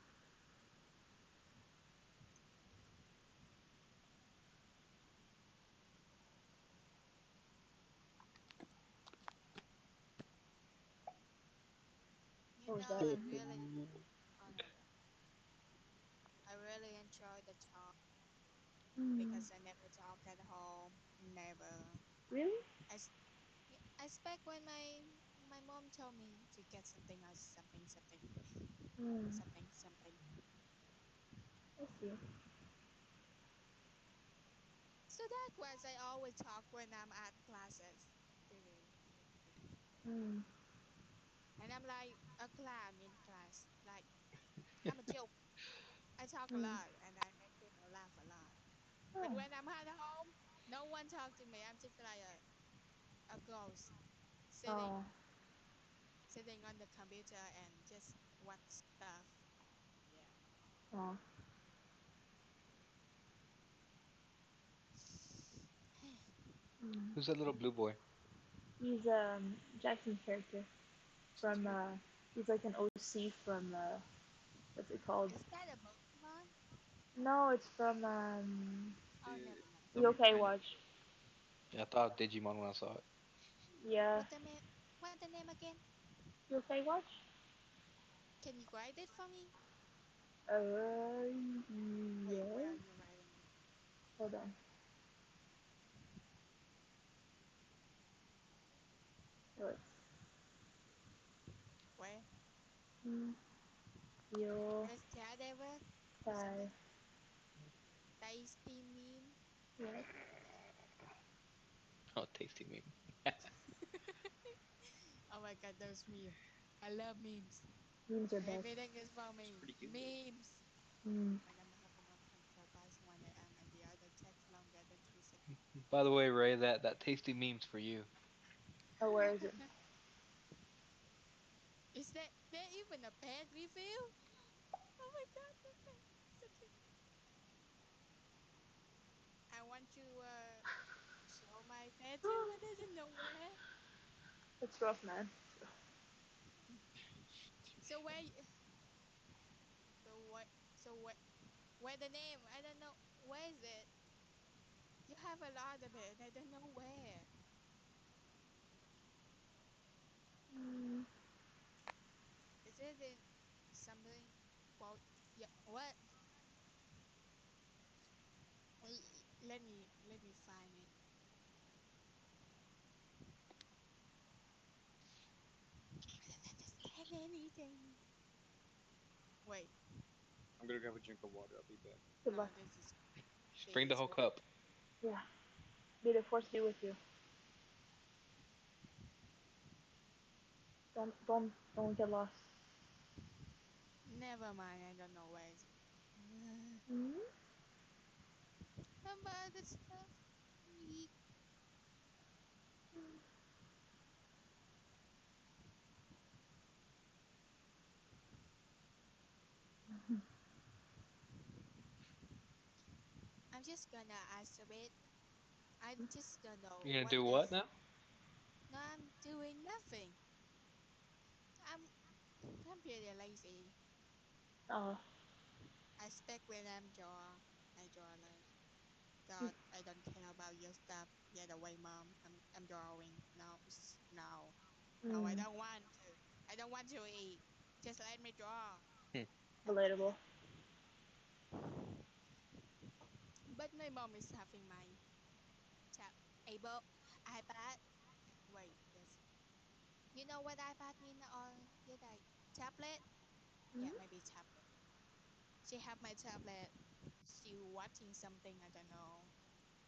You What was know, that? I really. Oh no, I really enjoy the talk Hmm. because I never talk at home. Never. Really? I, s- yeah, I expect when my mom told me to get something else, Hmm. something. I see. So that was I always talk when I'm at classes. Hmm. And I'm like a clown in class. Like I'm a joke. I talk a Hmm. lot and I make people laugh a lot. But Oh. when I'm at home, no one talk to me. I'm just like a ghost Oh. sitting on the computer and just watch stuff. Yeah. Oh. Hmm. Who's that little blue boy? He's Jackson's character from he's like an OC from what's it called? Is that a Pokemon? No, it's from Oh, Eh, never mind. the some OK kind of Watch. Yeah, I thought Digimon when I saw it. Yeah. What the man? the name again? Your play watch? Can you write it for me? Uh, Wait, where are yes. you writing it? Hold on. Let's. Where? Mm, Yo, Where's that ever? Or Thai. something? Tasty meme. Yeah, Oh, tasty meme. Oh my god, those memes. I love memes. memes are best. Everything is for It's me. pretty good. Memes. Mm. My number have enough control by someone I am and the other takes longer than 3 seconds. By the way, Ray, that tasty meme's for you. Oh, where is it? Is there even a pet review? Oh my god, the pet. So cute. I want to show my pet too, but I don't know where. It's rough, man. So where? So what? So where the name? I don't know. Where is it? You have a lot of it. I don't know where. Mm. Is it in something? Well, yeah. What? Let me find it. I don't understand anything. Wait. I'm gonna grab a drink of water. I'll be back. Good No, luck. Just this bring the is whole good. cup. Yeah. May the force be with you. Don't get lost. Never mind. I don't know where is it. Mm. About the stuff. I'm just gonna answer it. I'm just gonna You're gonna what do what this. now? No, I'm doing nothing. I'm I'm pretty lazy. Oh. I expect when I draw like God. I don't care about your stuff. Get away, mom. I'm drawing. No, no, no. I Mm. don't want to. I don't want to eat. Just let me draw. Hmm. I'm not Relatable. happy. But my mom is having my tab able iPad. Wait, yes. You know what iPad mean or you like tablet? Mm. Yeah, maybe tablet. She have my tablet. She watching something. I don't know.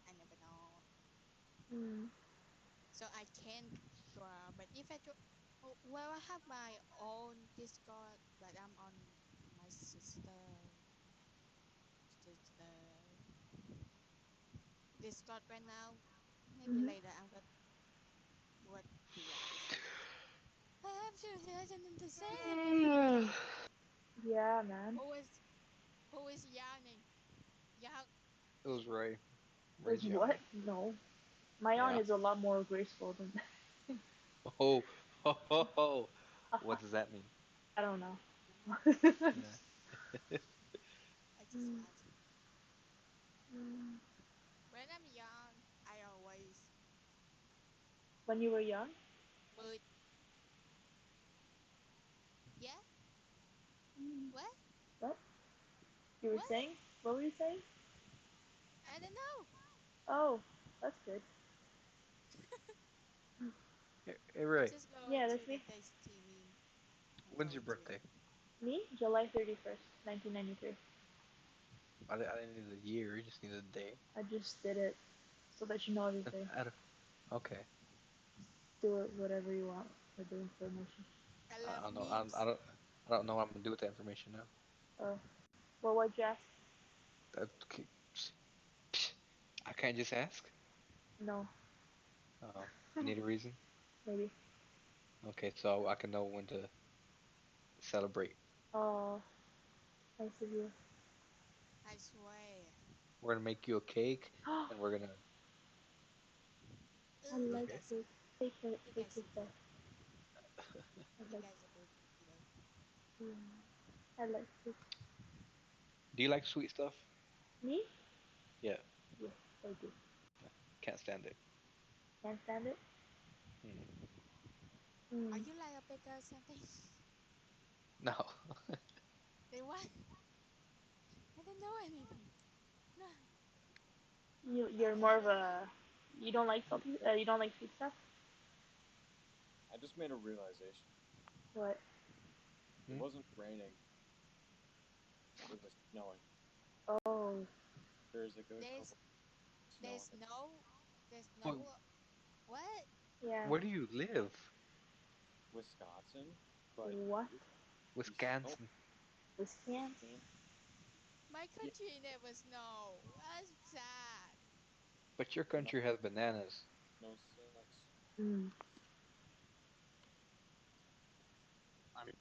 I never know. Mm. So I can't draw. But if I draw, oh, well, I have my own Discord, but I'm on my sister Discord right now. Maybe Mm. later I'm gonna. What do you have to say? I absolutely I don't understand anything. Yeah, man. Who is who is yawning? Yawn. It was Ray. Is Ray's what? yawning. No. My yawn Yeah. is a lot more graceful than that. Oh, ho, ho, ho. What does that mean? I don't know. Yeah. I just Mm. asked. Mm. When I'm young, I always When you were young? mood. Yeah. Mm. What? What? You were What? saying? What were you saying? I don't know. Oh, that's good. Hey, I'm Ray. just going Yeah, to that's the me. tasty meme. I'm When's your going to. birthday? Me? July 31st, 1993. I didn't need the year. You just need the day. I just did it so that you know everything. I don't, okay. Do it whatever you want with the information. I I love don't know. memes. I don't know what I'm gonna do with that information now. Oh. Well, what'd you ask? That, I can't just ask. No. Oh, you need a reason? Maybe. Okay, so I can know when to celebrate. Oh, nice of you. I swear. We're gonna make you a cake, and we're gonna. I Ugh, You you like okay? guys are cake. Cake, you cake guys is are best. good. I You like. guys are good today. Yeah, I like cake. Do you like sweet stuff? Me? Yeah, Yes, I do. can't stand it. Can't stand it. Mm. Are Mm. you like a beggar or something? No. Then what? I don't know anything. No. You're Okay, more of then. a you don't like salty you don't like sweet stuff. I just made a realization. What? It Hmm? wasn't raining. It was snowing. Oh. There's a good There's couple of snow there's on the no there's But no what? Yeah. where do you live? Wisconsin, but What? it be snow. Wisconsin. Wisconsin. My Yeah, country never snow. That's sad. But your well, not country has bananas. snow sucks. Mm. I mean,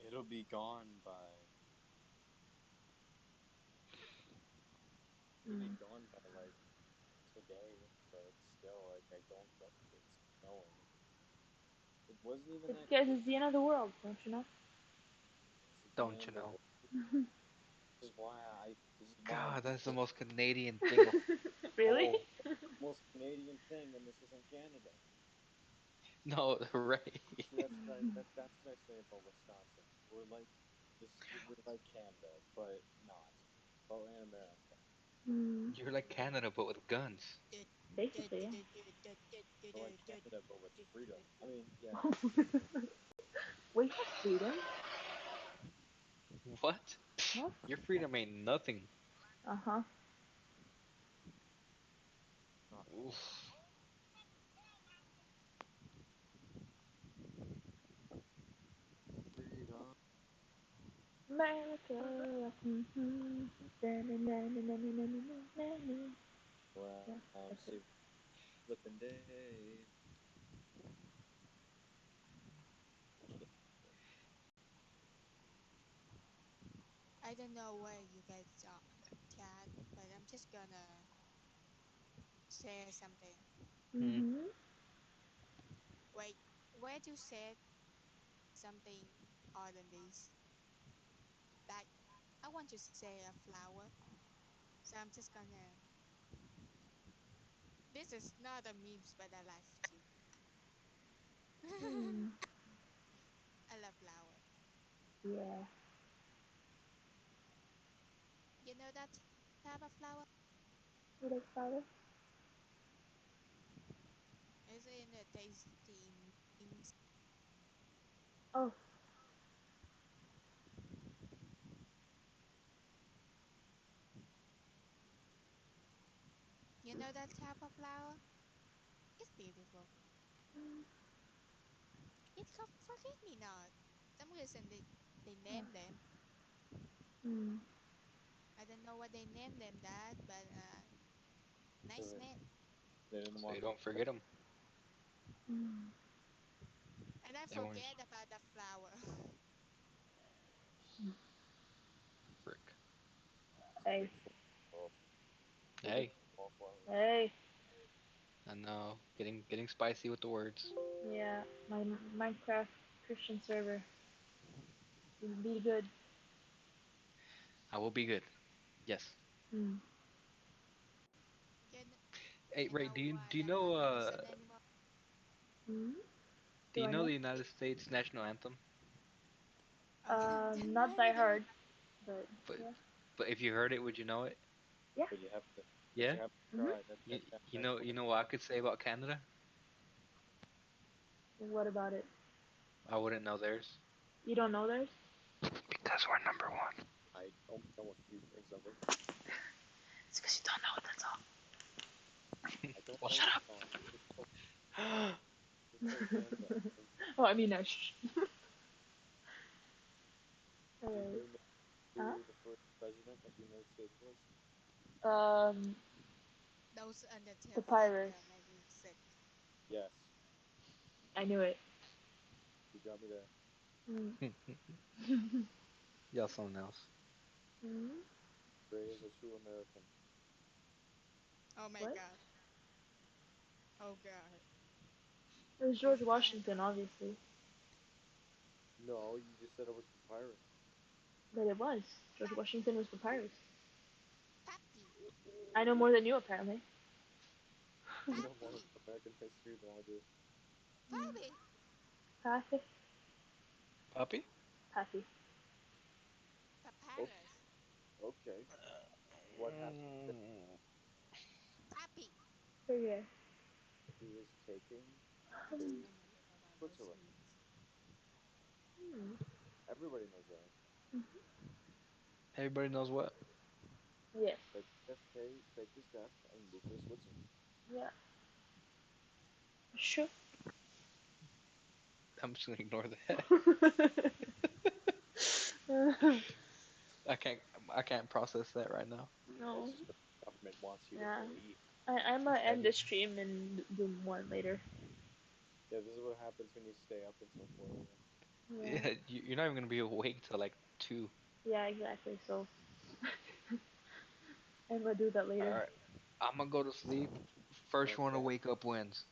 it'll be gone by it'll be Mm. gone by like today, but still, like I don't like it snowing. It wasn't even It's that because cold. it's the end of the world, don't you know? Is it the Don't end you of the know? world? This is why I'm God, that's the pissed. most Canadian thing of Really? all. Most Canadian thing, and this isn't Canada. No, right. See, that's what I say about Wisconsin. We're like Canada, but not. But in America. Mm. You're like Canada, but with guns. Basically, yeah. We're like Canada, but with freedom. I mean, yeah, We have freedom. What? What? Your freedom ain't nothing. Uh huh. not Oof. freedom. America. Mm-hmm. Well, Yeah, that's it. see, flipping day. Yeah. I don't know where you guys are chat, but I'm just gonna say something. Hmm. Mm-hmm. Wait, where you said something other than this? Like, I want to say a flower, so I'm just gonna. This is not a memes, but I like you. Mm. I love flower. Yeah. You know that type of flower? You like flower? It's in the tasty memes. Oh. You know that type of flower? It's beautiful. Mm. It called forget me not. Some reason they Oh. name them. Mm. I don't know what they named them that, but So nice name. they didn't So you want them. don't forget them. Mm. And I They want forget about the flower. frick. It's a Hey. big world. Big Hey, wallflowers. Hey. I know. Getting spicy with the words. Yeah. My Minecraft Christian server. Be good. I will be good. Yes. Mm. you, kn- Hey, you Ray, know do you what do you I'm know not innocent anymore? Mm. do Do you I know know? the United States national anthem? Don't know Not by anything. heart, but But yeah. if you heard it, would you know it? Yeah. But you have to. But Yeah. you have to Mhm. try. You That's you what. know what I could say about Canada? What about it? I wouldn't know theirs. You don't know theirs? Because we're number one. I don't know a few things of it. It's because you don't know it. That's I don't Well, know shut the up. song. Just told Canada. Oh, I mean, no. Shh. Do you Alright. know Huh? who the first president of the United States was? Um, Those Undertale fan Papyrus. girl make me sick. Yes, I knew it. you got me there. Mm. Y'all something else. Mm. Ray is a true American. Oh my What? god. Oh god. It was If George I Washington, obviously. No, you just said it was papyrus. But it was. George Washington was Papyrus. Pappy, I know more than you, apparently. You know more Pappy, American history than I do. Mm. Pappy. Happy. Puppy? Okay. Papyrus. Okay. What happened? Mm, Happy. Okay. He is taking I'm just to gonna look at all those Switzerland. tweets. Hmm. Everybody knows that. everybody knows what? Yes. Like JFK faked his death and moved to Switzerland. Yeah. Sure. I'm just gonna ignore that. I can't. I can't process that right now. No. That's just what the government wants you to Yeah. believe. I'm gonna Yeah, end the stream and do one later. yeah. This is what happens when you stay up until 4 a.m. Yeah. Yeah, you're not even gonna be awake till like 2. Yeah, exactly. So I'm gonna do that All later. right, I'm gonna go to sleep. First one to Okay. wake up wins.